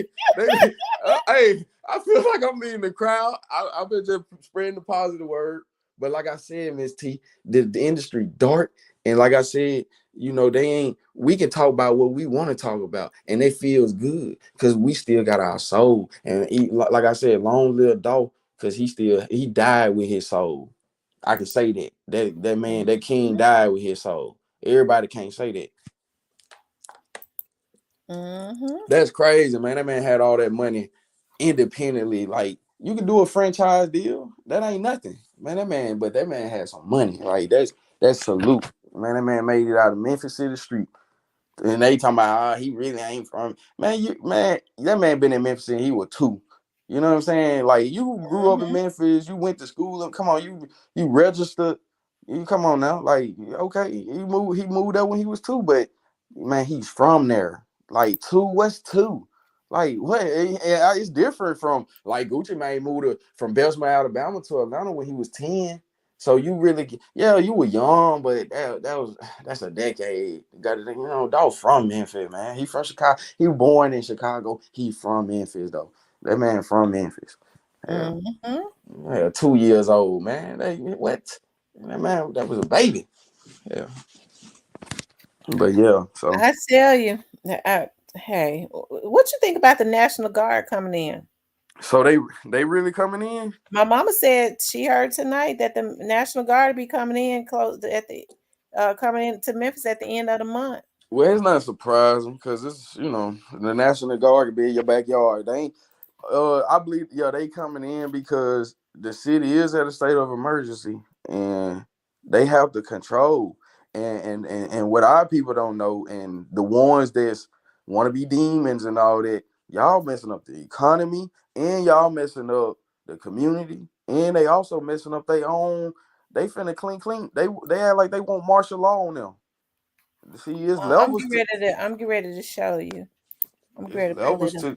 hey, I feel like I'm leading the crowd. I've been just spreading the positive word. But like I said, Miss T, the industry dark. And like I said, they ain't, we can talk about what we want to talk about. And it feels good because we still got our soul. And like I said, long live dog, because he died with his soul. I can say that. That man, that king Mhm. died with his soul. Everybody can't say that. Mhm. That's crazy, man. That man had all that money independently. Like you can do a franchise deal. That ain't nothing, man. But that man had some money. Like that's salute, man. That man made it out of Memphis City street. And they talking about, he really ain't from, man. That man been in Memphis since he was 2. You know what I'm saying? Like you grew up in Mhm. Memphis, you went to school, and come on, you registered. You come on now, like okay, he moved up when he was 2, but man, he's from there. Like 2, what's 2? Like what? It's different from like Gucci Mane moved from Belmont, Alabama to Atlanta when he was 10. So you really, yeah, you were young, but that's a decade. Dog from Memphis, man. He from Chicago. He was born in Chicago. He from Memphis though. That man from Memphis. Yeah, Mhm. yeah, 2 years old, man. What? That man, that was a baby. Yeah, but yeah. So, I tell you, hey, what you think about the National Guard coming in? so they really coming in. My mama said she heard tonight that the National Guard will be coming in close at the coming into Memphis at the end of the month. Well, it's not surprising because it's the National Guard could be in your backyard. They ain't. I believe they coming in because the city is at a state of emergency and they have the control. And what our people don't know, and the ones that want to be demons and all that, y'all messing up the economy and y'all messing up the community and they also messing up their own. They finna clean. They act like they want martial law on them. See, it's I'm levels getting to ready to. I'm getting ready to show you. I'm getting it's ready to pull levels it up. to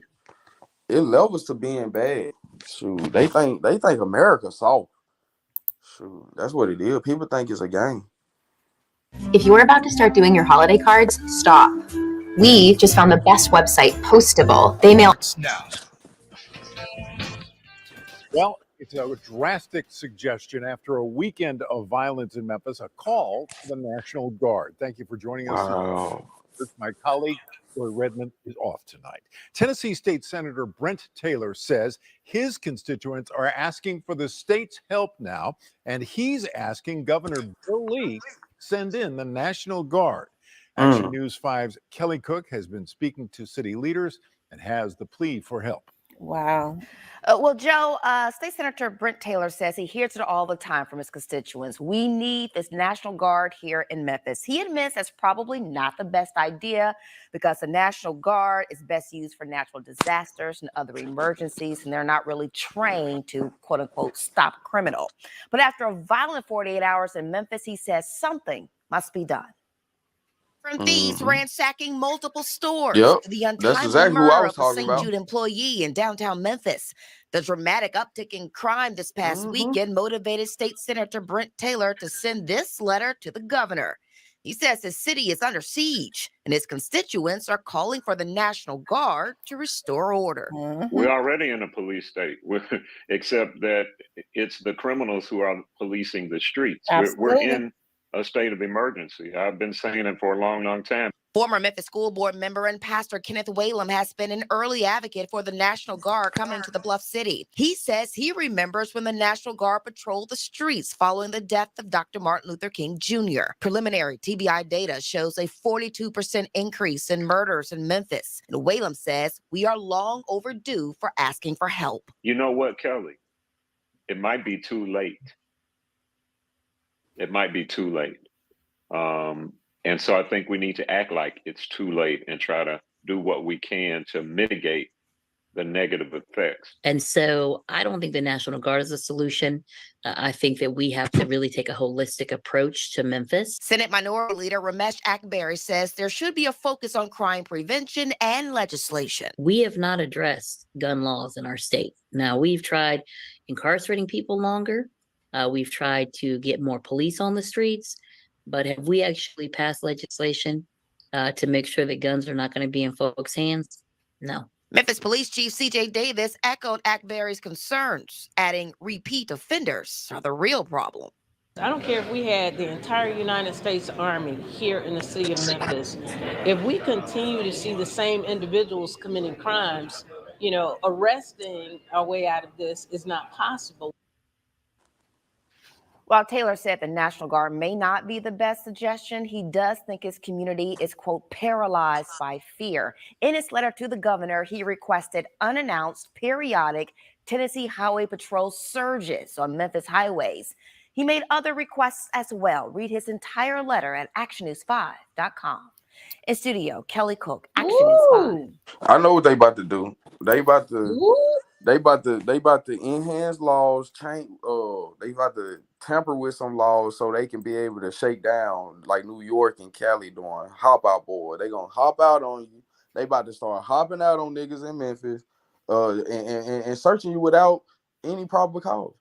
it levels to being bad. Shoot, they think America soft. Shoot, that's what it is. People think it's a game. If you're about to start doing your holiday cards, stop. We just found the best website, Postable. They mail now. Well, it's a drastic suggestion after a weekend of violence in Memphis, a call to the National Guard. Thank you for joining us. Wow. My colleague, Roy Redmond, is off tonight. Tennessee State Senator Brent Taylor says his constituents are asking for the state's help now, and he's asking Governor Bill Lee send in the National Guard. Action News 5's Kelly Cook has been speaking to city leaders and has the plea for help. Wow. Well, Joe, State Senator Brent Taylor says he hears it all the time from his constituents. We need this National Guard here in Memphis. He admits that's probably not the best idea because the National Guard is best used for natural disasters and other emergencies, and they're not really trained to, quote unquote, stop a criminal. But after a violent 48 hours in Memphis, he says something must be done. From thieves ransacking multiple stores. Yep. The untimely That's exactly who I murder was of a talking St. about. Jude employee in downtown Memphis. The dramatic uptick in crime this past weekend motivated State Senator Brent Taylor to send this letter to the governor. He says his city is under siege and his constituents are calling for the National Guard to restore order. We're already in a police state, except that it's the criminals who are policing the streets. We're in a state of emergency. I've been saying it for a long, long time. Former Memphis School Board member and pastor Kenneth Whalum has been an early advocate for the National Guard coming to the Bluff City. He says he remembers when the National Guard patrolled the streets following the death of Dr. Martin Luther King Jr. Preliminary TBI data shows a 42% increase in murders in Memphis. And Whalum says we are long overdue for asking for help. You know what, Kelly? It might be too late. It might be too late. And so I think we need to act like it's too late and try to do what we can to mitigate the negative effects. And so I don't think the National Guard is a solution. I think that we have to really take a holistic approach to Memphis. Senate Minority Leader Ramesh Akbari says there should be a focus on crime prevention and legislation. We have not addressed gun laws in our state. Now, we've tried incarcerating people longer. We've tried to get more police on the streets. But have we actually passed legislation to make sure that guns are not going to be in folks' hands? No. Memphis Police Chief C.J. Davis echoed Akbari's concerns, adding repeat offenders are the real problem. I don't care if we had the entire United States Army here in the city of Memphis. If we continue to see the same individuals committing crimes, arresting our way out of this is not possible. While Taylor said the National Guard may not be the best suggestion, he does think his community is, quote, paralyzed by fear. In his letter to the governor, he requested unannounced, periodic Tennessee Highway Patrol surges on Memphis highways. He made other requests as well. Read his entire letter at actionnews5.com. In studio, Kelly Cook, Action News 5. I know what they about to do. They about to enhance laws, change. They about to tamper with some laws so they can be able to shake down like New York and Cali doing hop out boy. They gonna hop out on you. They about to start hopping out on niggas in Memphis, and searching you without any probable cause.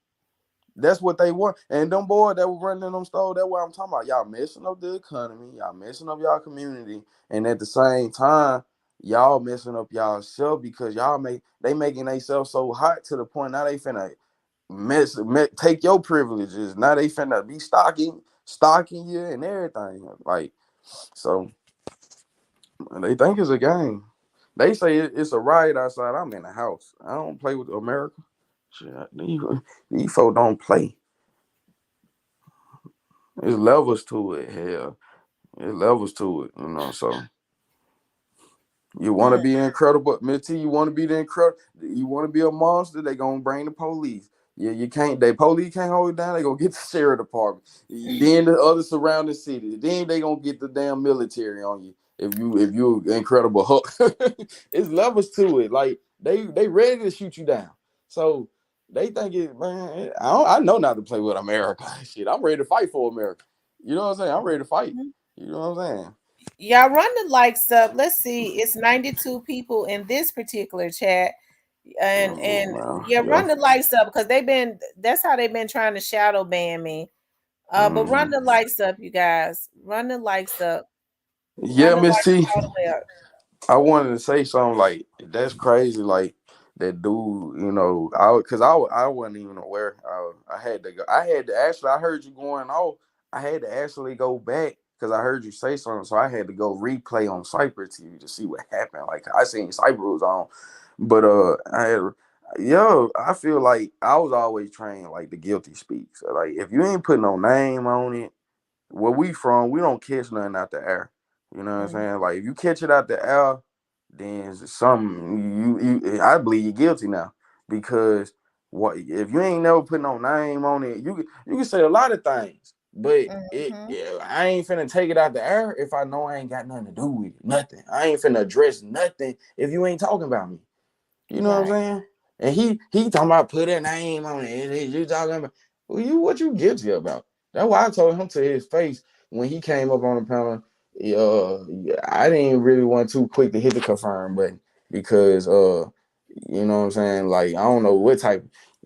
That's what they want. And them boys that were running in them stores, that's what I'm talking about. Y'all messing up the economy, y'all messing up y'all community, and at the same time, y'all messing up y'allself because they making themselves so hot to the point now they finna take your privileges. Now they finna be stalking you and everything. Like, so they think it's a game. They say it's a riot outside. I'm in the house. I don't play with America. Shit, these folks don't play. There's levels to it. Hell, there's levels to it. So you want to be incredible, Miss T. You want to be the incredible. You want to be a monster. They gonna bring the police. Yeah, you can't. They police can't hold it down. They gonna get the sheriff department. Then the other surrounding cities. Then they gonna get the damn military on you. If you incredible Hulk. It's levels to it. Like they ready to shoot you down. So they think it, man. I know not to play with America. Shit, I'm ready to fight for America. You know what I'm saying? I'm ready to fight. You know what I'm saying? Y'all run the likes up. Let's see. It's 92 people in this particular chat. And Well, yeah, yeah. run the lights up because that's how they've been trying to shadow ban me. But run the lights up, you guys. Run the lights up. Run Yeah, the Miss lights T. all the way up. I wanted to say something like that's crazy. Like that dude, I wasn't even aware. I had to go. I had to actually. I heard you going off. I had to actually go back because I heard you say something. So I had to go replay on Cyber TV to see what happened. Like I seen Cyber was on, but I had. Yo, I feel like I was always trained like the guilty speaks. So, like if you ain't put no name on it, where we from, we don't catch nothing out the air. You know what I'm saying? Like if you catch it out the air, then something I believe you're guilty now because what if you ain't never put no name on it? You can say a lot of things, but I ain't finna take it out the air if I know I ain't got nothing to do with it. Nothing. I ain't finna address nothing if you ain't talking about me. You know what I'm saying? And he talking about put a name on it. You talking about what you guilty about? That's why I told him to his face when he came up on the panel. I didn't really want too quick to hit the confirm button because you know what I'm saying? Like I don't know what type.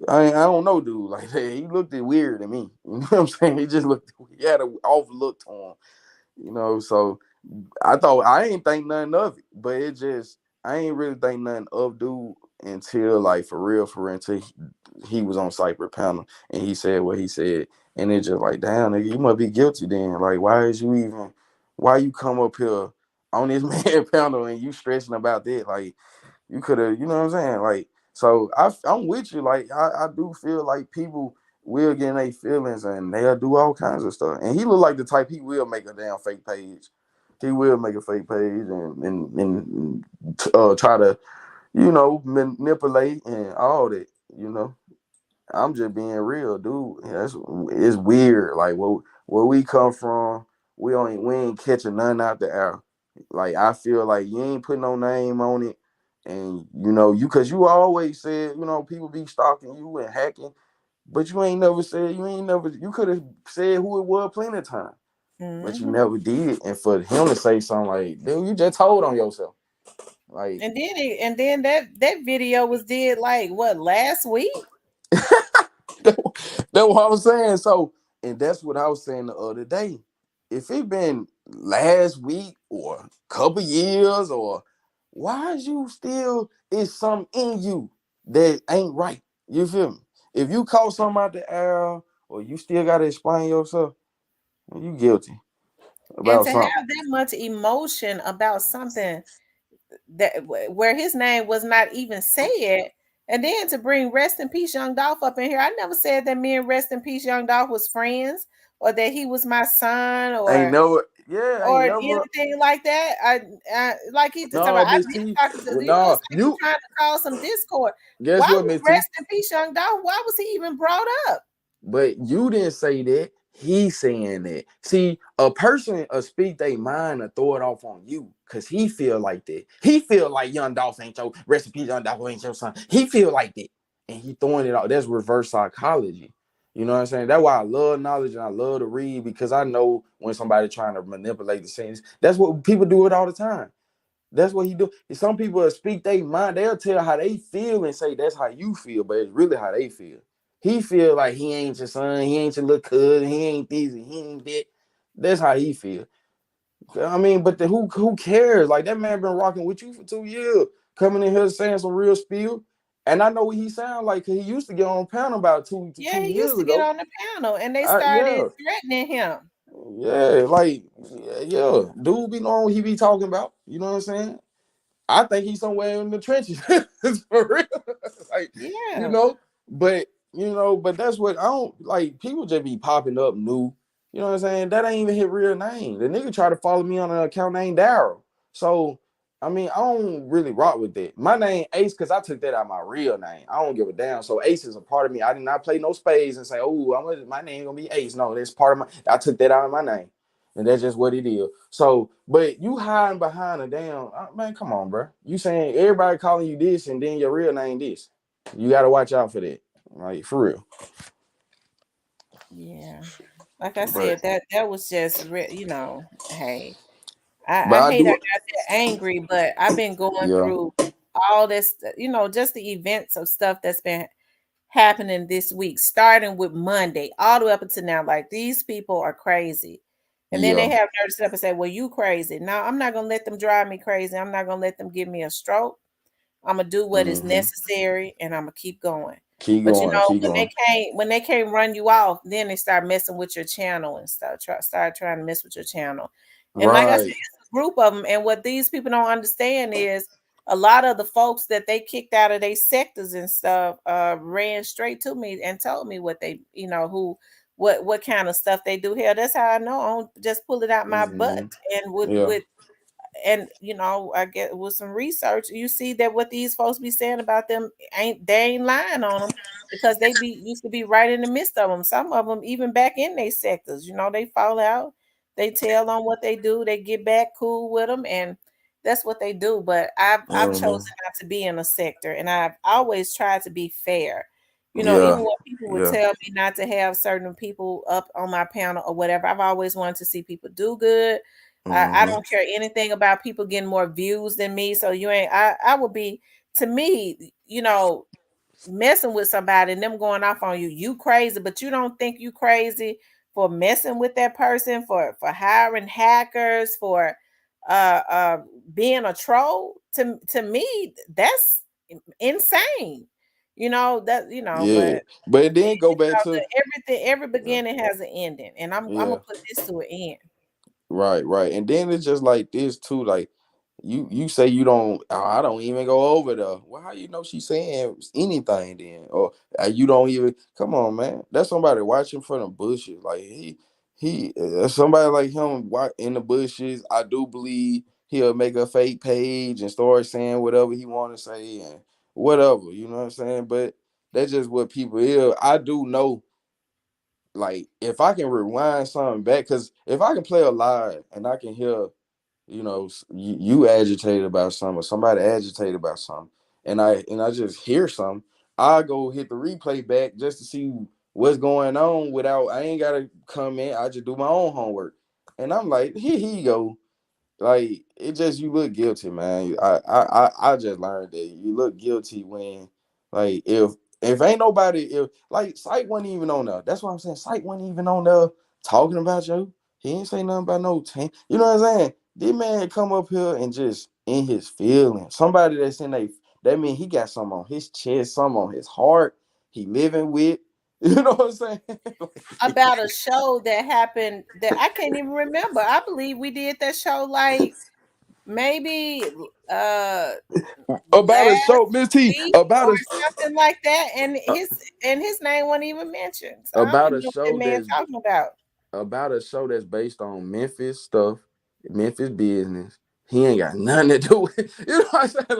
I don't know, dude. Like he looked weird to me. You know what I'm saying? He had an off look to him. You know, so I ain't think nothing of it, but I ain't really think nothing of dude until like for real until he was on Cyber panel and he said what he said, and it's just like damn nigga, you must be guilty then. Like why you come up here on this man panel and you stressing about that? Like you could have, you know what I'm saying? Like so I'm with you. Like I do feel like people will get in their feelings and they'll do all kinds of stuff. And he look like the type he will make a damn fake page. He will make a fake page and try to, manipulate and all that. I'm just being real, dude. It's weird. Like where we come from, we ain't catching none out the air. Like I feel like you ain't putting no name on it, and because you always said people be stalking you and hacking, but you could have said who it was plenty of time. But you never did. And for him to say something like, dude, you just told on yourself. Like And then that video was did like what last week? that's what I was saying. So, and that's what I was saying the other day. If it been last week or a couple years or why is something in you that ain't right? You feel me? If you caught something out the air or you still gotta explain yourself, well, you guilty And about to something. have that much emotion about something that where his name was not even said, and then to bring Rest in Peace Young Dolph up in here. I never said that me and Rest in Peace Young Dolph was friends or that he was my son Ain't never, or ain't never. anything like that. I like he just talking No, about I've Miss been T. talking to you know No, it's like you trying to cause some discord. guess Why what, was Miss T? Rest in Peace Young Dolph? Why was he even brought up? But you didn't say that. He's saying that. See, a person speak their mind and throw it off on you because he feel like that. He feel like Young Dolph ain't your Rest in Peace, Young Dolph ain't your son. He feel like that, and he throwing it out. That's reverse psychology. You know what I'm saying? That's why I love knowledge and I love to read because I know when somebody trying to manipulate the scenes. That's what people do it all the time. That's what he do. Some people will speak their mind. They'll tell how they feel and say that's how you feel, but it's really how they feel. He feel like he ain't your son, he ain't your little cousin, he ain't this, he ain't that. That's how he feel. I mean, but who cares? Like that man been rocking with you for 2 years, coming in here saying some real spiel. And I know what he sound like because he used to get on panel about two Yeah, he years used to get ago. on the panel and they started Yeah, threatening him. yeah, like yeah, dude be knowing what he be talking about. You know what I'm saying? I think he's somewhere in the trenches for real. Like, Yeah. but that's what I don't like. People just be popping up new. You know what I'm saying? That ain't even his real name. The nigga tried to follow me on an account named Daryl. So I mean, I don't really rock with that. My name Ace because I took that out of my real name. I don't give a damn. So Ace is a part of me. I did not play no spades and say, oh, my name gonna be Ace. No, that's part of my. I took that out of my name. And that's just what it is. So, but you hiding behind a damn man. Come on, bro. You saying everybody calling you this, and then your real name this. You got to watch out for that, like for real. Yeah. Like I But said, that was just hey. but I I hate I do. got that angry, but I've been going Yeah. through all this, just the events of stuff that's been happening this week, starting with Monday, all the way up until now. Like, these people are crazy. And then they have nerve to sit up and say, well, you crazy. No, I'm not going to let them drive me crazy. I'm not going to let them give me a stroke. I'm going to do what is necessary, and I'm going to keep going. But when they can't run you off, then they start messing with your channel and start trying to mess with your channel. And like I said, it's a group of them. And what these people don't understand is a lot of the folks that they kicked out of their sectors and stuff ran straight to me and told me what they, what kind of stuff they do here. That's how I know. I don't just pull it out my butt. And I get with some research, you see that what these folks be saying about them they ain't lying on them, because they used to be right in the midst of them. Some of them even back in their sectors, they fall out, they tell on what they do, they get back cool with them, and that's what they do. But I've chosen not to be in a sector, and I've always tried to be fair. Even when people would tell me not to have certain people up on my panel or whatever, I've always wanted to see people do good. I don't care anything about people getting more views than me. So I would be, to me, messing with somebody and them going off on you, you crazy, but you don't think you crazy for messing with that person, for hiring hackers, for being a troll. To me, that's insane. But it didn't go back to every beginning has an ending, and I'm gonna put this to an end. Right. And then it's just like this too, like you say you don't, I don't even go over there. Well, how you know she's saying anything then? Or you don't even, come on, man. That's somebody watching from the bushes. Like he somebody like him in the bushes. I do believe he'll make a fake page and start saying whatever he want to say and whatever, you know what I'm saying? But that's just what people is. I do know, like, if I can rewind something back, because if I can play a lie and I can hear, you agitated about something or somebody agitated about something, and I just hear something, I go hit the replay back just to see what's going on without, I ain't gotta come in, I just do my own homework. And I'm like, here you go. Like, it just, you look guilty, man. I just learned that you look guilty when, like, if ain't nobody, if like Sight wasn't even on there. That's what I'm saying. Sight wasn't even on there talking about you. He ain't say nothing about no team. You know what I'm saying? This man come up here and just in his feelings. Somebody that's in that mean he got something on his chest, something on his heart. He living with. You know what I'm saying? About a show that happened that I can't even remember. I believe we did that show like maybe about a last show, Miss T, week or something like that, and his name wasn't even mentioned. So I don't about even a know what show that man that's talking about. that's based on Memphis stuff, Memphis business. He ain't got nothing to do with it. You know what I'm saying?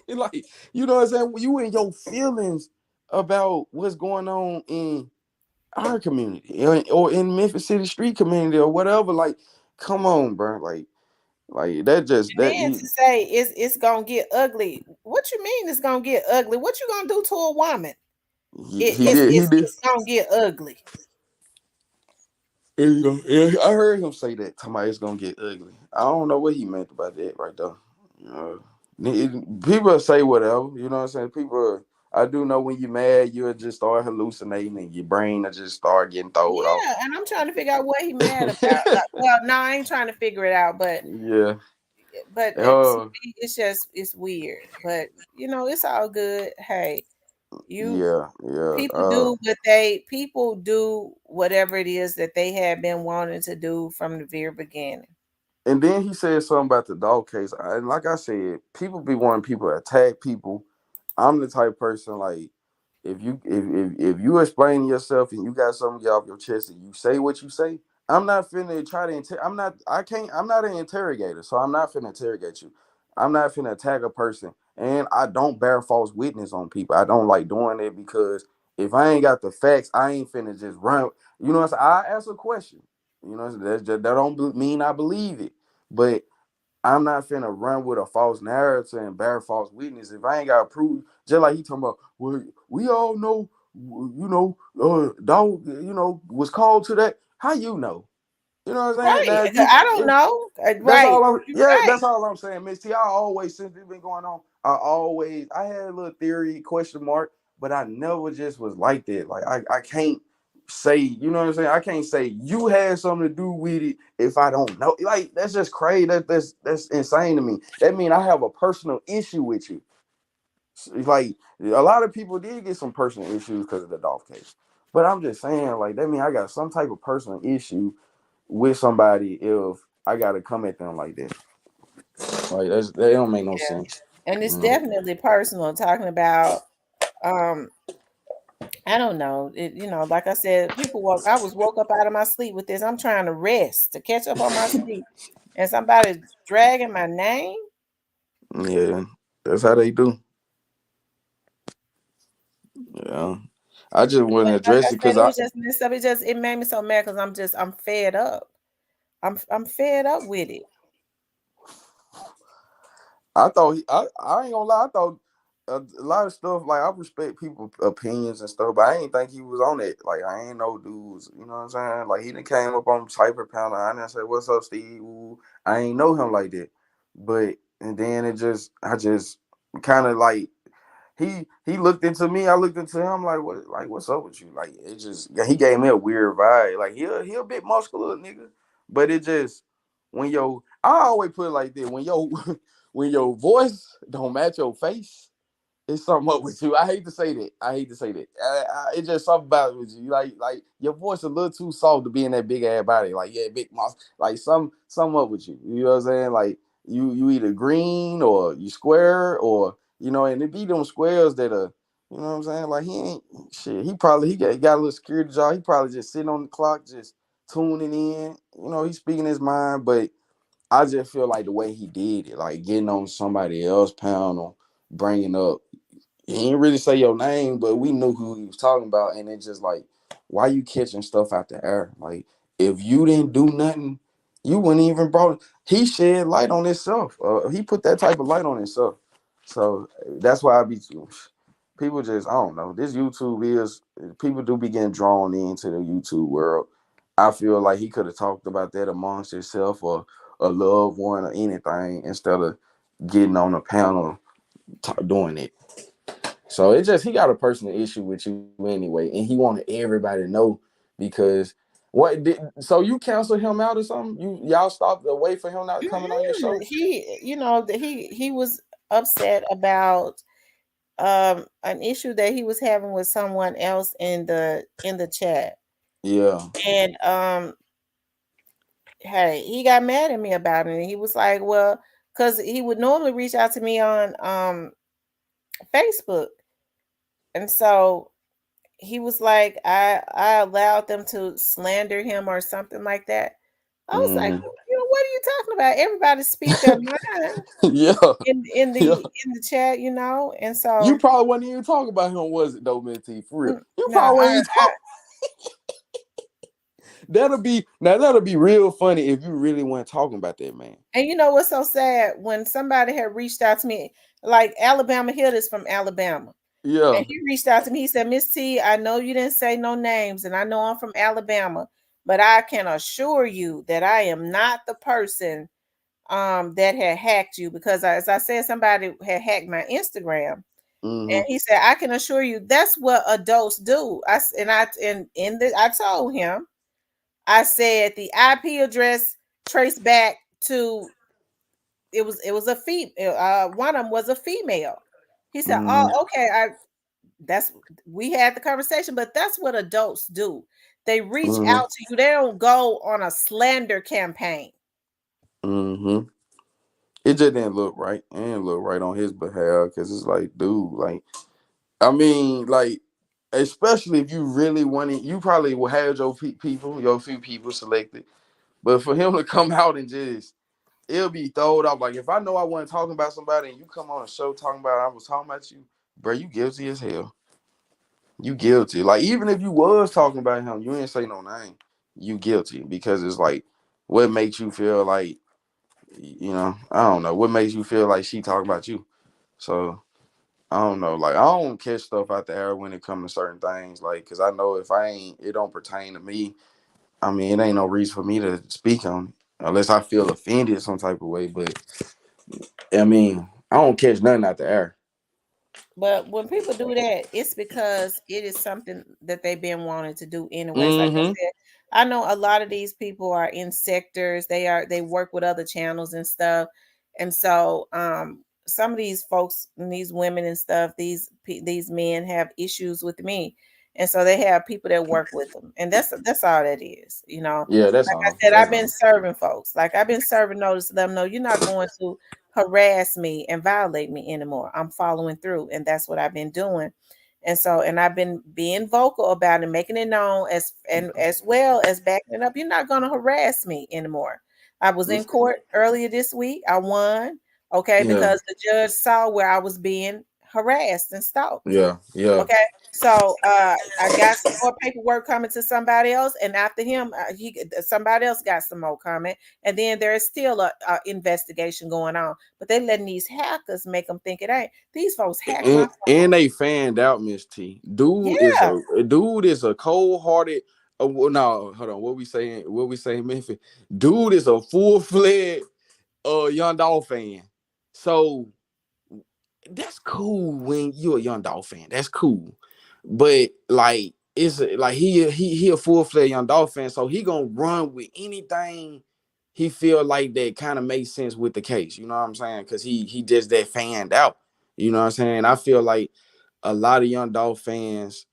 Like, you know what I'm saying? You in your feelings about what's going on in our community or in Memphis City street community or whatever. Like, come on, bro. Like that just And that then to say it's gonna get ugly. What you mean it's gonna get ugly? What you gonna do to a woman? he did. It's gonna get ugly. I heard him say that. Somebody it's gonna get ugly. I don't know what he meant about that right there. People say whatever. You know what I'm saying? People. I do know when you're mad, you'll just start hallucinating and your brain will just start getting thrown off. Yeah, and I'm trying to figure out what he mad about. Well, no, I ain't trying to figure it out, but Yeah. to me, it's weird. But it's all good. Hey, Yeah. people do whatever it is that they have been wanting to do from the very beginning. And then he said something about the dog case. And like I said, people be wanting people to attack people. I'm the type of person, like, if you explain yourself and you got something to get off your chest and you say what you say, I'm not finna try to I'm not an interrogator, so I'm not finna interrogate you. I'm not finna attack a person. And I don't bear false witness on people. I don't like doing it because if I ain't got the facts, I ain't finna just run. You know what I'm saying? I ask a question. You know, that don't mean I believe it. But I'm not finna run with a false narrative and bear false witness if I ain't got proof. Just like he talking about, well, we all know, dog, was called to that. How you know? You know what I'm saying? Right. Now, I don't know. that's Right. all. Right. That's all I'm saying, Miss T. I always, since it's been going on, I had a little theory question mark, but I never just was like that. Like I can't say, you know what I'm saying? I can't say you had something to do with it if I don't know. Like that's just crazy. That's insane to me. That means I have a personal issue with you. Like a lot of people did get some personal issues because of the Dolph case. But I'm just saying, like, that means I got some type of personal issue with somebody if I gotta come at them like that. Like that don't make no sense. And it's definitely personal, talking about I don't know. Like I said, I was woke up out of my sleep with this. I'm trying to rest to catch up on my sleep. And somebody's dragging my name. Yeah, that's how they do. Yeah. I just wouldn't Like address I it said, because it was just messed up. It made me so mad because I'm fed up. I'm fed up with it. I thought I ain't gonna lie. I thought a lot of stuff, like I respect people's opinions and stuff, but I ain't think he was on it. Like I ain't know dudes, you know what I'm saying? Like he done came up on Cyber Panel. I didn't say what's up, Steve. Ooh, I ain't know him like that. But and then I just kind of like he looked into me, I looked into him what's up with you? Like it just he gave me a weird vibe. Like he a bit muscular nigga, but it just I always put it like this, when your voice don't match your face, it's something up with you. I hate to say that. It's just something about it with you. Like your voice a little too soft to be in that big ass body. Like yeah, big muscle. Like some up with you. You know what I'm saying? Like you either green or you square or and it be them squares that are. You know what I'm saying? Like he ain't shit. He got a little security job. He probably just sitting on the clock, just tuning in. He's speaking his mind, but I just feel like the way he did it, like getting on somebody else's panel, bringing up, he didn't really say your name, but we knew who he was talking about, and it's just like, why you catching stuff out the air? Like, if you didn't do nothing, you wouldn't even brought. He shed light on himself. He put that type of light on himself. So that's why people just, I don't know. This YouTube people do be getting drawn into the YouTube world. I feel like he could have talked about that amongst himself or a loved one or anything instead of getting on a panel doing it. So he got a personal issue with you anyway, and he wanted everybody to know because so you canceled him out or something? Y'all stopped the wait for him not coming on your show? He was upset about an issue that he was having with someone else in the chat. Yeah. And hey, he got mad at me about it. And he was like, well, because he would normally reach out to me on Facebook. And so he was like, I allowed them to slander him or something like that. I was like, what are you talking about? Everybody speak their mind. Yeah. In the chat, and so you probably wasn't even talking about him, was it though, Minty? For real. You no, probably wasn't even talking. That'll be real funny if you really weren't talking about that man. And you know what's so sad? When somebody had reached out to me, like Alabama Hill is from Alabama. Yeah. And he reached out to me. He said, Miss T, I know you didn't say no names, and I know I'm from Alabama, but I can assure you that I am not the person that had hacked you, because as I said, somebody had hacked my Instagram. And he said, I can assure you that's what adults do. I told him, I said the IP address traced back to it was a female. One of them was a female. He said, "Oh, okay. We had the conversation, but that's what adults do. They reach out to you. They don't go on a slander campaign." It just didn't look right. It didn't look right on his behalf because it's like, dude, like, I mean, like, especially if you really wanted, you probably will have your few people selected. But for him to come out and just, it'll be thrown off. Like, if I know I wasn't talking about somebody and you come on a show talking about I was talking about you, bro, you guilty as hell. You guilty. Like, even if you was talking about him, you ain't say no name. You guilty because it's like, what makes you feel like, I don't know. What makes you feel like she talking about you? So, I don't know. Like, I don't catch stuff out the air when it comes to certain things. Like, because I know if it don't pertain to me, I mean, it ain't no reason for me to speak on it unless I feel offended some type of way. But I mean, I don't catch nothing out the air. But when people do that, it's because it is something that they've been wanting to do anyways. Like I Mm-hmm. said, I know a lot of these people are in sectors. They work with other channels and stuff. And so some of these folks and these women and stuff, these men have issues with me. And so they have people that work with them. And that's all that is, you know. Yeah, that's Like I all. said, That's I've been all. serving folks. Like I've been serving notice to them. No, you're not going to harass me and violate me anymore. I'm following through, and that's what I've been doing. And so, and I've been being vocal about it, making it known as well as backing it up. You're not going to harass me anymore. I was in court earlier this week. I won, okay, Yeah, because the judge saw where I was being harassed and stalked. yeah, yeah. Okay, so I got some more paperwork coming to somebody else, and after him, somebody else got some more coming, and then there is still a investigation going on. But they letting these hackers make them think it ain't. These folks hacked my phone. And they fanned out, Miss T. Yeah, Dude is a cold hearted. Well, no, hold on. What we saying? What we saying, Memphis? Dude is a full fledged Young Dog fan. So that's cool when you're a Young Dog fan. That's cool, but like it's like he a full fledged Young Dog fan, so he gonna run with anything he feel like that kind of makes sense with the case. You know what I'm saying? Because he just that fanned out. You know what I'm saying? I feel like a lot of Young Dog fans,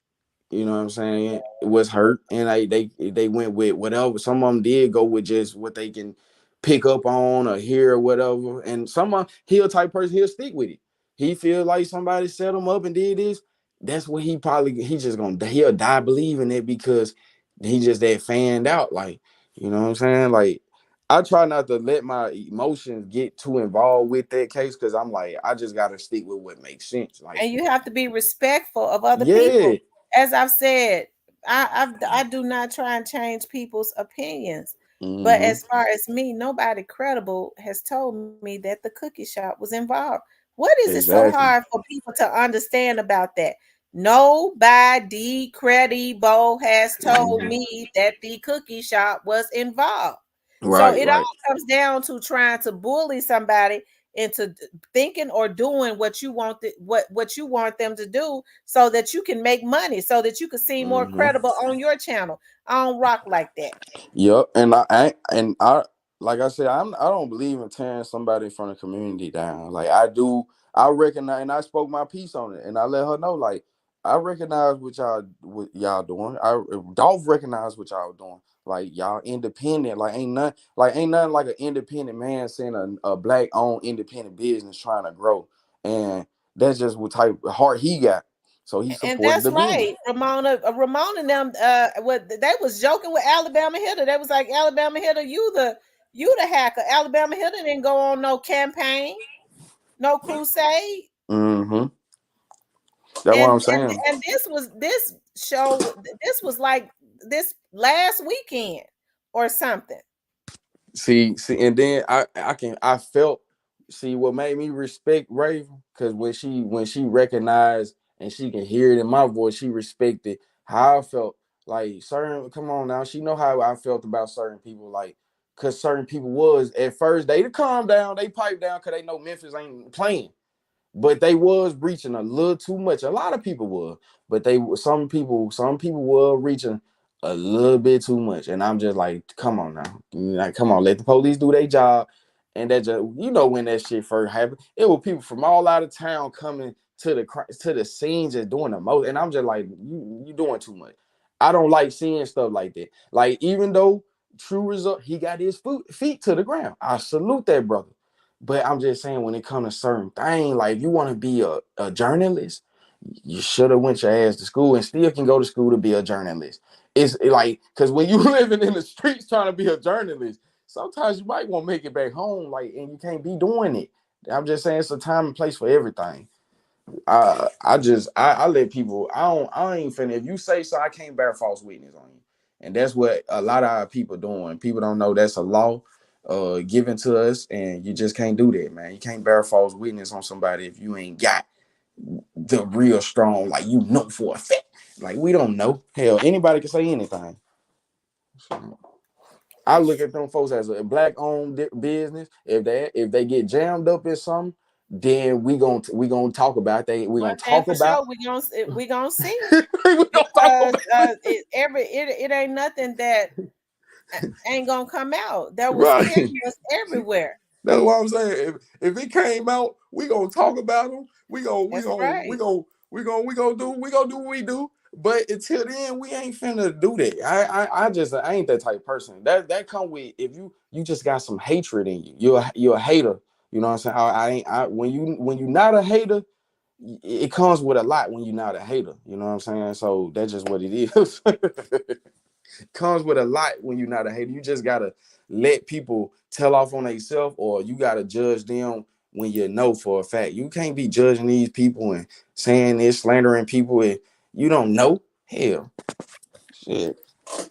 you know what I'm saying, was hurt, and they went with whatever. Some of them did go with just what they can pick up on or hear or whatever. And some of he a type person, he'll stick with it. He feel like somebody set him up and did this. That's what he just gonna he'll die believing it because he just that fanned out. Like, you know what I'm saying? Like, I try not to let my emotions get too involved with that case because I'm like, I just gotta stick with what makes sense. Like, and you have to be respectful of other people. yeah. As I've said, I do not try and change people's opinions. But Mm-hmm. as far as me, nobody credible has told me that the cookie shop was involved. What is it so Exactly. hard for people to understand about that? Nobody credible has told Mhm. me that the cookie shop was involved. So Right, it right. all comes down to trying to bully somebody into thinking or doing what you want what you want them to do so that you can make money, so that you can seem more Mm-hmm. credible on your channel. I don't rock like that. Yep, and I like I said, I don't believe in tearing somebody from the community down. Like I do, I recognize, and I spoke my piece on it, and I let her know like I recognize what y'all doing. I don't recognize what y'all doing. Like y'all independent. Ain't nothing like an independent man seeing a black owned independent business trying to grow, and that's just what type of heart he got. So he And supported that's the business. right. Ramona and them what they was joking with Alabama Hitter. They was like, Alabama Hitter, you the hacker. Alabama Hitter didn't go on no campaign, no crusade. Mm-hmm. That's what and I'm and saying. and this was like this last weekend or something. See, and then I felt, see what made me respect Raven, because when she recognized and she can hear it in my voice, she respected how I felt. Like certain, come on now, she know how I felt about certain people, like because certain people was at first they to calm down, they pipe down because they know Memphis ain't playing. But they was reaching a little too much. A lot of people were, but some people were reaching a little bit too much. And I'm just like, come on now, like come on, let the police do their job. And that just, when that shit first happened, it was people from all out of town coming to the scene just doing the most. And I'm just like, you doing too much. I don't like seeing stuff like that. Like even though true result, he got his feet to the ground. I salute that brother. But I'm just saying, when it comes to certain things, like if you want to be a journalist, you should have went your ass to school and still can go to school to be a journalist. It's like, because when you living in the streets trying to be a journalist, sometimes you might want to make it back home, like, and you can't be doing it. I'm just saying it's a time and place for everything. I let people, I ain't finna, if you say so, I can't bear false witness on you. And that's what a lot of our people doing. People don't know that's a law given to us, and you just can't do that, man. You can't bear false witness on somebody if you ain't got the real strong, like for a fact. Like we don't know. Hell, anybody can say anything. So, I look at them folks as a black owned business. If they get jammed up in something, then we gonna talk about that. We One gonna thing talk for about. sure, we gonna see We gonna talk because about it ain't nothing that ain't gonna come out. There was right. cameras everywhere. That's what I'm saying. If it came out, we gonna talk about them. That's right. We gonna do what we do. But until then, we ain't finna do that. I ain't that type of person. That come with if you just got some hatred in you. You're a hater. You know what I'm saying? When you not a hater, it comes with a lot when you're not a hater. You know what I'm saying? So that's just what it is. Comes with a lot when you're not a hater. You just gotta let people tell off on themselves, or you gotta judge them when you know for a fact. You can't be judging these people and saying this, slandering people, and you don't know. Hell, shit.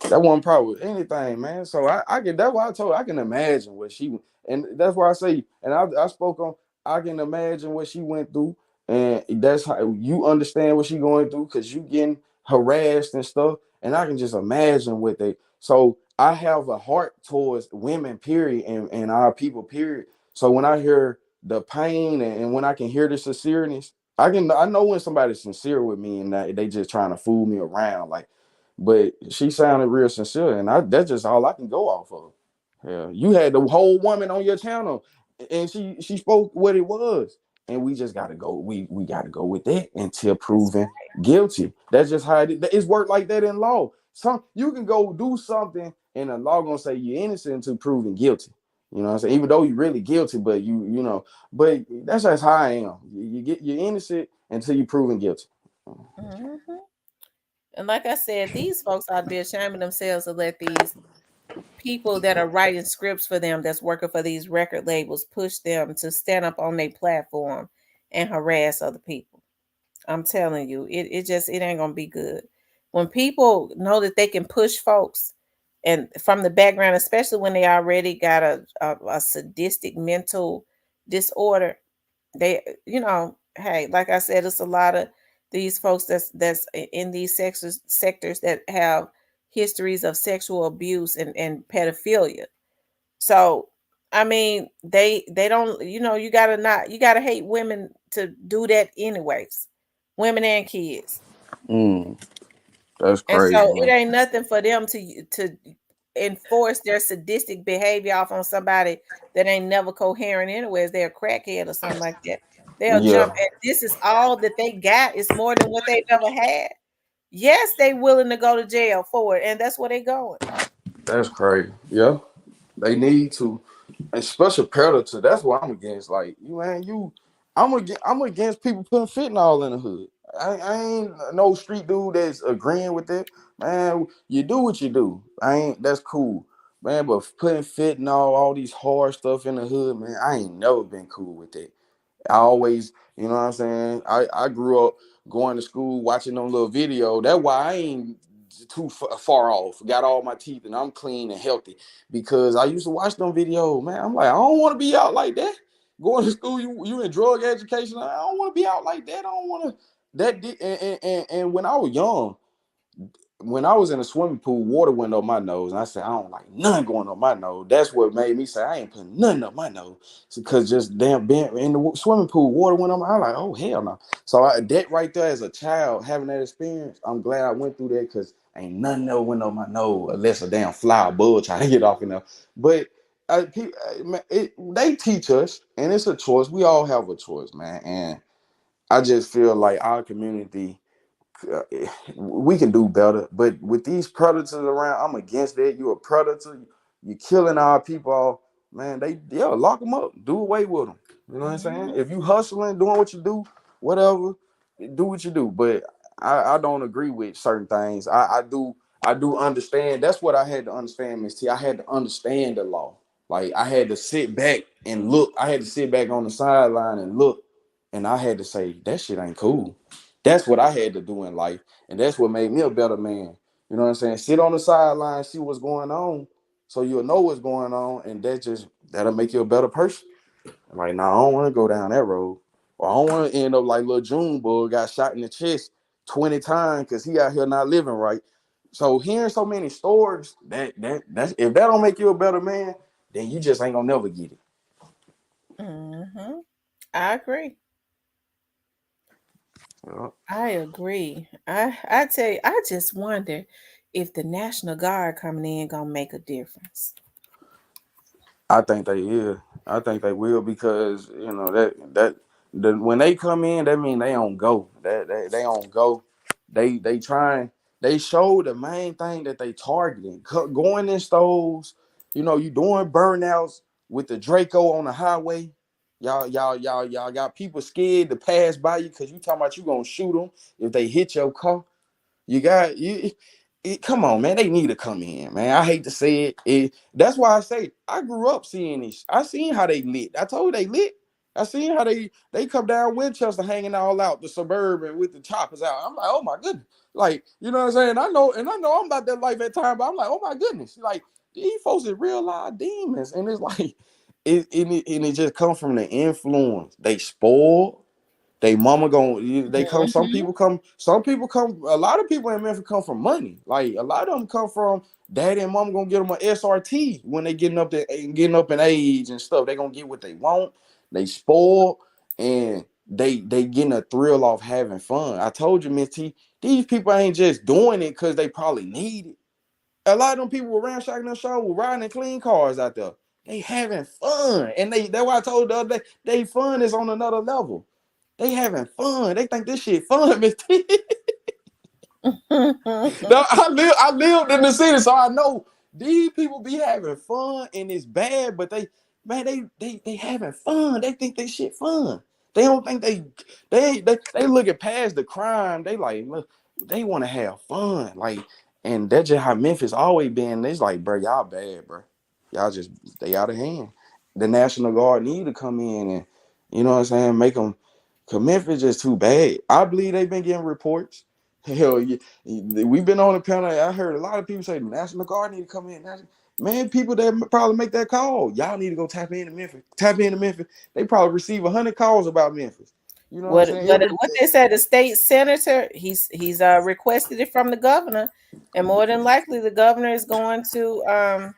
That wasn't probably anything, man. So I can. That's why I told. I can imagine what she, and that's why I say. And I spoke on. I can imagine what she went through, and that's how you understand what she going through because you getting harassed and stuff. And I can just imagine what they. So I have a heart towards women, period, and our people, period. So when I hear the pain and when I can hear the sincereness, I know when somebody's sincere with me and that they just trying to fool me around, like. But she sounded real sincere, and that's just all I can go off of. Yeah, you had the whole woman on your channel, and she spoke what it was, and we just gotta go. We gotta go with that until proven guilty. That's just how it's worked like that in law. Some you can go do something, and the law gonna say you're innocent until proven guilty. You know what I'm saying? Even though you're really guilty, but you know, but that's just how I am. You're innocent until you're proven guilty. Mm-hmm. And like I said, these folks ought to be ashamed of themselves to let these people that are writing scripts for them, that's working for these record labels, push them to stand up on their platform and harass other people. I'm telling you, it ain't gonna be good. When people know that they can push folks and from the background, especially when they already got a sadistic mental disorder, they hey, like I said, it's a lot of these folks that's in these sectors that have histories of sexual abuse and pedophilia. So I mean, they don't, you gotta hate women to do that anyways, women and kids. That's And crazy, so it man. ain't nothing for them to enforce their sadistic behavior off on somebody that ain't never coherent anyways. They're a crackhead or something like that. They'll jump Yeah, at this is all that they got. It's more than what they've ever had. Yes, they willing to go to jail for it, and that's where they going. that's crazy. Yeah, they need to, and special predator. That's what I'm against. Like you, man, I'm against people putting fentanyl in the hood. I ain't no street dude that's agreeing with it, man. You do what you do. I ain't. That's cool, man. But putting fentanyl, all these hard stuff in the hood, man, I ain't never been cool with it. I always, you know what I'm saying? I grew up going to school watching them little video. That's why I ain't too far off. Got all my teeth and I'm clean and healthy because I used to watch them videos. Man, I'm like, I don't want to be out like that. Going to school, you in drug education. I don't want to be out like that. I don't want to. And when I was young, when I was in a swimming pool, water went up my nose, and I said, I don't like none going up my nose. That's what made me say I ain't putting nothing up my nose. Because just damn being in the swimming pool, water went up. I'm like, oh hell no. So that right there as a child having that experience, I'm glad I went through that because ain't nothing ever went up my nose unless a damn fly or bug trying to get off in there. But they teach us, and it's a choice. We all have a choice, man. And I just feel like our community uh, we can do better. But with these predators around, I'm against that. You're a predator. You're killing our people. Man, they'll lock them up. Do away with them. You know what I'm saying? Mhm. If you hustling, doing what you do, whatever, do what you do. But I don't agree with certain things. I do understand. That's what I had to understand, Miss T. I had to understand the law. Like I had to sit back and look. I had to sit back on the sideline and look, and I had to say that shit ain't cool. That's what I had to do in life, and that's what made me a better man. You know what I'm saying? Sit on the sideline, see what's going on, so you'll know what's going on, and that'll make you a better person. Like, nah, I don't want to go down that road, or I don't want to end up like little Junebug got shot in the chest 20 times because he out here not living right. So hearing so many stories that's if that don't make you a better man, then you just ain't gonna never get it. Mhm. I agree. Yeah. I agree. I tell you, I just wonder if the National Guard coming in gonna make a difference. I think they will. I think they will because when they come in, that mean they on go. They on go. They trying. They show the main thing that they targeting. Going in stores. You doing burnouts with the Draco on the highway. Y'all got people scared to pass by you because you talking about you gonna shoot them if they hit your car. You got you. Come on, man. They need to come in, man. I hate to say it. That's why I say I grew up seeing this. I seen how they lit. I told you they lit. I seen how they come down Winchester hanging all out the suburban with the choppers out. I'm like, oh my goodness. Like, you know what I'm saying? I know I'm about that life at time, but I'm like, oh my goodness. Like, these folks is real live demons. And it's like, it just comes from the influence. They spoiled. They mama they come. Mhm. Some people come. A lot of people in Memphis come from money. Like a lot of them come from daddy and mama gonna get them an SRT when they getting up in age and stuff. They gonna get what they want. They spoil and they getting a thrill off having fun. I told you, Miss T, these people ain't just doing it because they probably need it. A lot of them people were ransacking the show, were riding in clean cars out there. They having fun, and that's why I told you the other day. They fun is on another level. They having fun. They think this shit fun, Miss T. No, I lived in the city, so I know these people be having fun and it's bad, but they having fun. They think they shit fun. They don't think they looking past the crime. They like look, they want to have fun. Like, and that's just how Memphis always been. It's like, bro, y'all bad, bro. Y'all just stay out of hand. The National Guard need to come in and you know what I'm saying, make them. Cause Memphis just too bad. I believe they've been getting reports. Hell yeah. We've been on the panel. I heard a lot of people say the National Guard need to come in. Man, people that probably make that call, y'all need to go tap into Memphis. Tap into Memphis. They probably receive 100 calls about Memphis. You know what I'm What saying? what what they said, the state senator, he's requested it from the governor, and more than likely the governor is going to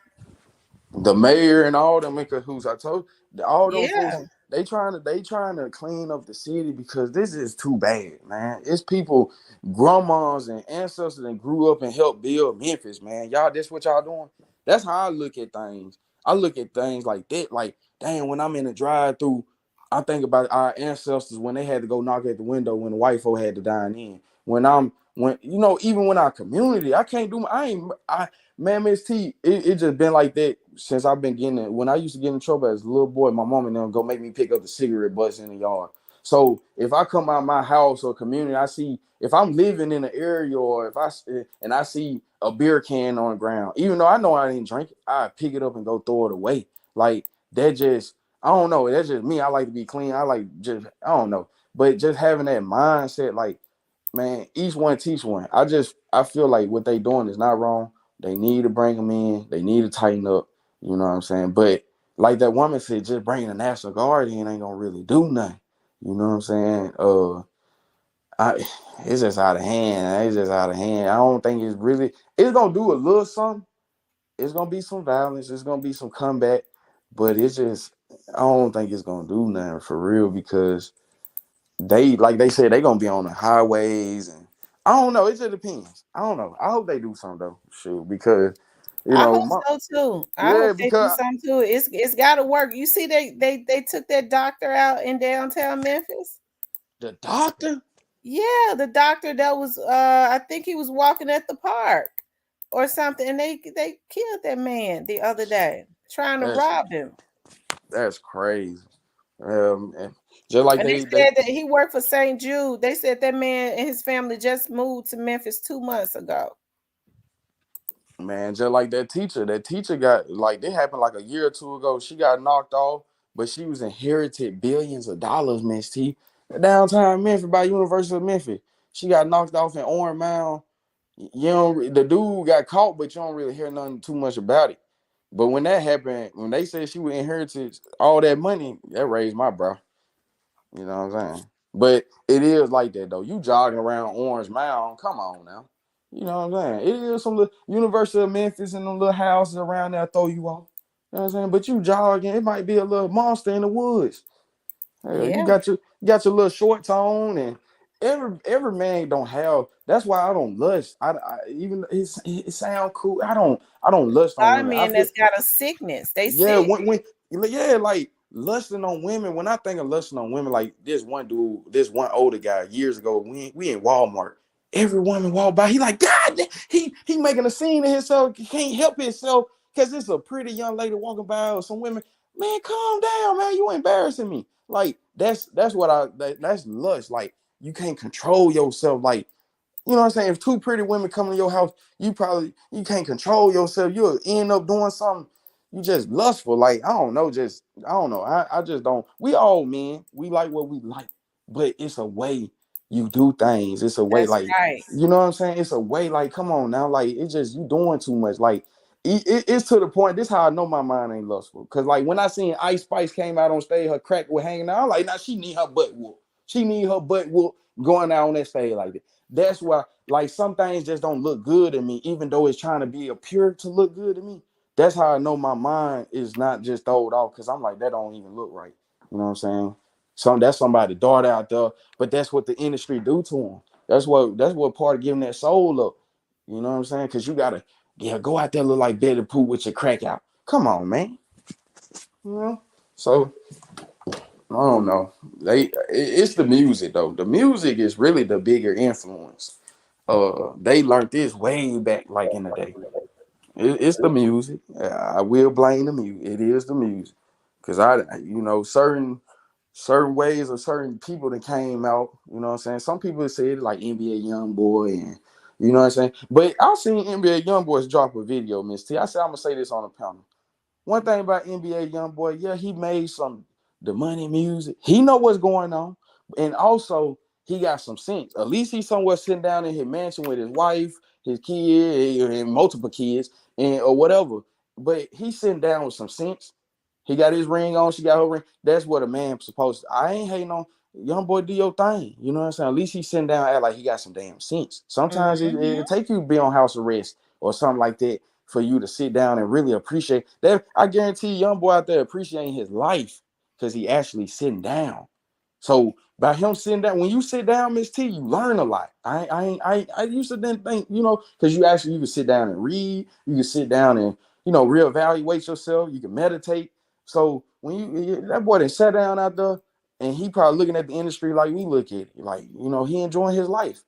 The mayor and all them in cahoots. I told all them folks yeah. they trying to clean up the city because this is too bad, man. It's people, grandmas and ancestors that grew up and helped build Memphis, man. Y'all, this what y'all doing? That's how I look at things. I look at things like that. Like, dang, when I'm in the drive-through, I think about our ancestors when they had to go knock at the window when the white folk had to dine in. When even when our community, I can't do I man, Miss T, it just been like that since I've been getting it. When I used to get in trouble as a little boy, my mom and them go make me pick up the cigarette butts in the yard. So if I come out of my house or community, I see if I'm living in an area or and I see a beer can on the ground, even though I know I didn't drink it, I pick it up and go throw it away. Like that just I don't know. That's just me. I like to be clean. I like just I don't know. But just having that mindset, like man, each one teach one. I feel like what they doing is not wrong. They need to bring them in. They need to tighten up. You know what I'm saying? But like that woman said, just bringing the National Guard in ain't gonna really do nothing. You know what I'm saying? I it's just out of hand. It's just out of hand. I don't think it's gonna do a little something. It's gonna be some violence. It's gonna be some comeback, but it's just I don't think it's gonna do nothing for real because they like they said they gonna be on the highways and I don't know. It just depends. I don't know. I hope they do something though. Sure, because I hope so too. I yeah, hope they do because something too. It's got to work. You see, they took that doctor out in downtown Memphis. the doctor. Yeah, the doctor that was I think he was walking at the park or something, and they killed that man the other day trying to That's rob him. that's crazy. And just like And they they said that he worked for St. Jude. They said that man and his family just moved to Memphis 2 months ago. man, just like that teacher. That teacher got like it happened like a year or two ago. She got knocked off, but she was inherited billions of dollars, Miss T. Downtown Memphis by University of Memphis. She got knocked off in Orange Mound. The dude got caught, but you don't really hear nothing too much about it. But when that happened, when they said she would inherit all that money, that raised my brow. You know what I'm saying? But it is like that though. You jogging around Orange Mound, come on now. You know what I'm saying? It is some little University of Memphis and them little houses around there throw you off. You know what I'm saying? But you jogging, it might be a little monster in the woods. You Yeah. got your little short tone, and every man don't have. That's why I don't lust. Even it sound cool. I don't lust A on lot of women. I men feel that's got a sickness. They yeah sick. when yeah like lusting on women. When I think of lusting on women, like this one dude, this one older guy years ago. We in Walmart. Every woman walk by, he like God. He making a scene of himself. He can't help himself because it's a pretty young lady walking by or some women. Man, calm down, man. You embarrassing me. Like that's what that's lust. Like you can't control yourself. Like you know what I'm saying? If two pretty women come to your house, you can't control yourself. You'll end up doing something. You just lustful. Like I don't know. I just don't. We all men. We like what we like, but it's a way you do things. It's a way That's like right. you know what I'm saying. It's a way like come on now. Like it's just you doing too much. Like it's to the point. This how I know my mind ain't lustful. Cause like when I seen Ice Spice came out on stage, her crack was hanging out. I'm like, now she need her butt whoop. She need her butt whoop going out on that stage like that. That's why, like, some things just don't look good to me, even though it's trying to be a pure to look good to me. That's how I know my mind is not just throwed off because I'm like, that don't even look right. You know what I'm saying? That's somebody's daughter out there, but that's what the industry do to them. That's what part of giving that soul up. You know what I'm saying? Because you gotta, yeah, go out there look like Betty Pooh with your crack out. Come on, man. You know? So I don't know. It's the music though. The music is really the bigger influence. They learned this way back, like in the day. It's the music. I will blame the music. It is the music, cause certain ways of certain people that came out. You know what I'm saying? Some people said like NBA YoungBoy and you know what I'm saying. But I've seen NBA YoungBoys drop a video, Miss T. I said I'm gonna say this on the panel. One thing about NBA YoungBoy, yeah, he made some the money music. He know what's going on, and also he got some sense. At least he's somewhere sitting down in his mansion with his wife, his kid, and multiple kids, and or whatever. But he's sitting down with some sense. He got his ring on. She got her ring. That's what a man's supposed to. I ain't hating on young boy. Do your thing. You know what I'm saying? At least he's sitting down, act like he got some damn sense. Sometimes it Mm-hmm. take you to be on house arrest or something like that for you to sit down and really appreciate that. I guarantee young boy out there appreciating his life because he actually sitting down. So by him sitting down, when you sit down, Miss T, you learn a lot. I used to then think, because you can sit down and read, you can sit down and reevaluate yourself, you can meditate. So when that boy that sat down out there, and he probably looking at the industry like we look at it, like he enjoying his life.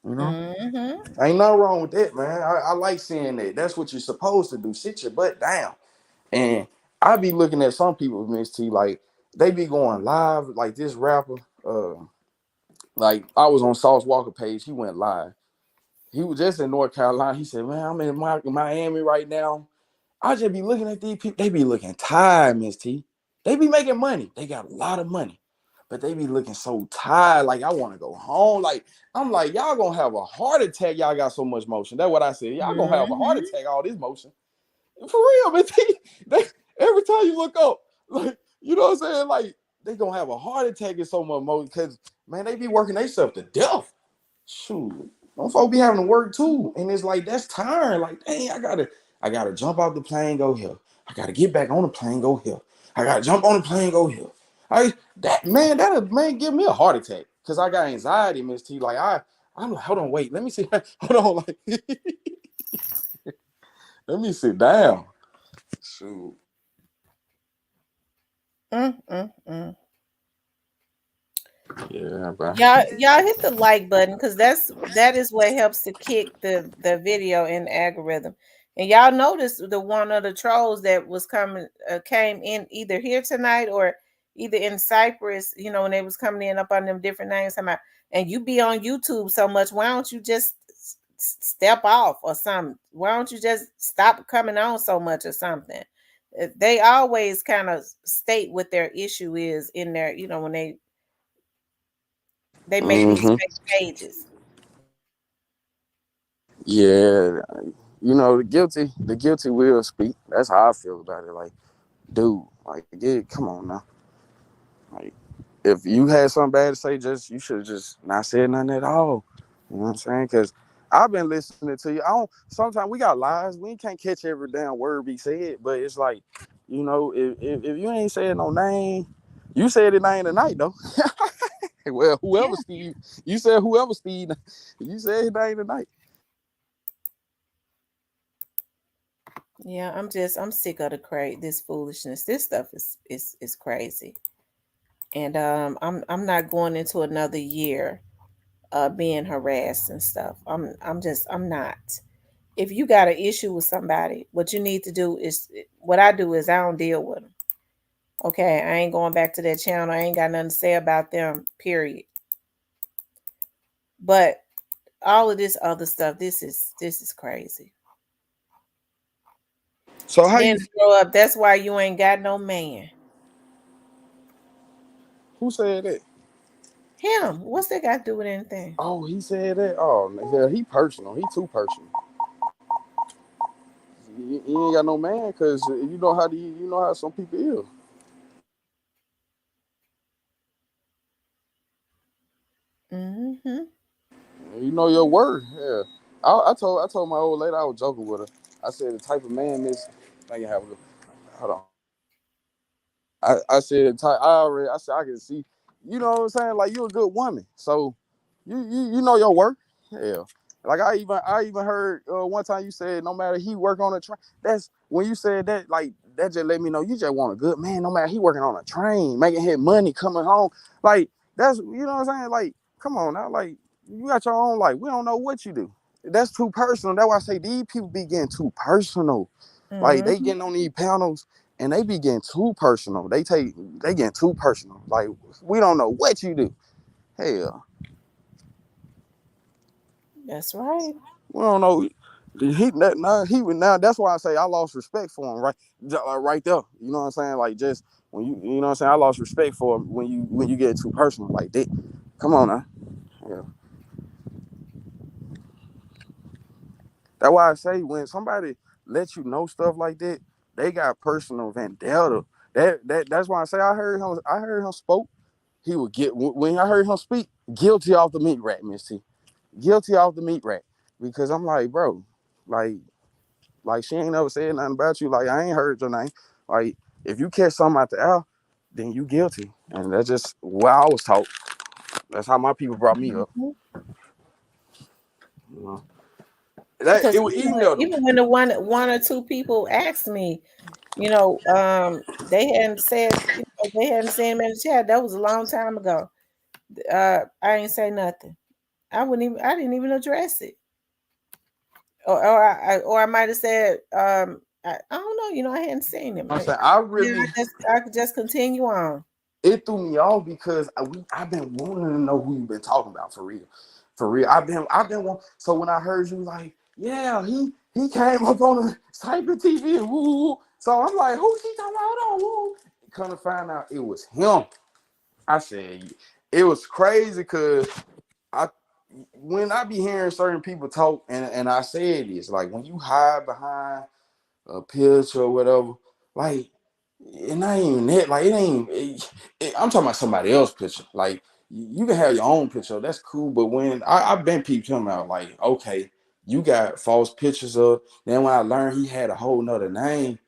You know, Mm-hmm. ain't nothing wrong with that, man. I like seeing that. That's what you're supposed to do. Sit your butt down. And I be looking at some people, Miss T, like they be going live, like this rapper. Like I was on Sauce Walker page, he went live. He was just in North Carolina. He said, "Man, I'm in Miami right now. I just be looking at these people. They be looking tired, Miss T. They be making money. They got a lot of money, but they be looking so tired. Like I want to go home. Like I'm like, y'all gonna have a heart attack. Y'all got so much motion. That's what I said. Y'all gonna have a heart Mm-hmm. attack. All this motion for real, man. They, every time you look up, like you know what I'm saying, like they gonna have a heart attack in so much motion because man, they be working themselves to death. Shoot, them folks be having to work too, and it's like that's tiring. Like, dang, I gotta jump off the plane, go here. I gotta get back on the plane, go here. I gotta jump on the plane, go here. That'll give me a heart attack because I got anxiety, Miss T. Like I'm like, hold on, wait, let me see, hold on, like, let me sit down. Shoot, Mm-mm-mm. yeah, bro. Y'all hit the like button because that is what helps to kick the video in the algorithm. And y'all notice the one of the trolls that was coming came in either here tonight or either in Cyprus. When they was coming in up on them different names. And you be on YouTube so much. Why don't you just step off or something? Why don't you just stop coming on so much or something? They always kind of state what their issue is in there. When they make these Mm-hmm. fake pages. Yeah, the guilty will speak. That's how I feel about it. Like, dude, like, yeah, come on now. Like, if you had something bad to say, you should have just not said nothing at all. You know what I'm saying? Because I've been listening to you. I don't. Sometimes we got lies. We can't catch every damn word be said. But it's like, if you ain't saying no name, You said it ain't tonight though. Well, whoever Yeah. Steve, you said whoever Steve, you said it ain't tonight. Yeah, I'm sick of this foolishness. This stuff is crazy. And I'm not going into another year being harassed and stuff. I'm not. If you got an issue with somebody, what you need to do is what I do is I don't deal with them. Okay, I ain't going back to that channel. I ain't got nothing to say about them. Period. But all of this other stuff, this is crazy. So how Men you? grow up. That's why you ain't got no man. Who said that? Him. What's that got to do with anything? Oh, he said that. Oh, yeah, he personal. He too personal. You ain't got no man because you know how some people is. Mm-hmm. You know your word. Yeah. I told my old lady, I was joking with her. I said the type of man this. I can have a. Hold on. I said I said I can see, you know what I'm saying? Like you're a good woman. So you know your work. Hell. Like I even heard one time you said no matter he work on a train. That's when you said that, like that just let me know you just want a good man, no matter he working on a train, making his money, coming home. Like that's, you know what I'm saying? Like, come on now, like you got your own life. We don't know what you do. That's too personal. That's why I say these people be getting too personal. Like they Mm-hmm. getting on these panels and they be getting too personal. They getting too personal. Like we don't know what you do. Hell, That's right. we don't know. He would now. That's why I say I lost respect for him. Right there. You know what I'm saying? Like just when you know what I'm saying. I lost respect for him when you get too personal like that. Come on now. Yeah. That's why I say when somebody lets you know stuff like that, they got personal vendetta. That's why I say I heard him spoke. He would get when I heard him speak, guilty off the meat rack, Miss T. Guilty off the meat rack. Because I'm like, bro, like she ain't never said nothing about you. Like I ain't heard your name. Like if you catch something out the air, then you guilty. And that's just what I was taught. That's how my people brought me up. Mhm. You know? That Because it was even emailed them. even when the one or two people asked me, they hadn't said, they hadn't seen him in the chat. That was a long time ago. I ain't say nothing. I didn't even address it. Or I might have said, I don't know, I hadn't seen him. I'm saying I Yeah, really I could just continue on. it threw me off because I've been wanting to know who you've been talking about for real. For real. I've been so when I heard you like, yeah, he came up on the Cyber TV and woo. So I'm like, who he talking about? Hold on, woo. Come to find out it was him. I said it was crazy because I when I be hearing certain people talk and I said this, like when you hide behind a picture or whatever, like it not even that. Like it ain't. I'm talking about somebody else's picture. Like you can have your own picture. That's cool. But when I've been peeped him out, like okay, you got false pictures of. Then when I learned he had a whole nother name,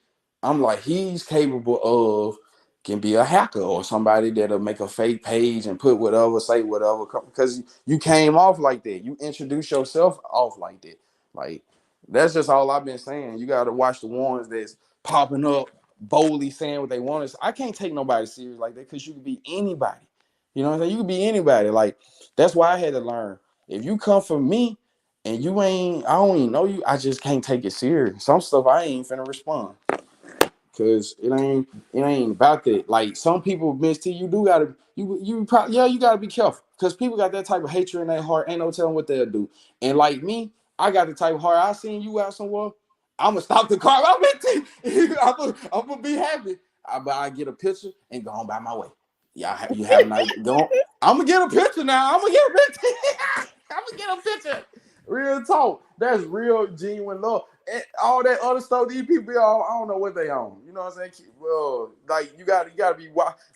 I'm like he's capable of can be a hacker or somebody that'll make a fake page and put whatever, say whatever, because you came off like that. You introduce yourself off like that. Like that's just all I've been saying. You got to watch the ones that's popping up boldly saying what they want to say. I can't take nobody serious like that because you can be anybody. You know what I'm saying? You can be anybody. Like that's why I had to learn. If you come from me and I don't even know you, I just can't take it serious. Some stuff I ain't finna respond. Cause it ain't about that. Like some people, Miss T, you do gotta you probably you gotta be careful. Cause people got that type of hatred in their heart. Ain't no telling what they'll do. And like me, I got the type of heart. I seen you out somewhere, I'm gonna stop the car. I'm gonna be happy. But I get a picture and go on by my way. Yeah, you have a nice go on. I'm gonna get a picture now. I'm gonna get a picture. I'm gonna get a picture. Real talk. That's real genuine love. And all that other stuff, these people, I don't know what they own. You know what I'm saying? Well, like you gotta be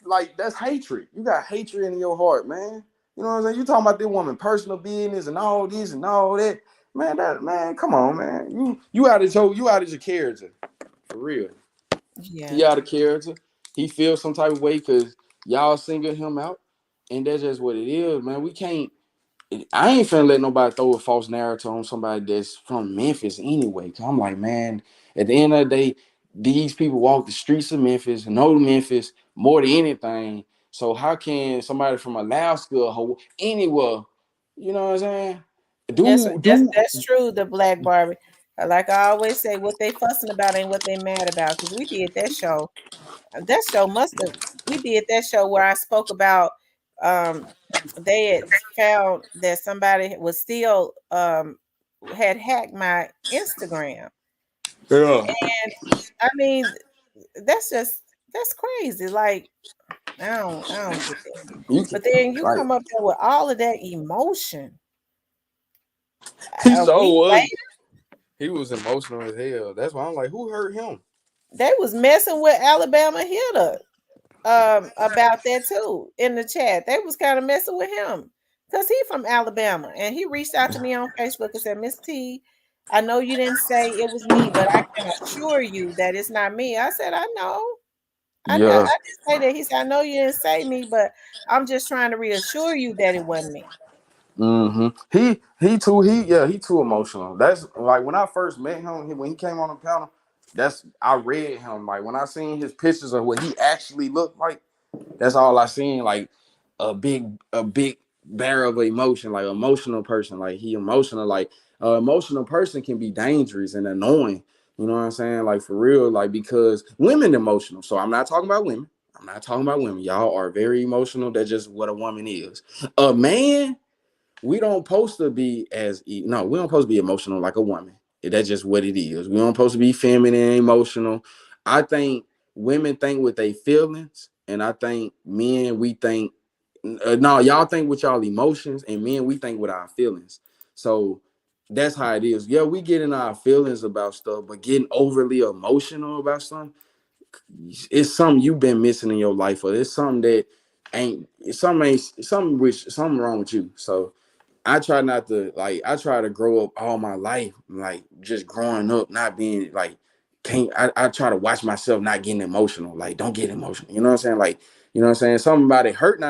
like that's hatred. You got hatred in your heart, man. You know what I'm saying? You talking about this woman personal business and all this and all that. Man, come on, man. You out of your character. For real. Yeah. He out of character. He feels some type of way because Y'all single him out, and that's just what it is, man. We can't. I ain't finna let nobody throw a false narrative on somebody that's from Memphis anyway. Cause I'm like, man, at the end of the day, these people walk the streets of Memphis, know Memphis more than anything. So how can somebody from Alaska or anywhere, you know what I'm saying? That's Do that's do that's true. The Black Barbie, like I always say, what they fussing about ain't what they mad about. Because we did that show. That show must have. We did that show where I spoke about. Um, they had found that somebody was still had hacked my Instagram, yeah. and I mean, that's just that's crazy. Like I don't get that. You can, But then you like come up there with all of that emotion. he A so week was. later, He was emotional as hell. That's why I'm like, who hurt him? they was messing with Alabama Hitter about that too in the chat. They was kind of messing with him because he from Alabama and he reached out to me on Facebook and said, Miss T, I know you didn't say it was me, but I can assure you that it's not me. I said, I know. I know. I Yeah. didn't say that. He said, I know you didn't say me, but I'm just trying to reassure you that it wasn't me. Mm-hmm. He too emotional. That's like when I first met him, when he came on the panel, that's I read him. Like when I seen his pictures of what he actually looked like, that's all I seen. Like a big bear of emotion, like emotional person. Like he emotional. Like an emotional person can be dangerous and annoying. You know what I'm saying? Like for real, like because women emotional. So I'm not talking about women. I'm not talking about women. Y'all are very emotional. That's just what a woman is. A man, we don't supposed to be no, we don't supposed to be emotional like a woman. That's just what it is. We don't supposed to be feminine and emotional. I think women think with their feelings, and I think men we think no, y'all think with y'all emotions, and men we think with our feelings. So that's how it is. Yeah, we get in our feelings about stuff, but getting overly emotional about something, it's something you've been missing in your life, or it's something that something wrong with you. So I try not to I try to grow up all my life, like just growing up, not being like can't I try to watch myself not getting emotional. Like, don't get emotional. You know what I'm saying? Like, you know what I'm saying? Somebody hurt now,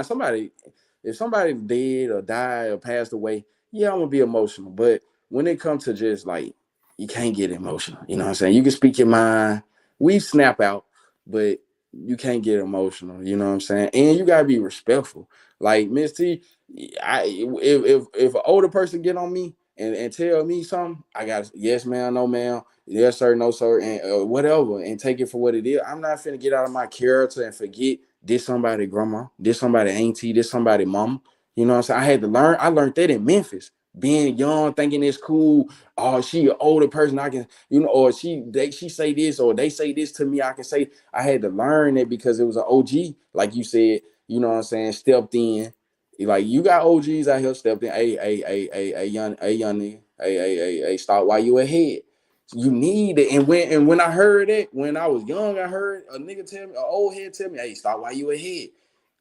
if somebody dead or died or passed away, yeah, I'm gonna be emotional. But when it comes to just like you can't get emotional, you know what I'm saying? You can speak your mind, we snap out, but you can't get emotional, you know what I'm saying? And you gotta be respectful. Like Miss T, if an older person get on me and tell me something, I got yes ma'am, no ma'am, yes sir, no sir, and whatever, and take it for what it is. I'm not finna get out of my character and forget this somebody grandma, this somebody auntie, this somebody mama. You know what I'm saying? I had to learn. I learned that in Memphis. Being young, thinking it's cool. Oh, she an older person. I can, or she say this or they say this to me. I can say I had to learn it because it was an OG, like you said. You know what I'm saying? Stepped in. Like you got OGs out here stepped in. Hey, young nigga. Hey, stop while you ahead. You need it. And when I heard it, when I was young, I heard a nigga tell me, an old head tell me, hey, stop while you ahead.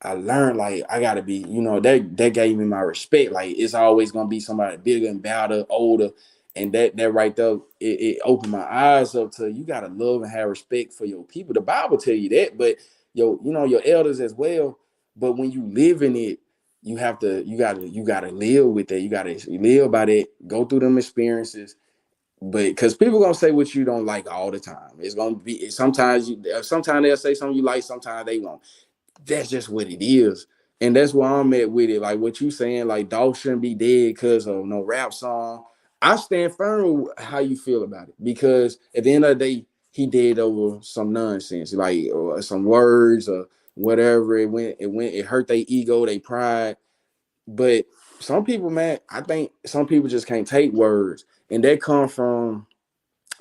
I learned like I gotta be, that gave me my respect. Like it's always gonna be somebody bigger and better, older. And that right there, it opened my eyes up to you gotta love and have respect for your people. The Bible tell you that, but your elders as well. But when you live in it, you gotta live with that. You gotta live by that, go through them experiences. But because people gonna say what you don't like all the time. It's gonna be sometimes they'll say something you like, sometimes they won't. That's just what it is. And that's where I'm at with it. Like what you saying, like dog shouldn't be dead because of no rap song. I stand firm with how you feel about it. Because at the end of the day, he did over some nonsense, like or some words or whatever. It hurt their ego, their pride. But some people, man, I think some people just can't take words. And that come from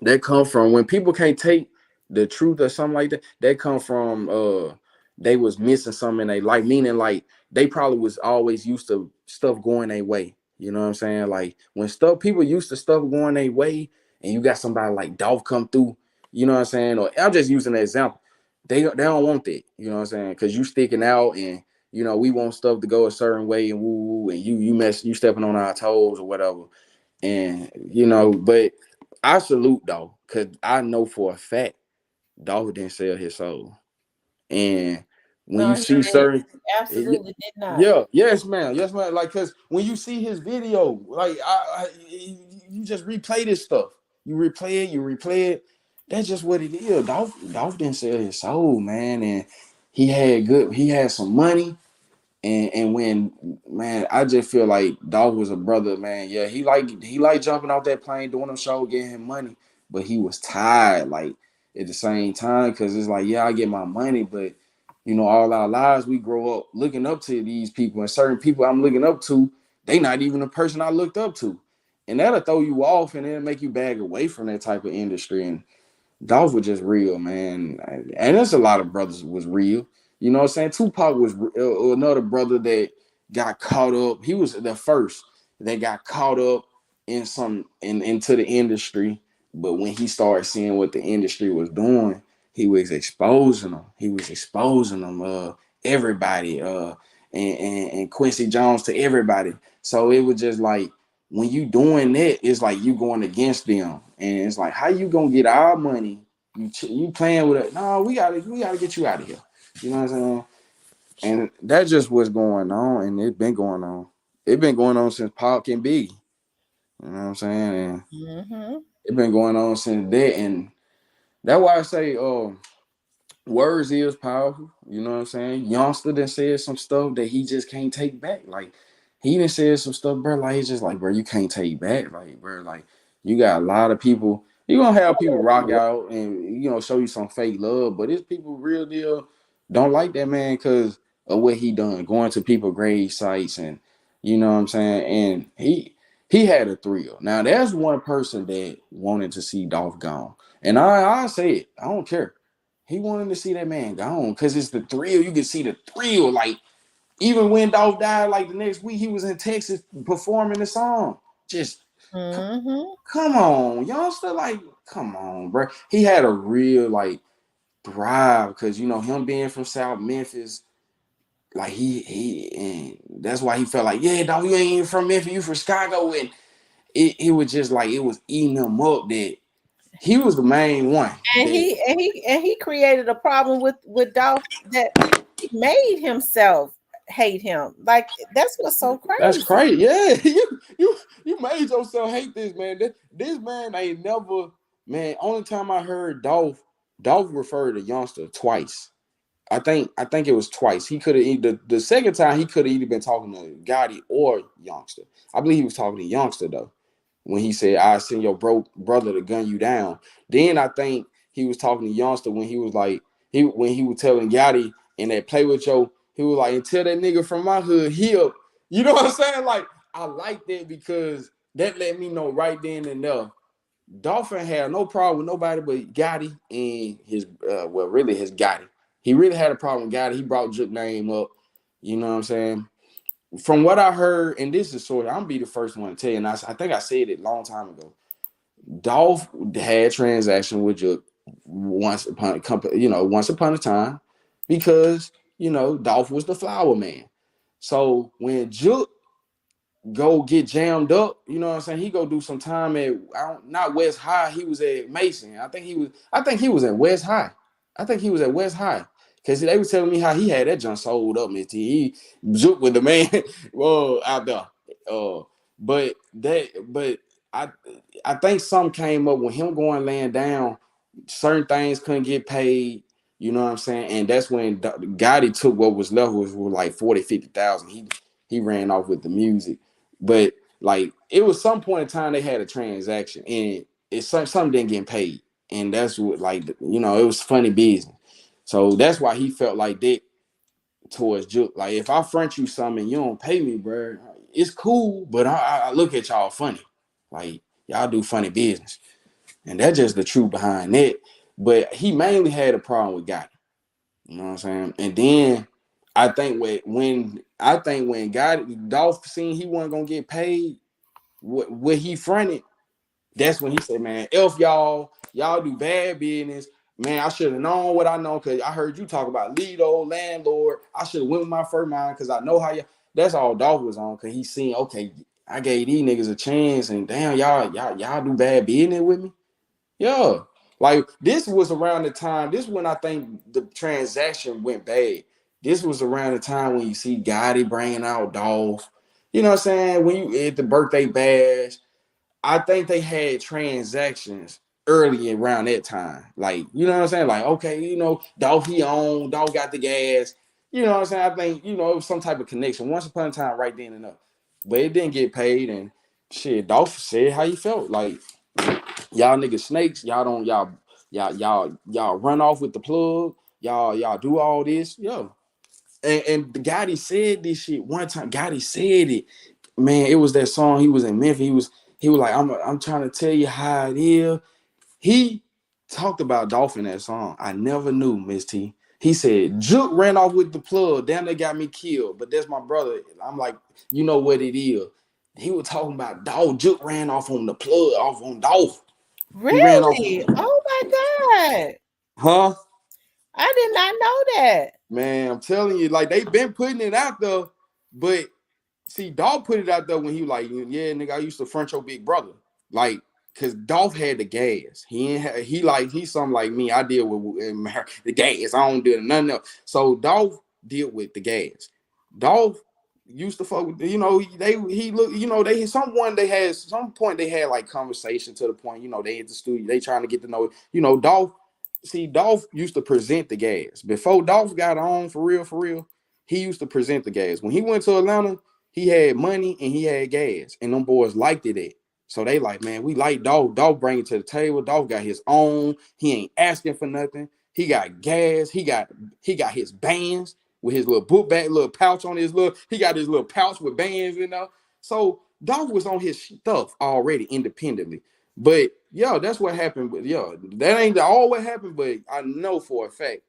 when people can't take the truth or something like that. That come from they was missing something in their life, meaning like they probably was always used to stuff going their way. You know what I'm saying? Like when stuff people used to stuff going their way, and you got somebody like Dolph come through. You know what I'm saying? Or I'm just using an example. They don't want that. You know what I'm saying? Because you sticking out, and we want stuff to go a certain way, and woo, and you stepping on our toes or whatever. And but I salute though, because I know for a fact Dolph didn't sell his soul. And when you see certain, absolutely did not. Yeah, yes, ma'am, yes, ma'am. Like, cause when you see his video, like you just replay this stuff. You replay it. That's just what it is. Dolph didn't sell his soul, man, and he had some money. And when, man, I just feel like Dolph was a brother, man. Yeah, he liked jumping off that plane, doing them show, getting him money, but he was tired, like at the same time, because it's like, yeah, I get my money, but all our lives we grow up looking up to these people, and certain people I'm looking up to, they not even the person I looked up to, and that'll throw you off, and it'll make you back away from that type of industry. And Dolph was just real, man. And there's a lot of brothers was real. You know what I'm saying? Tupac was another brother that got caught up. He was the first that got caught up into the industry. But when he started seeing what the industry was doing, he was exposing them. Everybody, and Quincy Jones to everybody. So it was just like, when you doing that, it's like you going against them, and it's like, how you gonna get our money? You playing with it? No, we gotta get you out of here. You know what I'm saying? And that's just what's going on, and it's been going on. It's been going on since Pac and Biggie. You know what I'm saying? And it's been going on since that, and that's why I say, words is powerful. You know what I'm saying? Youngster done said some stuff that he just can't take back. Like, he done said some stuff, bro. Like, it's just like, bro, you can't take back. Like, bro, like, you got a lot of people. You're gonna have people rock out and show you some fake love, but it's people real deal don't like that man because of what he done, going to people grave sites, and you know what I'm saying. And he had a thrill. Now, there's one person that wanted to see Dolph gone, and I say it. I don't care. He wanted to see that man gone because it's the thrill. You can see the thrill. Like, even when Dolph died, like the next week, he was in Texas performing the song. Just come on, youngster. Like, come on, bro. He had a real drive because him being from South Memphis, like and that's why he felt like, yeah, dog, you ain't even from Memphis, you from Chicago, and it was just like it was eating him up that he was the main one. And he created a problem with Dolph that he made himself hate him. Like, that's what's so crazy. That's crazy. Yeah, you made yourself hate this man. This man ain't never, man. Only time I heard Dolph referred to Youngster twice. I think it was twice. He could have either the second time he could have either been talking to Gotti or Youngster. I believe he was talking to Youngster though, when he said, "I send your brother to gun you down." Then I think he was talking to Youngster when he was like, when he was telling Gotti in that Play With Yo, he was like, "Until that nigga from my hood heal." You know what I'm saying? Like, I like that because that let me know right then and there, Dolphin had no problem with nobody but Gotti and his really his Gotti. He really had a problem with Gotti. He brought Juke name up. You know what I'm saying? From what I heard, and this is sort of, I'm gonna be the first one to tell you, and I think I said it a long time ago. Dolph had transaction with Juke once upon a time because Dolph was the flower man. So when Juke go get jammed up, you know what I'm saying, he go do some time at not West High, he was at Mason. I think he was at West High. Because they was telling me how he had that junk sold up, Mr. He Juke with the man out there. But I think something came up with him going laying down. Certain things couldn't get paid. You know what I'm saying? And that's when Gotti took what was left, was like 40,000-50,000. He ran off with the music. But like, it was some point in time they had a transaction and something didn't get paid. And that's what, like, it was funny business. So that's why he felt like that towards Juke. Like, if I front you something and you don't pay me, bro, it's cool, but I look at y'all funny. Like, y'all do funny business. And that's just the truth behind it. But he mainly had a problem with Gotti. You know what I'm saying? And then I think when Dolph seen he wasn't gonna get paid what he fronted, that's when he said, "Man, F y'all do bad business. Man, I should have known what I know because I heard you talk about Lido, landlord. I should have went with my first mind because I know how you." That's all Dolph was on, because he seen, okay, I gave these niggas a chance, and damn, y'all do bad business with me. Yeah. Like, this was around the time, this when I think the transaction went bad. this was around the time when you see Gotti bringing out Dolph. You know what I'm saying? When you at the birthday bash, I think they had transactions early around that time. Like, you know what I'm saying? Like, okay, you know, Dolph he owned, Dolph got the gas. You know what I'm saying? I think, you know, it was some type of connection once upon a time right then and up. But it didn't get paid, and shit, Dolph said how he felt. Like, y'all niggas snakes, y'all run off with the plug, y'all do all this. Yo. And Gotti said this shit one time. Gotti said it. Man, it was that song. He was in Memphis. He was like, I'm trying to tell you how it is. He talked about Dolph in that song. I never knew, Miss T. He said, Juke ran off with the plug. Damn, they got me killed. But that's my brother. I'm like, you know what it is. He was talking about Dolph. Juke ran off on the plug, off on Dolph. Really? He ran off. Oh my God. Huh? I did not know that. Man, I'm telling you, like, they've been putting it out there, but see, Dolph put it out there when he was like, yeah, nigga, I used to front your big brother. Like, cause Dolph had the gas. He's something like me. I deal with the gas. I don't do nothing else. So Dolph deal with the gas. Dolph used to fuck with, you know, some point they had like conversation to the point, you know, they at the studio, they trying to get to know, you know, Dolph. See, Dolph used to present the gas. Before Dolph got on for real, he used to present the gas. When he went to Atlanta, he had money and he had gas, and them boys liked it. So they like, man, we like Dolph. Dolph bring it to the table. Dolph got his own. He ain't asking for nothing. He got gas. He got his bands with his little book bag, little pouch on his little. He got his little pouch with bands, you know. So Dolph was on his stuff already independently. But yeah, that's what happened. But yeah, that ain't all what happened. But I know for a fact,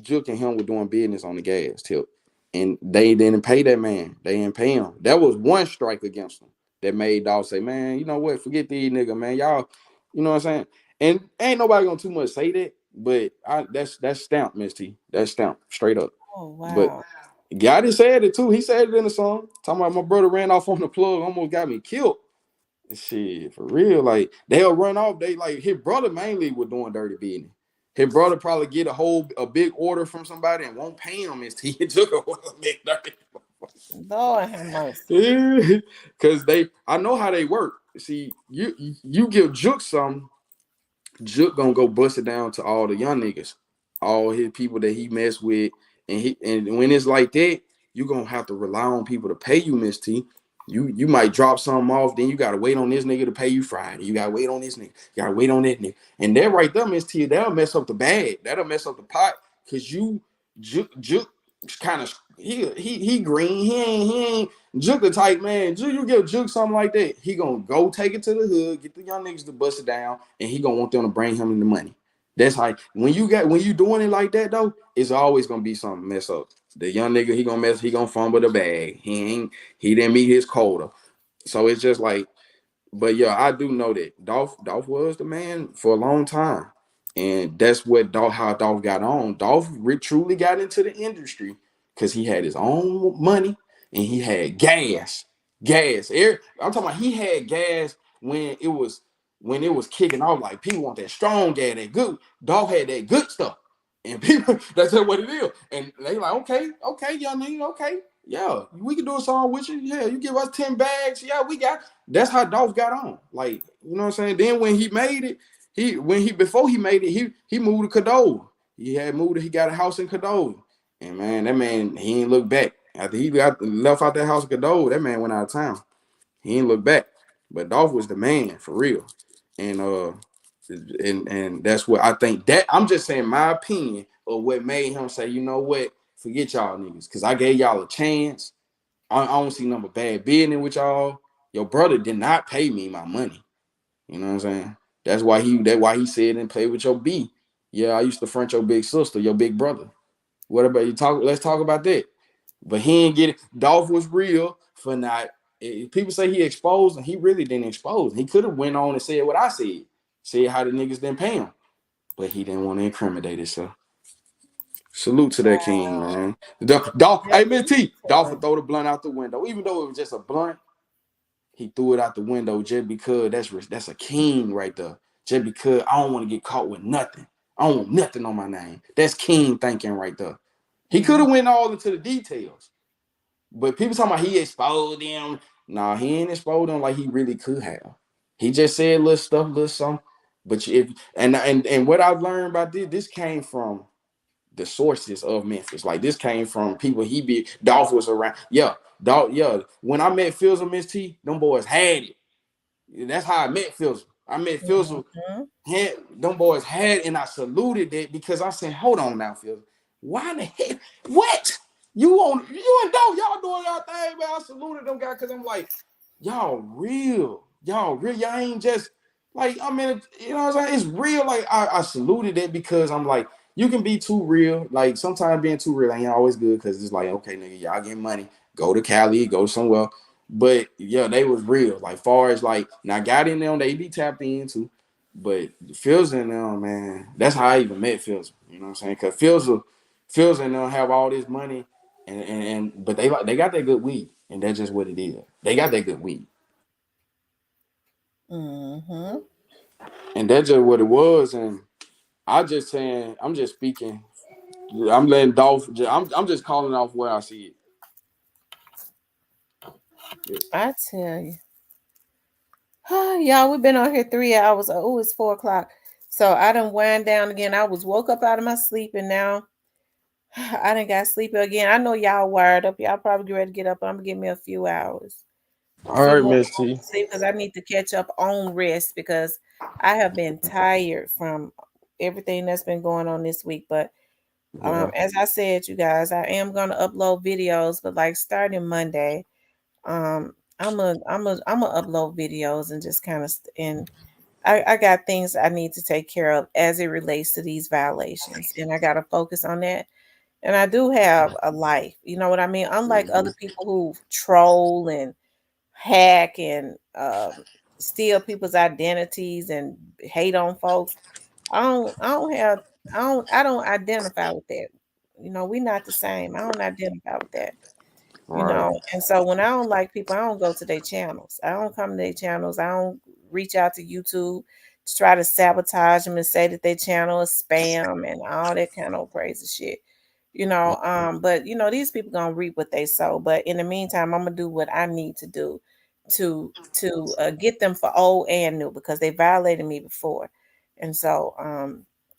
Juke and him were doing business on the gas tip. And they didn't pay that man. They didn't pay him. That was one strike against them that made Dolph say, man, you know what? Forget these nigga, man. Y'all, you know what I'm saying? And ain't nobody gonna too much say that, but that's stamped, Miss T. That's stamped straight up. Oh But wow. Gotti said it too. He said it in the song. Talking about my brother ran off on the plug, almost got me killed. Shit, for real. Like, they'll run off. They like his brother mainly was doing dirty business. His brother probably get a big order from somebody and won't pay him. He took a big dirty. Lord have mercy. Cause I know how they work. See, you give Juke something, Juke gonna go bust it down to all the young niggas, all his people that he mess with, and when it's like that, you gonna have to rely on people to pay you, Miss T. You might drop something off, then you gotta wait on this nigga to pay you Friday. You gotta wait on this nigga. You gotta wait on that nigga. And that right there, Miss T, that'll mess up the bag. That'll mess up the pot. Cause Juke kind of he green. He ain't Juke the type man. You give Juke something like that, he gonna go take it to the hood, get the young niggas to bust it down, and he gonna want them to bring him in the money. That's how when you doing it like that though, it's always gonna be something mess up. The young nigga he gonna fumble the bag. He didn't meet his quota. So it's just like, but yeah, I do know that Dolph was the man for a long time, and that's what how Dolph got on. Dolph truly got into the industry because he had his own money and he had gas. I'm talking about he had gas when it was kicking off. Like, people want that strong gas, that good. Dolph had that good stuff, and people that's what it is. And they like, okay, young nigga, okay. Yeah, we can do a song with you. Yeah, you give us 10 bags. Yeah, we got. That's how Dolph got on. Like, you know what I'm saying? Then when he made it, before he made it, he moved to Cadole. He got a house in Cadole. And man, that man, he ain't look back. After he got left out that house in Cadole, that man went out of town. He ain't look back. But Dolph was the man for real. And that's what I think. That I'm just saying my opinion of what made him say, you know what, forget y'all niggas, because I gave y'all a chance. I don't see number bad business with y'all. Your brother did not pay me my money. You know what I'm saying? That's why he said and play with your B. Yeah, I used to front your big sister, your big brother. What about you talk? Let's talk about that. But he ain't get it. Dolph was real for not. People say he exposed, and he really didn't expose. He could have went on and said what I said how the niggas didn't pay him, but he didn't want to incriminate himself. Salute to that king, man. Dolph, hey, Miss T, Dolph would throw the blunt out the window, even though it was just a blunt. He threw it out the window just because that's a king right there. Just because I don't want to get caught with nothing. I don't want nothing on my name. That's king thinking right there. He could have went all into the details, but people talking about he exposed them. Nah, he ain't exposed them like he really could have. He just said little stuff, little something. But if and what I've learned about this came from the sources of Memphis. Like this came from people he be Dolph was around. Yeah, Dolph. Yeah, when I met Fizzle and Miss T, them boys had it. That's how I met Fizzle. I met Fizzle. Them boys had, and I saluted it because I said, "Hold on now, Fizzle. Why the heck? What you and Dolph? Y'all doing y'all thing, man? I saluted them guys because I'm like, y'all real. Y'all ain't just like I mean, you know what I'm saying? It's real. Like I saluted it because I'm like, you can be too real. Like sometimes being too real ain't always good because it's like, okay, nigga, y'all get money, go to Cali, go somewhere. But yeah, they was real. Like far as like now got in them, they be tapped into. But Phil's in them, man. That's how I even met Phil's. You know what I'm saying? Because Phil's in them have all this money, and but they got that good weed, and that's just what it is. They got that good weed. And that's just what it was. And I just saying, I'm just speaking. I'm letting Dolph. I'm just calling off where I see it. I tell you. Y'all, we've been on here 3 hours. Oh, it's 4 o'clock. So I done wind down again. I was woke up out of my sleep and now I done got sleepy again. I know y'all wired up. Y'all probably ready to get up. I'm gonna give me a few hours. All right, Miss T. Because I need to catch up on rest because I have been tired from everything that's been going on this week. But as I said, you guys, I am gonna upload videos, but like starting Monday, I'm gonna upload videos and just kind of I got things I need to take care of as it relates to these violations, and I got to focus on that. And I do have a life, you know what I mean? Unlike other people who troll and hack and steal people's identities and hate on folks, I don't identify with that. You know, we're not the same. I don't identify with that. You know, and so when I don't like people, I don't go to their channels. I don't come to their channels. I don't reach out to YouTube to try to sabotage them and say that their channel is spam and all that kind of crazy shit. You know, but you know, these people gonna reap what they sow. But in the meantime, I'm gonna do what I need to do to get them for old and new because they violated me before. And so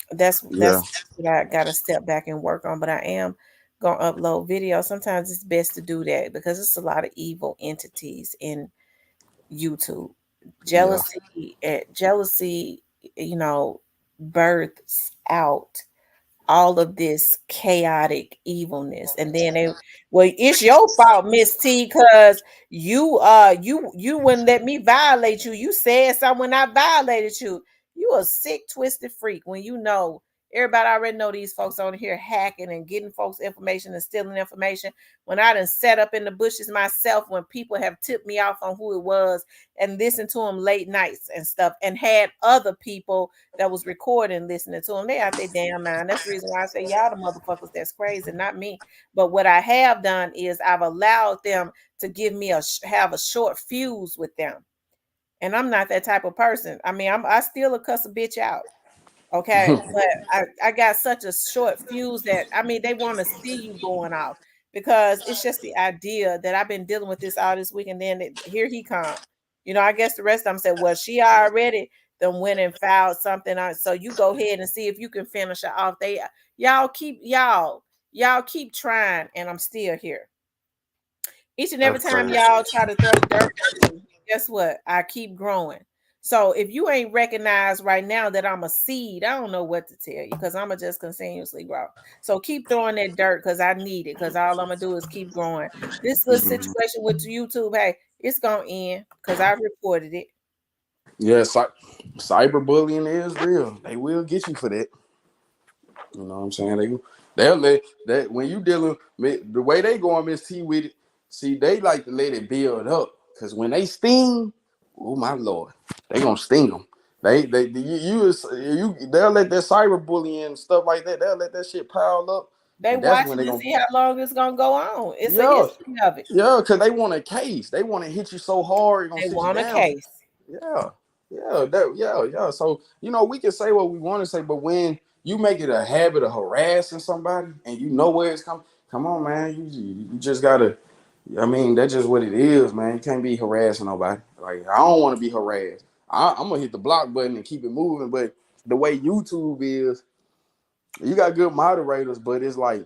that's what I gotta step back and work on. But I am gonna upload video. Sometimes it's best to do that because it's a lot of evil entities in YouTube. Jealousy, you know, births out all of this chaotic evilness. And then it's your fault, Miss T, because you wouldn't let me violate you. You said something when I violated you. You a sick, twisted freak when you know everybody already know these folks on here hacking and getting folks information and stealing information. When I done set up in the bushes myself, when people have tipped me off on who it was and listened to them late nights and stuff, and had other people that was recording listening to them, they out their damn mind. That's the reason why I say y'all the motherfuckers that's crazy, not me. But what I have done is I've allowed them to give me have a short fuse with them. And I'm not that type of person. I mean, I still a cuss a bitch out. Okay, but I got such a short fuse that I mean they want to see you going off because it's just the idea that I've been dealing with this all this week, and then here he come. You know, I guess the rest of them said, "Well, she already then went and filed something on, so you go ahead and see if you can finish her off." Y'all keep trying, and I'm still here. Each and every time y'all try to throw dirt at me, guess what? I keep growing. So if you ain't recognized right now that I'm a seed, I don't know what to tell you because I'm just continuously grow. So keep throwing that dirt because I need it because all I'm gonna do is keep growing. This little situation with YouTube, hey, it's gonna end because I reported it. Yeah, cyberbullying is real. They will get you for that. You know what I'm saying? They'll let that when you dealing with the way they go on Miss T with it. See, they like to let it build up because when they sting, oh my lord, they gonna sting them. They'll let that cyberbullying and stuff like that. They'll let that shit pile up. They watching to see how long it's gonna go on. It's a history of it. Yeah, because they want a case. They want to hit you so hard. They want a case. Yeah. So you know we can say what we want to say, but when you make it a habit of harassing somebody, and you know where it's coming. Come on, man, you just gotta. I mean, that's just what it is, man. You can't be harassing nobody. Like, I don't want to be harassed. I'm gonna hit the block button and keep it moving. But the way YouTube is, you got good moderators, but it's like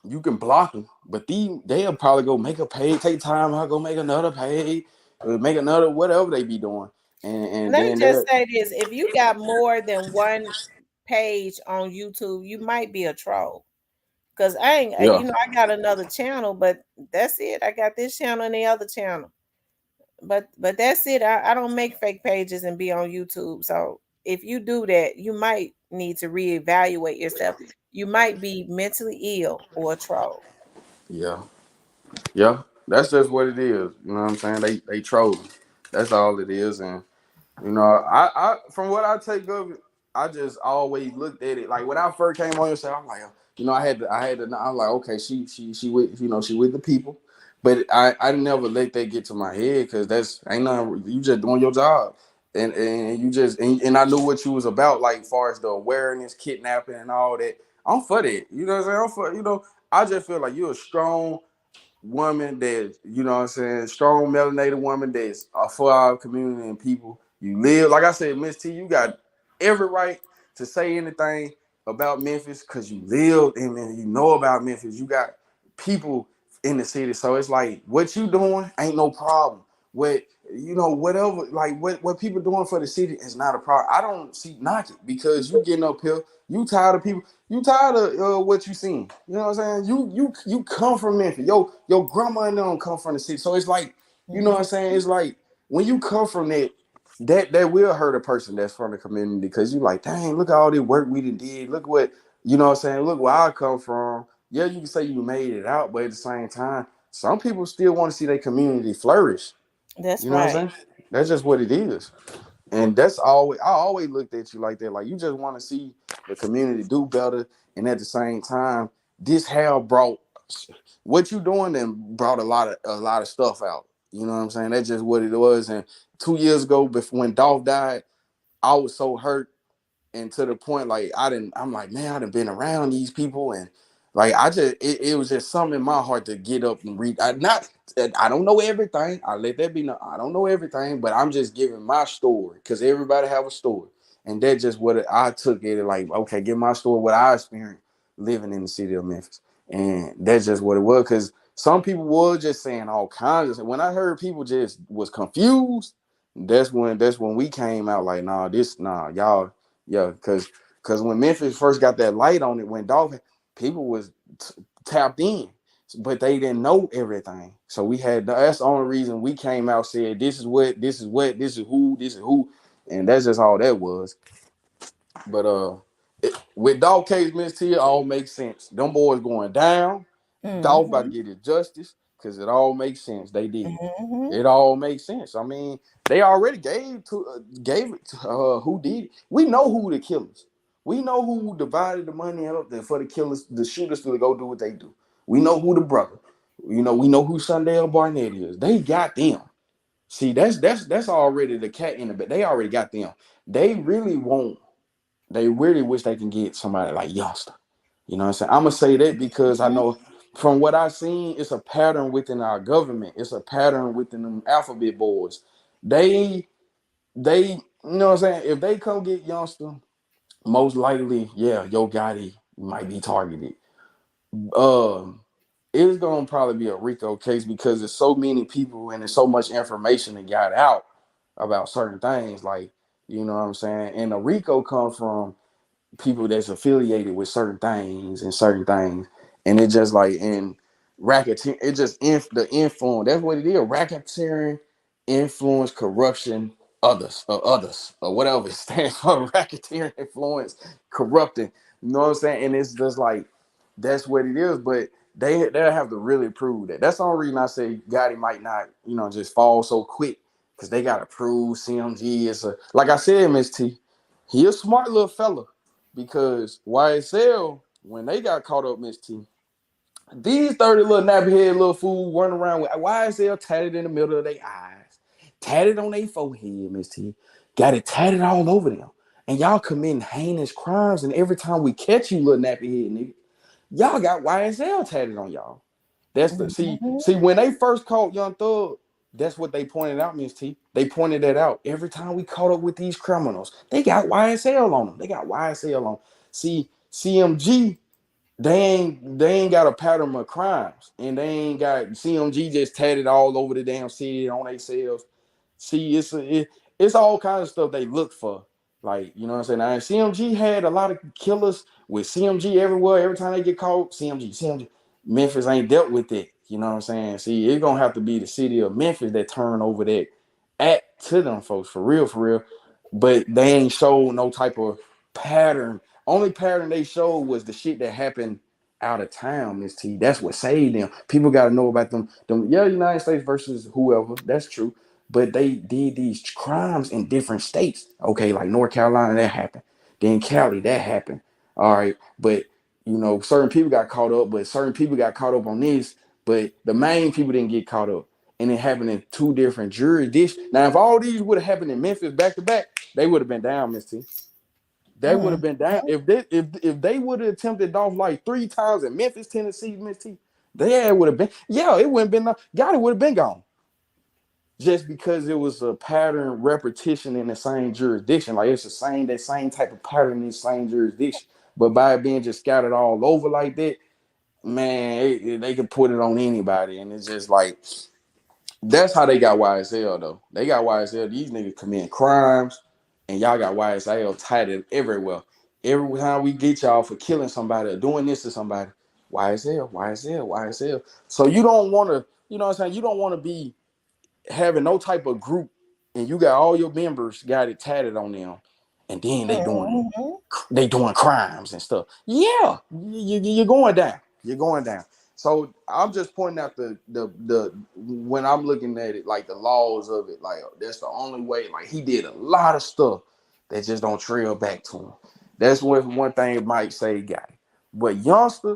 you can block them. But they'll probably go make a page, take time out, go make another page, make another whatever they be doing, and Let me then just they're say this: if you got more than one page on YouTube, you might be a troll. Cause I ain't, yeah. I got another channel, but that's it. I got this channel and the other channel, but that's it. I don't make fake pages and be on YouTube. So if you do that, you might need to reevaluate yourself. You might be mentally ill or a troll. Yeah. Yeah, that's just what it is. You know what I'm saying? They trolling. That's all it is. And you know, I from what I take of it, I just always looked at it like when I first came on your show. I'm like, I'm like, okay, she with she with the people, but I never let that get to my head because that's ain't nothing. You just doing your job, and you just and I knew what you was about, like far as the awareness, kidnapping, and all that. I'm for that. You know what I'm saying? I'm for I just feel like you're a strong woman that, you know what I'm saying, strong melanated woman that's for our community and people. You live, like I said, Miss T, you got every right to say anything about Memphis because you live and you know about Memphis. You got people in the city. So it's like what you doing ain't no problem. What whatever, like what people doing for the city is not a problem. I don't see knock it because you getting up here, you tired of people. You tired of what you seen. You know what I'm saying? You come from Memphis. Your grandma and them come from the city. So it's like, you know what I'm saying? It's like when you come from that will hurt a person that's from the community because you like, dang, look at all the work we did. Look what, you know what I'm saying? Look where I come from. Yeah, you can say you made it out, but at the same time, some people still want to see their community flourish. That's You know what right. I'm saying? That's just what it is. And that's always I always looked at you like that. Like you just want to see the community do better. And at the same time, this have brought what you doing and brought a lot of stuff out. You know what I'm saying? That's just what it was. And 2 years ago, before when Dolph died, I was so hurt and to the point like I'm like, man, I done been around these people and like it was just something in my heart to get up and read. I don't know everything. I let that be known. I don't know everything, but I'm just giving my story because everybody have a story. And that's just what I took it like, okay, give my story, what I experienced living in the city of Memphis. And that's just what it was. Cause some people were just saying all kinds of stuff. When I heard people just was confused, that's when we came out like, y'all. Yeah, because when Memphis first got that light on it, when Dolphin, people was tapped in, but they didn't know everything. So that's the only reason we came out said this is what, this is who, and that's just all that was. But with Dog Case Miss T, it all makes sense. Them boys going down. Dog about to get his justice because it all makes sense. They did. Mm-hmm. It all makes sense. I mean, they already gave it to who did it. We know who the killers. We know who divided the money up for the killers, the shooters to go do what they do. We know who the brother. We know who Sundale Barnett is. They got them. See, that's already the cat in the bed. They already got them. They really won't. They really wish they can get somebody like Youngster. You know what I'm saying? I'm gonna say that because I know from what I've seen, it's a pattern within our government. It's a pattern within them alphabet boards. They, you know what I'm saying? If they come get Youngster, most likely, yeah, Yo Gotti might be targeted. Um, it's gonna probably be a RICO case because there's so many people and there's so much information that got out about certain things. Like, you know what I'm saying? And the RICO comes from people that's affiliated with certain things, and it just like in racketeering, it just the influence. That's what it is. Racketeering, influence, corruption, others, or whatever it stands for. Racketeering, influence, corrupting. You know what I'm saying? And it's just like that's what it is. But they'll have to really prove that. That's the only reason I say Gotti might not, just fall so quick because they got to prove CMG is like I said, Miss T. He a smart little fella because YSL, when they got caught up, Miss T, these 30 little nappy head little fools running around with YSL tatted in the middle of their eyes, tatted on their forehead, Miss T, got it tatted all over them. and y'all committing heinous crimes. And every time we catch you, little nappy head nigga, y'all got YSL tatted on y'all. That's the see when they first caught Young Thug, that's what they pointed out, Miss T. They pointed that out. Every time we caught up with these criminals, they got YSL on them. They got YSL on. See, CMG, they ain't got a pattern of crimes, and they ain't got CMG just tatted all over the damn city on themselves. See, it's all kinds of stuff they look for. Like, you know what I'm saying? Now, CMG had a lot of killers with CMG everywhere. Every time they get caught, CMG. Memphis ain't dealt with it. You know what I'm saying? See, it's gonna have to be the city of Memphis that turn over that act to them folks for real, for real. But they ain't showed no type of pattern. Only pattern they showed was the shit that happened out of town, Miss T. That's what saved them. People got to know about them. Yeah, United States versus whoever. That's true. But they did these crimes in different states. Okay, like North Carolina, that happened. Then Cali, that happened. All right, but you know, certain people got caught up, but certain people got caught up on this. But the main people didn't get caught up, and it happened in 2 different jurisdictions. Now, if all these would have happened in Memphis back to back, they would have been down, Miss T. They would have been down if they would have attempted off like 3 times in Memphis, Tennessee, Miss T. They would have been, yeah, it wouldn't been God, it would have been gone. Just because it was a pattern repetition in the same jurisdiction, like it's that same type of pattern in the same jurisdiction. But by it being just scattered all over like that, man, they could put it on anybody, and it's just like that's how they got YSL though. They got YSL. These niggas committing crimes, and y'all got YSL tied everywhere. Every time we get y'all for killing somebody or doing this to somebody, YSL. So you don't want to, you know what I'm saying? You don't want to be having no type of group, and you got all your members got it tatted on them, and then they doing crimes and stuff. Yeah, you're going down. You're going down. So I'm just pointing out the when I'm looking at it, like the laws of it, like that's the only way. Like he did a lot of stuff that just don't trail back to him. That's what one thing Mike say got it. But youngster,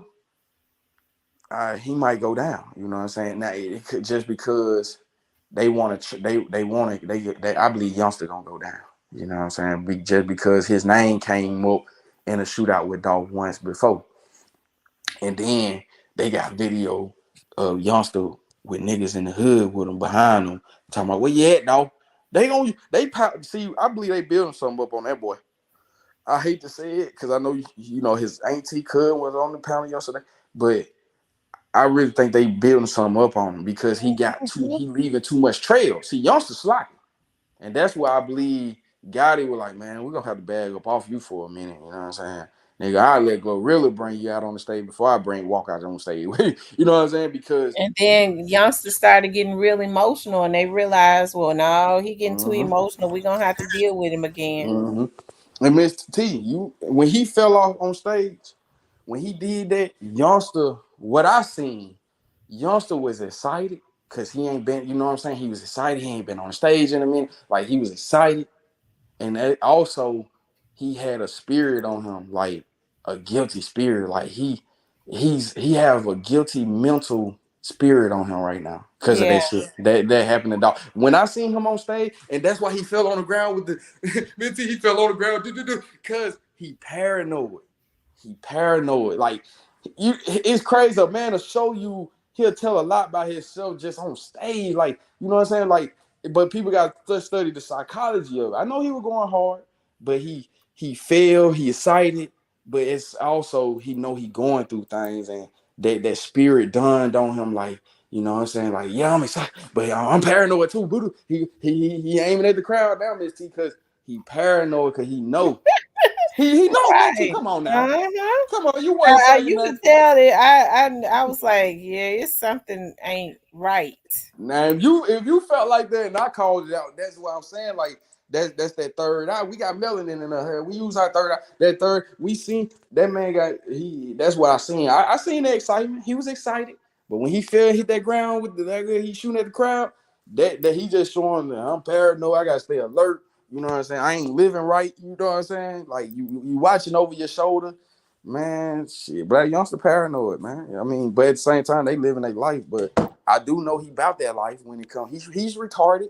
he might go down. You know what I'm saying? Now it could just because they want to. They want to. They. I believe youngster gonna go down. You know what I'm saying? Just because his name came up in a shootout with Dolph once before, and then they got video of youngster with niggas in the hood with them behind them talking about where you at, dog. See. I believe they building something up on that boy. I hate to say it because I know you know his auntie cousin was on the panel yesterday, but I really think they building something up on him because he leaving too much trail. See, youngster slacking. And that's why I believe Gotti was like, man, we're gonna have to bag up off you for a minute. You know what I'm saying? Nigga, I'll let Glorilla bring you out on the stage before I walk out on the stage. You know what I'm saying? Because and then youngsters started getting real emotional and they realized, well, no, he getting too emotional. We're gonna have to deal with him again. And Mr. T, when he fell off on stage, when he did that, youngster, what I seen, youngster was excited because he ain't been, you know what I'm saying? He was excited. He ain't been on stage in a minute. Like he was excited. And also he had a spirit on him, like a guilty spirit. Like he have a guilty mental spirit on him right now because of that shit that happened to dog. When I seen him on stage, and that's why he fell on the ground with the he fell on the ground because he paranoid. He paranoid. Like it's crazy. A man to show you, he'll tell a lot about himself just on stage. Like, you know what I'm saying? Like, but people got to study the psychology of it. I know he was going hard, but he failed, he excited, but it's also he know he going through things, and that spirit dawned on him, like, you know what I'm saying? Like, yeah, I'm excited, but I'm paranoid too. Voodoo. He aiming at the crowd now, Miss T, because he paranoid because he know. He knows Miss T. Come on now. Come on, you wasn't saying You that. could tell it. I was like, yeah, it's something ain't right. Now, if you felt like that and I called it out, that's what I'm saying. Like that's that third eye. We got melanin in our hair. We use our third eye. That third, we seen that man got that's what I seen. I seen the excitement. He was excited, but when he hit that ground with that he shooting at the crowd, that he just showing that I'm paranoid. I gotta stay alert. You know what I'm saying? I ain't living right. You know what I'm saying? Like you watching over your shoulder. Man, shit, black youngster paranoid, man. I mean, but at the same time, they living their life. But I do know he about that life when it comes. He's retarded.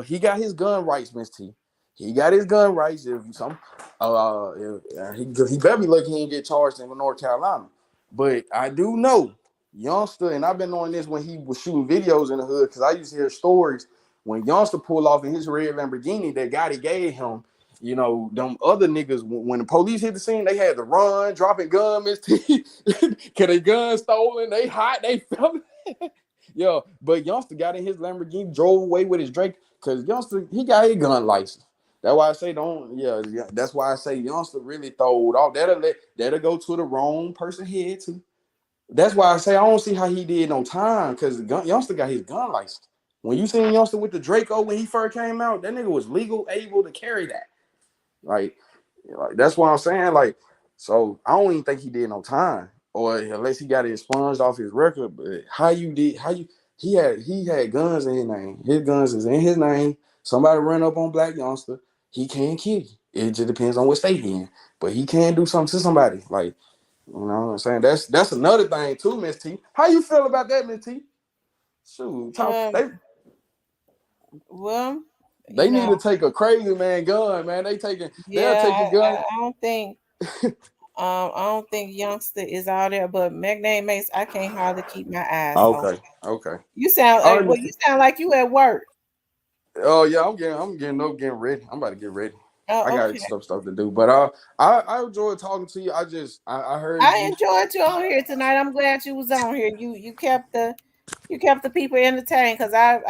He got his gun rights, Miss T. He got his gun rights. If some, he better be lucky he didn't get charged in North Carolina. But I do know Youngster, and I've been knowing this when he was shooting videos in the hood, because I used to hear stories when Youngster pulled off in his red Lamborghini that Gotti gave him. You know, them other niggas, when the police hit the scene, they had to run, dropping gun, Miss T. Cause they gun stolen, they hot, they felt it. Yo, but Youngster got in his Lamborghini, drove away with his Drake, because Youngster, he got his gun license. That's why I say don't, yeah, that's why I say Youngster really throwed off. That'll go to the wrong person head too. That's why I say I don't see how he did no time, because Youngster got his gun license. When you seen Youngster with the Draco when he first came out, that nigga was legal, able to carry that. Like that's what I'm saying. Like, so I don't even think he did no time, or unless he got it expunged off his record. But he had guns in his name. His guns is in his name. Somebody run up on Black Youngster, he can't kill you. It just depends on what state he in. But he can do something to somebody. Like, you know what I'm saying? That's another thing too, Miss T. How you feel about that, Miss T? Shoot, well, they need to take a crazy man gun, man. They'll take your gun. I don't think Youngster is out there, but Magnate Mace, I can't hardly keep my eyes open. Okay. You sound you sound like you at work. Oh yeah, I'm getting ready. I'm about to get ready. Oh, I got okay. stuff to do. But I enjoyed talking to you. I heard I enjoyed you on here tonight. I'm glad you was on here. You kept the people entertained, because I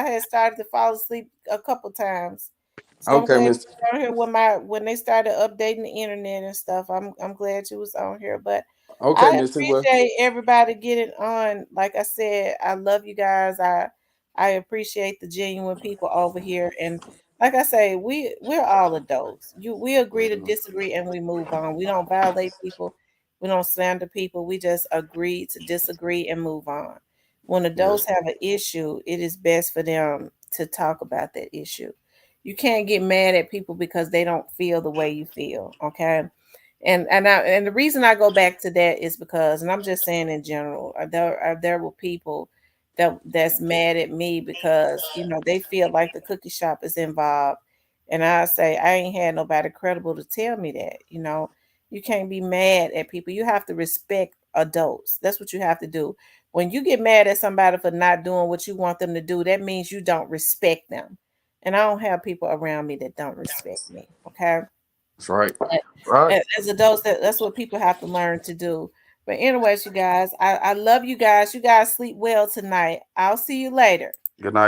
had started to fall asleep a couple times. So I'm okay, glad you Miss. was on here when they started updating the internet and stuff. I'm glad you was on here. But Okay, I Miss T. Well, appreciate everybody getting on. Like I said, I love you guys. I appreciate the genuine people over here. And like I say, we're all adults. We agree to disagree and we move on. We don't violate people. We don't slander people. We just agree to disagree and move on. When adults yes, have an issue, it is best for them to talk about that issue. You can't get mad at people because they don't feel the way you feel. Okay. And the reason I go back to that is because, and I'm just saying in general, there were people that's mad at me because they feel like the cookie shop is involved, and I say I ain't had nobody credible to tell me that. You can't be mad at people. You have to respect adults. That's what you have to do. When you get mad at somebody for not doing what you want them to do, that means you don't respect them. And I don't have people around me that don't respect me. Okay. that's right. Right. As adults, that's what people have to learn to do. But anyways, you guys, I love you guys. You guys sleep well tonight. I'll see you later. Good night.